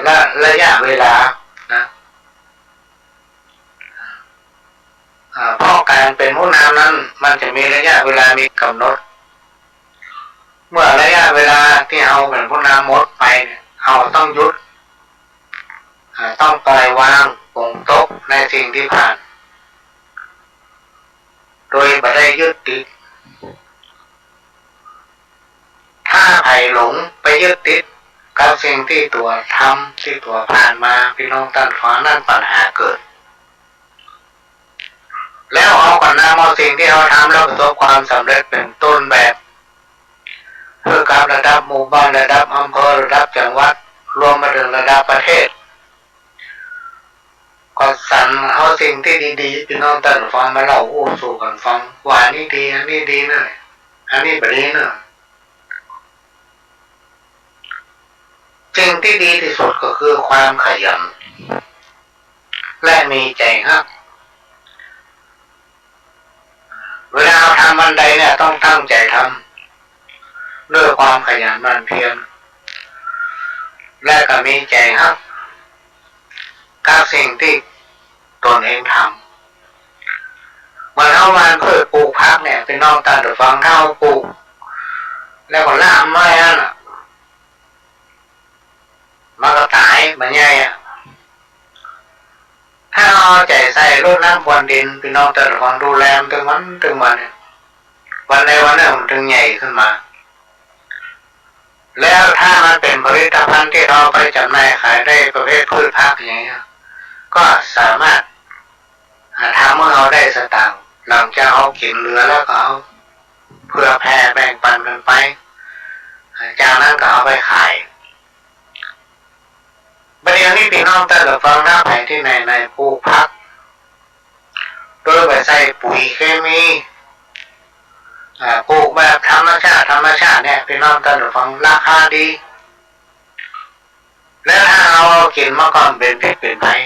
และระยะเวลานะเพราะการเป็นผู้นำนั้นมันจะมีระยะเวลามีกำหนดเมื่อระยะเวลาที่เราเป็นผู้นำหมดไปเนี่ยเราต้องหยุดต้องปล่อยวางปลงตกในสิ่งที่ผ่านโดยไม่ได้ยึดติดถ้าไผ่หลงไปยึดติดกับสิ่งที่ตัวทำที่ตัวผ่านมาพี่น้องตันฟ้านั่นปัญหาเกิดแล้วเอาก่อนหน้าเอาสิ่งที่เราทำแล้วประสบความสำเร็จเป็นต้นแบบเพื่อกับระดับหมู่บ้านระดับอำเภอระดับจังหวัดรวมมาถึงระดับประเทศก็สั่นเอาสิ่งที่ดีๆพี่น้องตันฟังมาเล่าอู้สู่กันฟังว่านี่ดีอันนี้ดีนะอันนี้ไม่ดีนะสิ่งที่ดีที่สุดก็คือความขยันและมีใจฮักเวลาเราทำอันใดเนี่ยต้องตั้งใจทำด้วยความขยันหมั่นเพียรและก็มีใจฮักกับสิ่งที่ตนเองทำมันเอามาเพื่อปลูกพักเนี่ยเป็นนอกตาเดือดฟังเท่าปลูกแล้วก็ล่ามไม้นั่นอ่ะมันก็ตายมันใหญ่อ่ะถ้าเอาใจใส่รดน้ำพรวนดินพี่น้องแต่ละคนดูแลถึงวันเนี่ยวันใดวันหนึ่งมันถึงใหญ่ขึ้นมาแล้วถ้ามันเป็นผลิตภัณฑ์ที่เราไปจำหน่ายขายได้ประเภทพืชผักอย่างเงี้ยก็สามารถทำเมื่อเราได้สตางค์หลังจากเอากินเหลือแล้วก็เอาเพื่อแผ่แบ่งปันกันไปจากนั้นก็เอาไปขายประเดี๋ยวนี้พี่น้องแต่ละฟังหน้าแผงที่ในปลูกผักโดยไปใส่ปุ๋ยเคมีปลูกแบบธรรมชาติเนี่ยพี่น้องแต่ละฟังราคาดีแล้วถ้าเรากินมาก่อนเป็นพิษเป็นภัย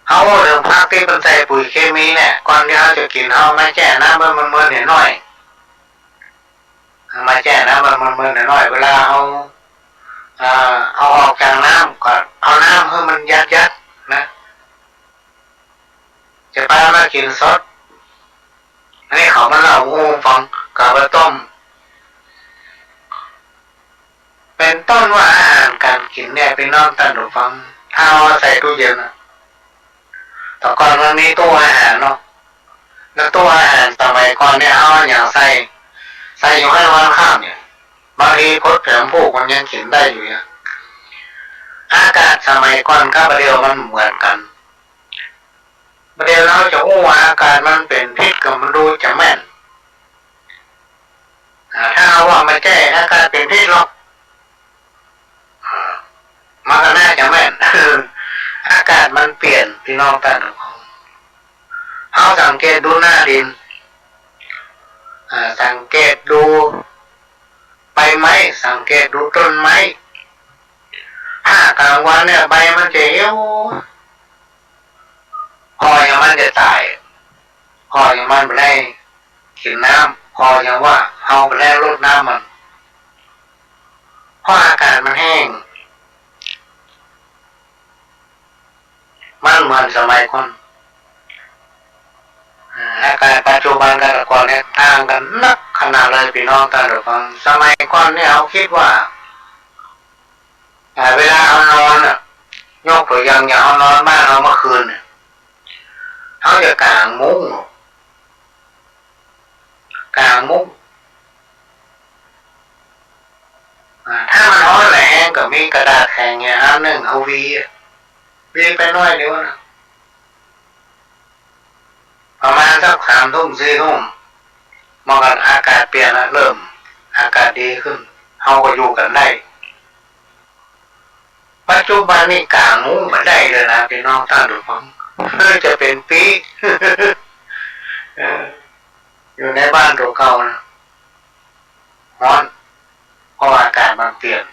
เอาเรื่องผักที่เป็นใส่ปุ๋ยเคมีเนี่ยก่อนที่เราจะกินเอามาแช่น้ำมันหน่อยมาแช่น้ำมันหน่อยเวลาเอาออกจากน้ำก่อนเอาน้ำให้มันยัดนะจะไปมากินสดอันนี้เขามันเล่างูฟังกับต้มเป็นต้นว่าอาหารการกินเนี่ยเป็นน้องตันหนูฟังถ้าเอาใส่ตู้เย็นแต่ก่อนมันมีตู้อาหารเนาะแล้วตู้อาหารสมัยก่อนเนี่ยเอาอย่างใส่อยู่ให้วันข้ามเนี่ยบางทีพดแผงผูกมันยังกินได้อยู่เนี่ยอากาศสมัยก่อนกับประเดี๋ยวมันเหมือนกันประเดี๋ยวเราจะอู้ว่าอากาศมันเป็นพิษกับมันดูจะแม่นถ้าเอาว่าไม่แก้อากาศเป็นพิษหรอกมันก็น่าจะแม่น อากาศมันเปลี่ยนพี่น้องกันเอาสังเกตดูหน้าดินสังเกตดูใบไม้สังเกตดูต้นไม้ถ้ากลางวันเนี่ยใบมันจะเหี่ยวพออย่างมันจะตายพออย่างมันไปได้กินน้ำพออย่างว่าเอาไปแล้วรดน้ำมันเพราะอากาศมันแห้งมันเหมือนสมัยก่อนอากาศปัจจุบันกับแต่ก่อนเนี่ยต่างกันนักขนาดเลยพี่น้องกันหรือฟังสมัยก่อนเนี่ยเขาคิดว่าเวลาเอานอน ยกตัวอย่างเอานอนบ้านเราเมื่อคืนเนี่ยเขาจะกางมุ้งถ้ามันร้อนแรงก็มีกระดาษแข็งเนี่ยอันหนึ่งเอาวีไปน้อยเดียวนะประมาณสัก3 ทุ่ม 4 ทุ่มมองกันอากาศเปลี่ยนแล้วเริ่มอากาศดีขึ้นเขาก็อยู่กันได้ปัจจุบันนี่กางมุ้งมาได้เลยนะพี่น้องท่านผู้ฟังจะเป็นปีอยู่ในบ้านตัวเก่านะร้อนเพราะอากาศมันเปลี่ยน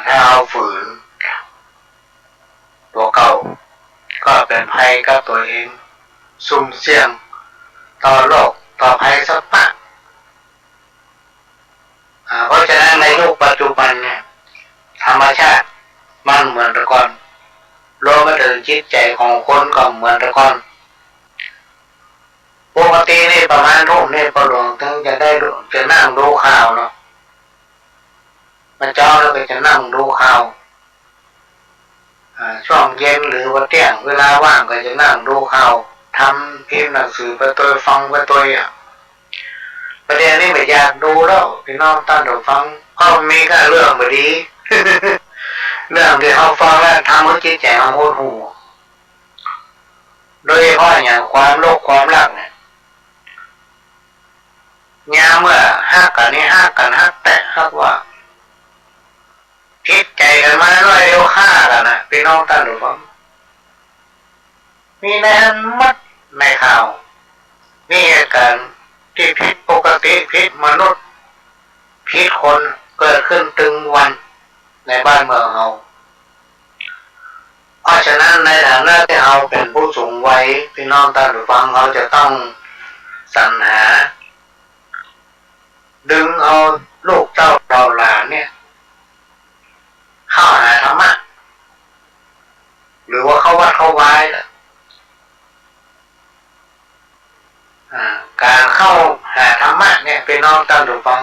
ถ้าเอาฝืนตัวเก่าก็เป็นภัยกับตัวเองสุ่มเสี่ยงต่อโรคต่อภัยสักปะเพราะฉะนั้นในยุคปัจจุบันเนี่ยธรรมชาติมันเหมือนแต่ก่อนรวมไปถึงจิตใจของคนก็เหมือนแต่ก่อนปกตินี่ประมาณทุ่มนี่พอหลวงถึงจะนั่งดูข่าวเนาะมาเจ้าแล้วก็จะนั่งดูข่าวช่วงเย็นหรือว่าเที่ยงเวลาว่างก็จะนั่งดูข่าวทำพิมพ์หนังสือไปตัวฟังไปตัวประเด็นนี้ไม่อยากดูแล้วพี่น้องตั้งแต่ฟังเพราะมีก็เรื่องไม่ดี เรื่องที่เขาฟังแล้วทำให้จิตใจเขาโหดหู่โดยเฉพาะอย่างความโลภความรักเนี่ยเมื่อฮักกันนี่ฮักแต่ฮักว่าคิดใจกันมาหน่อยเดียวฆ่ากันนะพี่น้องตั้งแต่ฟังมีแน่มัดในข่าวนี่อาการที่ผิดปกติผิดมนุษย์ผิดคนเกิดขึ้นตึงวันในบ้านเมืองเราเพราะฉะนั้นในฐานะที่เราเป็นผู้สูงวัยพี่น้องท่านผู้ฟังเราจะต้องสรรหาดึงเอาลูกเต้าเราหลานเนี่ยเข้าหาธรรมะหรือว่าเข้าวัดเข้าวายล่ะการเข้าหาธรรมะเนี่ยพี่น้องท่านผู้ฟัง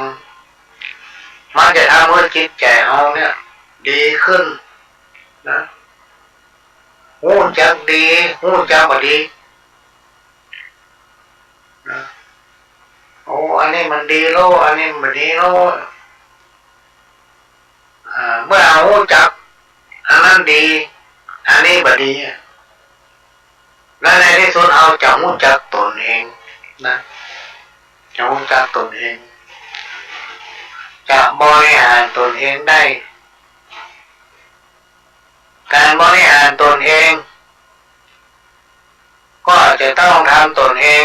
มันจะทำให้จิตใจเราเนี่ยดีขึ้นนะหูจักดีหูจักบ่ดีนะโอ้อันนี้มันดีโลอันนี้มันดีโลเมื่อหูจักอันนั้นดีอันนี้บ่ดีและในที่สุดเอาจะหูจักตนเองนะจะหูจักตนเองจะบริหารตนเองได้การบริหารตนเองก็จะต้องทำตนเอง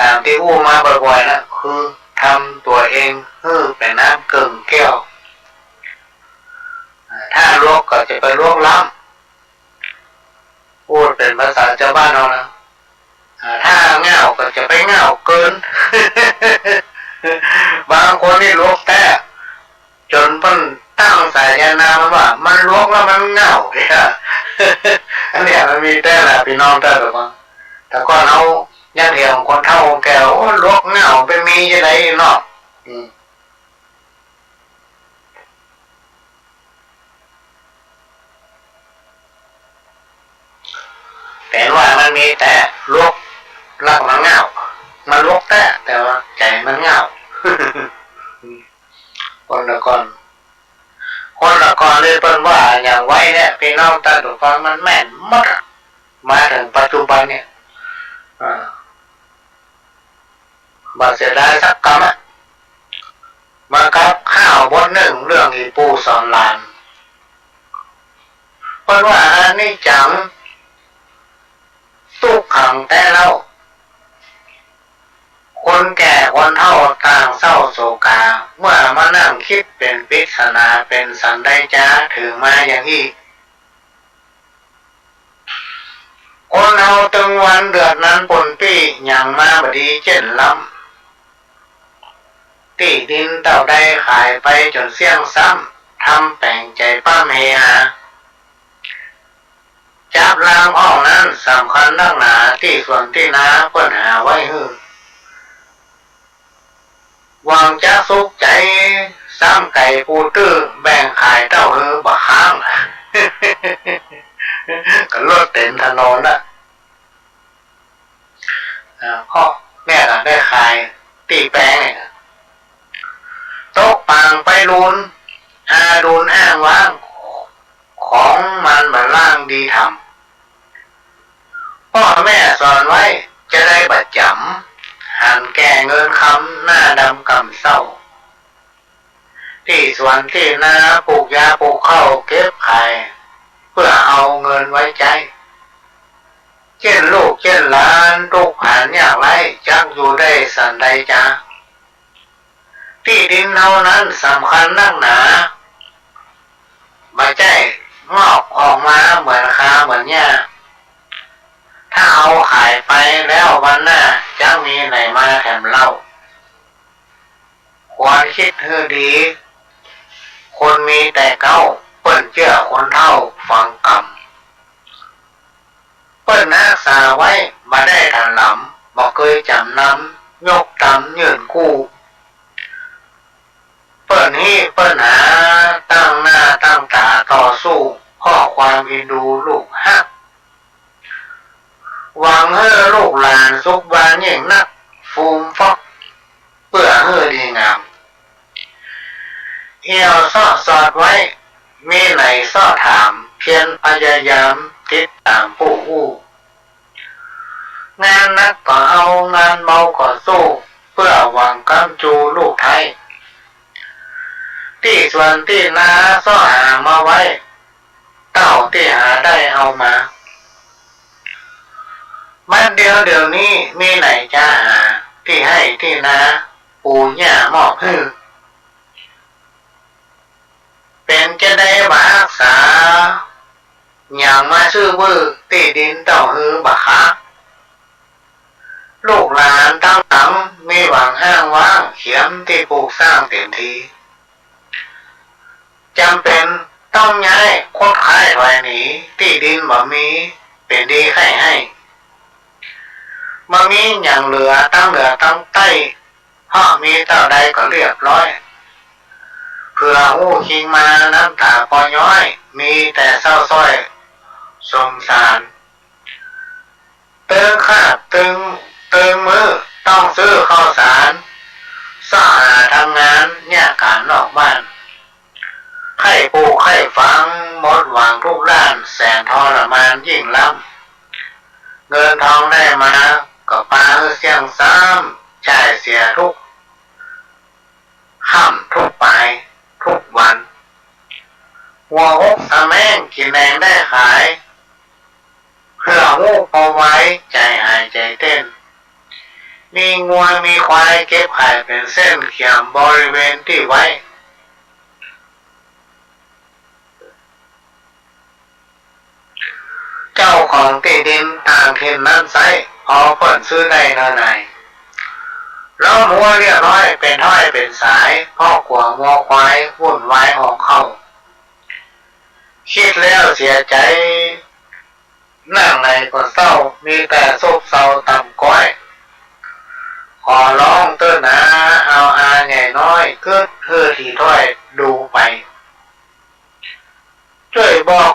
ตามที่อู้มาบ่อยๆนะคือทำตัวเองให้เป็นน้ำเกินแก้วถ้าลวกก็จะไปลวกล้ำพูดเป็นภาษาชาวบ้านเรานะถ้าเง่าก็จะไปเง่าเกิน บางคนนี่ลวกแต่จนเพิ่นตั้งสายนามันว่ามันลวกแล้วมันเง่าเนี่ยอันนี้มันมีแต่ละพี่น้องแต่แบบว่าแต่ก่อนเอาย่างเดียวคนเฒ่าแก่โอ้ลวกเง่าไปมียังไงเนาะแต่ว่ามันมีแต่ลวกแล้วมันเง่ามันลวกแต่ว่าใจมันเง่า คนละก่อนเลยเป็นว่าอย่างไว้เนี่ยพี่น้องตาดุฟังมันแม่นมากมาถึงปัจจุบันเนี่ยบาเสียดายสักคำมากับข้าวบนหนึ่งเรื่องอีปูสอนลานเพราะว่าอันนี้จังทุกขังแต่เราคนแก่คนเฒ่าต่างเศร้าโศกาเมื่อมานั่งคิดเป็นปริศนาเป็นสันได้จ้าถึงมาอย่างนี้คนเอาตึงวันเดือดนั้นปนปี้อย่างมาบดีเช่นลำที่ดินเต่าได้ขายไปจนเสี่ยงซ้ำทำแปลงใจป้ามเฮฮาจับลางห้องนั้นสำคัญนักหนาที่ส่วนที่นาเปิ้นหาไว้หื้อ วางจะสุกใจซ้ำไก่ปูตื้อแบ่งขายเต้าบักข้างก็รถเต็มถนนละพ่อแม่ก็ได้ขายตีแป้งเนี่ยโต๊ะปังไปรุนรุนอ้างว่างของมันมาล่างดีทำพ่อแม่สอนไว้จะได้บัดจำหันแก่เงินคำหน้าดำกำเศร้าที่สวนที่นาปลูกยาปลูกข้าวเก็บไข่เพื่อเอาเงินไว้ใจเช่นลูกเช่นหลานลูกผ่านยากไรจักอยู่ได้สันใดจ้าที่ดินเท่านั้นสำคัญนักหนาไม่ใช่งอกออกมาเหมือนคาเหมือนหญ้าถ้าเอาขายไปแล้ววันหน้าจะมีไหนมาแถมเล่าควรคิดให้ดีคนมีแต่เก้าเปิ้นเชื่อคนเท่าฟังกรรมเปิ้นรักษาไว้มาได้ทันหลำบอกเคยจำนำยกตำยืนกู้เปิ้นนี้เปิ้นหาตั้งหน้าตั้งตาต่อสู้ข้อความอินดูลูกฮักหวังให้ลูกหลานสุขบานยิ่งนักฟูมฟอกเพื่อให้ดีงามเอี่ยวซ่อสอดไว้มีไหนซ่อถามเพียรพยายามติดตามผู้อู้งานนักก็เอางานเบาก็สู้เพื่อหวังกำจูลูกไทยที่ส่วนที่นาซ่อหามาไว้เต้าที่หาได้เอามาบ้านเดี๋ยวนี้มีไหนจะหาที่ให้ที่นาปูหญ้ามอบให้เป็นจะได้มารักษาอย่างมาซื้อบื้อตีดินเต้าบักคักลูกหลานตั้งตังมีหวังห้างว่างเขียมที่ปลูกสร้างเต็มทีจำเป็นต้องย้ายคนขายถอยหนีที่ดินบ่มีเป็นดีให้บ่มีอย่างเหลือตั้งใต้เพราะมีเท่าใดก็เรียบร้อยเพื่อหู้คิงมาน้ำตาปอย้อยมีแต่เศร้าส้อยสมสารเติงขาดเติงมือต้องซื้อข้าวสารสหาทำงานเนี่ยการนอกบ้านไข้ปูไข้ฟังหมดหวังทุกด้านแสนทรมานยิ่งล้ำเงินทองได้มาก็ปาเสียงซ้ำจ่ายเสียทุกค่ำทุกปลายทุกวันหัวอกสะแม่งกินแรงได้ขายเพื่อหูพอไว้ใจหายใจเต้นมีงัวมีควายเก็บไข่เป็นเส้นเขียมบริเวณที่ไว้เจ้าของที่ดินต่างเห็นนั้นไซพอเปิดซื้อได้เท่าไหร่ล้อมหัวเรียบร้อยเป็นถ้อยเป็นสายพ่อขวางงัวควายวุ่นวายออกเข้าคิดแล้วเสียใจนั่งไหนก็เศร้ามีแต่โศกเศร้าต่ำก้อยขอร้องเต้นหนาเอาใหญ่น้อยเกิดที่ถ้อยดูไปช่วยบอก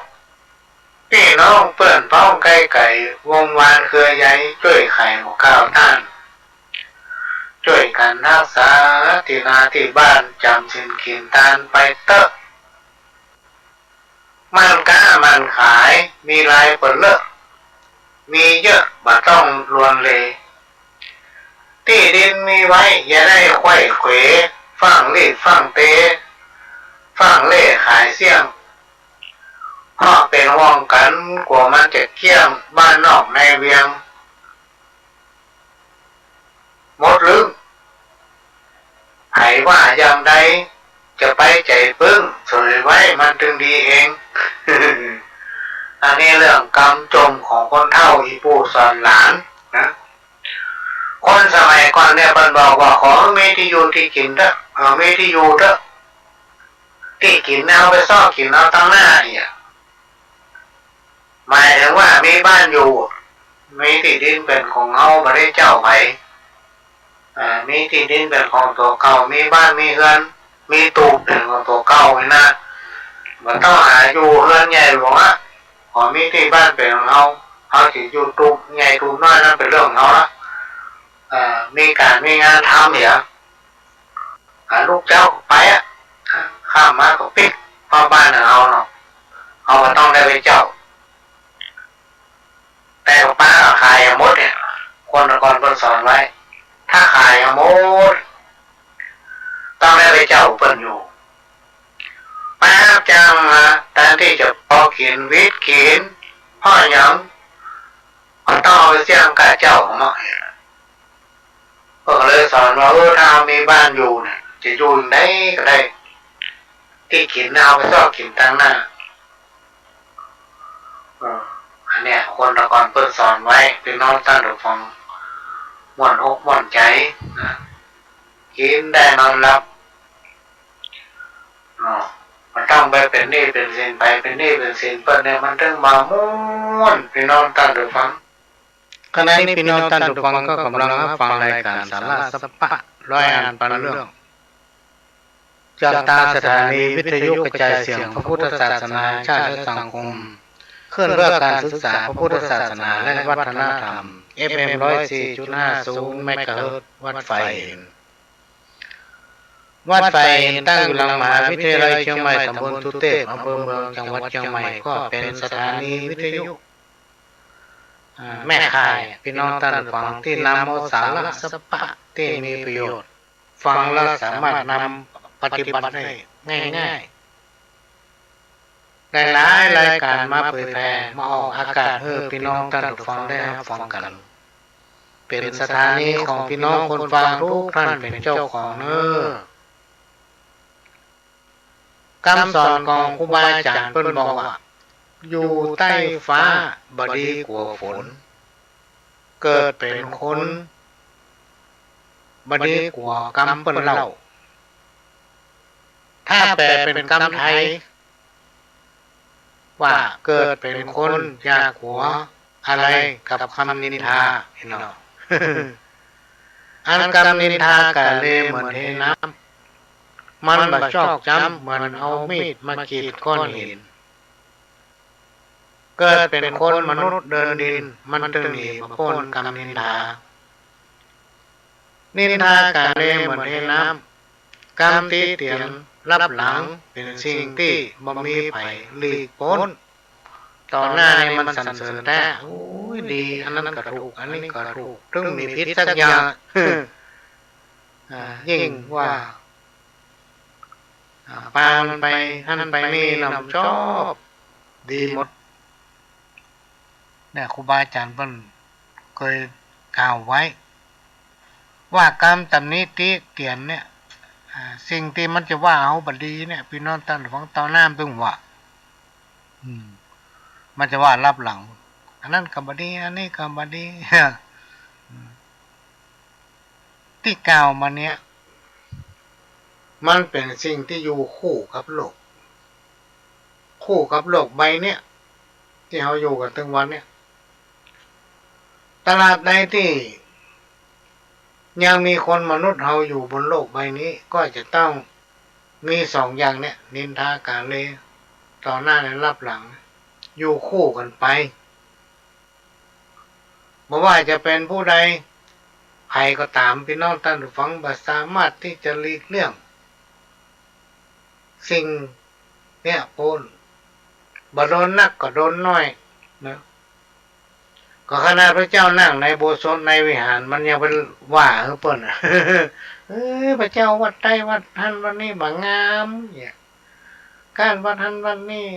พี่น้องเพื่อนพ้องไก่วงวานเครือใหญ่ช่วยไข่หมกข้าวต้านช่วยกันรักษาที่นาที่บ้านจำสินกินตานไปเตอะมันก้ามันขายมีลายเปิดเลอะมีเยอะบ่ต้องลวนเลที่ดินมีไว้อย่าได้ไขว้เขวฟังเล่ฟังเตฟังเล่ขายเสี่ยงเพราะเป็นห่วงกันกลัวมันจะเกี้ยงบ้านนอกในเวียงหมดลืมไผว่าอย่างใดจะไปใจปึ้งสวยไว้มันถึงดีเอง อันนี้เรื่องกรรมจมของคนเฒ่าอีปู่สอนหลานนะคนสมัยก่อนเนี่ยมันบอกว่าขอมีที่อยู่ที่กินเถอะมีที่อยู่เถอะที่กินเอาไปซ่อกินเอาตั้งหน้าเนี่ยหมายถึงว่ามีบ้านอยู่มีที่ดินเป็นของเฮาไม่ได้เจ้าไป มีที่ดินเป็นของตัวเก่ามีบ้านมีเรือนมีตูบเป็นของตัวเก่าไว้นะมันต้องหาอยู่เรือนใหญ่หลวงอ่ะขอมีที่บ้านเป็นของเขาสิอยู่ตูบใหญ่ตูบน้อยนั่นเป็นเรื่องของเขาละมีการมีงานทำเหรอลูกเจ้าไปอ่ะข้ามมาก็ปิดพอบ้านเอาเนาะเอาก็ต้องได้ไปเจ้าแต่ป้าขายมดเนี่ยคนก่อนสอนไว้ถ้าขายมดต้องได้ไปเจ้าเปิ้นอยู่ป้าจังมาแทนที่จะพอกินวิทย์กินพ่อยังก็ต้องเอาไปเสี่ยงกับเจ้าของมันก็เลยสอนว่าถ้ามีบ้านอยู่เนี่ยจะอยู่ได้ก็ได้ที่กินเอาไปชอบกินตั้งหน้าอันเนี้ยคนละก่อนเปิ้นสอนไว้พี่น้องตั้งแต่ฟังม่วนอกม่วนใจนะกินได้นอนหลับมันต้องไปเป็นนี่เป็นสินไปเป็นนี่เป็นสินเปิ้นเนี่ยมันถึงมาม่วนพี่น้องตั้งแต่ฟังขณะนี้พี่น้องท่านผู้ฟังก็กำลังรับฟังรายการสาระสปะร้อยอ่านปันเรื่องจากตาสถานีวิทยุกระจายเสียงพระพุทธศาสนาชาติและสังคมเคลื่อนเพื่อการศึกษาพระพุทธศาสนาและวัฒนธรรม FM 104.50 เมกะเฮิรตซ์วัดไฟตั้งอยู่หลังมหาวิทยาลัยเชียงใหม่ตำบลทุเทพอำเภอเมืองจังหวัดเชียงใหม่ก็เป็นสถานีวิทยุแม่ข่ายพี่น้องท่านฟังที่นำเอาสาระสปะที่มีประโยชน์ฟังแล้วสามารถนำปฏิบัติได้ง่ายๆหลายรายการมาเผยแพร่มาออกอากาศให้พี่น้องท่านฟังได้รับฟังกันเป็นสถานีของพี่น้องคนฟังทุกท่านเป็นเจ้าของเนื้อคำสอนของครูบาอาจารย์เพิ่นบอกว่าอยู่ใต้ฟ้าบดีกว่าฝนเกิดเป็นคนบดีกว่ากรรมเปิ้นเล่าถ้าแปลเป็นคำไทยว่าเกิดเป็นคนยากหัวอะไรกับคำนินทาเห็นเนาะ อันคำนินทากะเลเหมือนเทน้ำมันบะชอกจ้ำเหมือนเอามีดมากรีดก้อนหินเกิดเป็นคนมนุษย์เดินดินมันตึงหนีมาพ้นกรรมนินทากาเลเหมือนเทน้ำกรรมที่เตียนรับหลังเป็นสิ่งที่บ่มีไผหลีกพ้นต่อหน้านี่มันสรรเสริญแต่โอ้ยดีอันนั้นก็ถูกอันนี้ก็ถูกตึงมีพิษสักอย่างยิ่งว่าปามันไปท่านไปนี่นำชอบดีหมดเนี่ยครูบาอาจารย์เพิ่นเคยกล่าวไว้ว่ากรรมตำนี้ติเตียนเนี่ยสิ่งที่มันจะว่าเอาบดีเนี่ยพี่น้องท่านฟังตอนหน้าเพิ่งว่ามันจะว่ารับหลังอันนั้นก็บดีอันนี้ก็บดีที่กล่าวมาเนี่ยมันเป็นสิ่งที่อยู่คู่กับโลกใบเนี่ยที่เราอยู่กันถึงวันเนี่ยตลาดใดที่ยังมีคนมนุษย์เราอยู่บนโลกใบนี้ก็จะต้องมีสองอย่างเนี่ยนินทากาเลต่อหน้าและรับหลังอยู่คู่กันไปไม่ว่าจะเป็นผู้ใดใครก็ตามพี่น้องท่านผู้ฟังบ่สามารถที่จะหลีกเลี่ยงสิ่งเนี่ยพ้นบ่โดนนักก็โดนน้อยนะก็ขนาดพระเจ้านั่งในโบสถ์ในวิหารมันยังเป็นว่าเพิ่นพระเจ้าวัดใดวัดท่านวันนี้บ่งามเนี่ยการวัดท่านวันนี้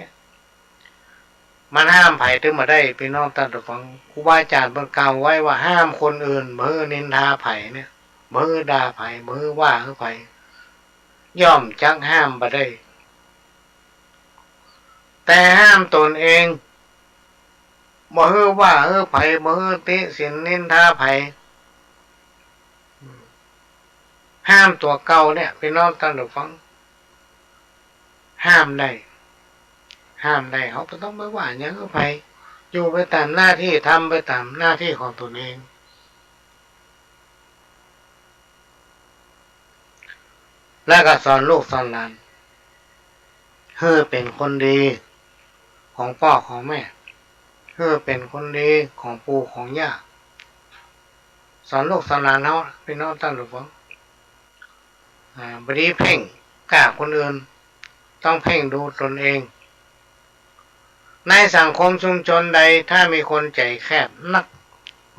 มันห้ามไผถึงมาได้พี่น้องท่านผู้ฟังครูบาอาจารย์เพิ่นกล่าวไว้ว่าห้ามคนอื่นบ่นินทาไผเนี่ยบ่ด่าไผบ่ว่าไผย่อมจักห้ามบ่ได้แต่ห้ามตนเองบ่ว่าไผบ่ติสินนินทาไผห้ามตัวเก่าเนี่ยพี่น้องท่านผู้ฟังห้ามได้เขาก็ต้องไม่ว่าอย่างนั้นไปอยู่ไปตามหน้าที่ทำไปตามหน้าที่ของตนเอง แล้วก็สอนลูกสอนหลานให้เป็นคนดีของพ่อของแม่ให้เป็นคนดีของปู่ของย่าสอนลูกสอนหลานเขาพี่น้องตั้งหรือเปล่าบดีเพ่งกล้าคนอื่นต้องเพ่งดูตนเองในสังคมชุมชนใดถ้ามีคนใจแคบนัก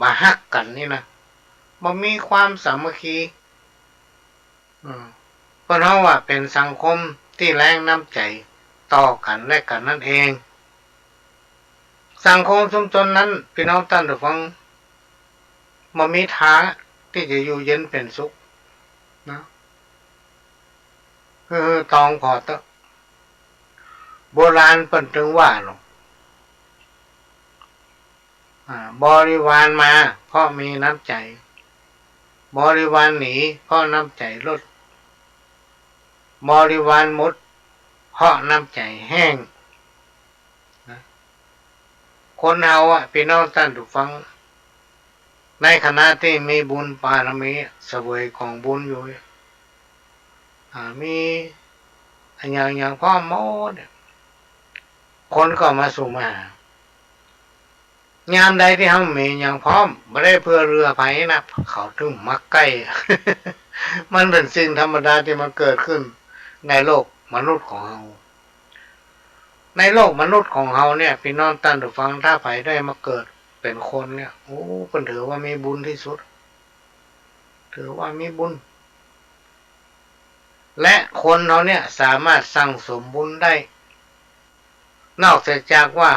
มาฮักกันนี่นะบ่มีความสามัคคีเพราะเขาว่าเป็นสังคมที่แรงน้ำใจต่อกันและกันนั่นเองสังคมชุมชนนั้นพี่น้องท่านผู้ฟังบ่มีทางที่จะอยู่เย็นเป็นสุขนะตองพอตะโบราณเพิ่นถึงว่าหรอกบริวารมาเพราะมีน้ำใจบริวารหนีเพราะน้ำใจลดบริวารหมดเพราะน้ำใจแห้งคนเฮาพี่น้องท่านผู้ฟังในขณะที่มีบุญบารมีเสวยของบุญอยู่มีอย่างพ่อหมดคนก็มาสู่มาหายามใดที่เขามีอย่างพร้อมไม่ได้เพื่อเรือไผ่นะเขาถึงมักใกล้ มันเป็นสิ่งธรรมดาที่มันเกิดขึ้นในโลกมนุษย์ของเราในโลกมนุษย์ของเราเนี่ยพี่น้องท่านผู้ฟังถ้าไผ่ได้มาเกิดเป็นคนเนี่ยโอ้เป็นถือว่ามีบุญที่สุดถือว่ามีบุญและคนเราเนี่ยสามารถสั่งสมบุญได้นอกจากว่า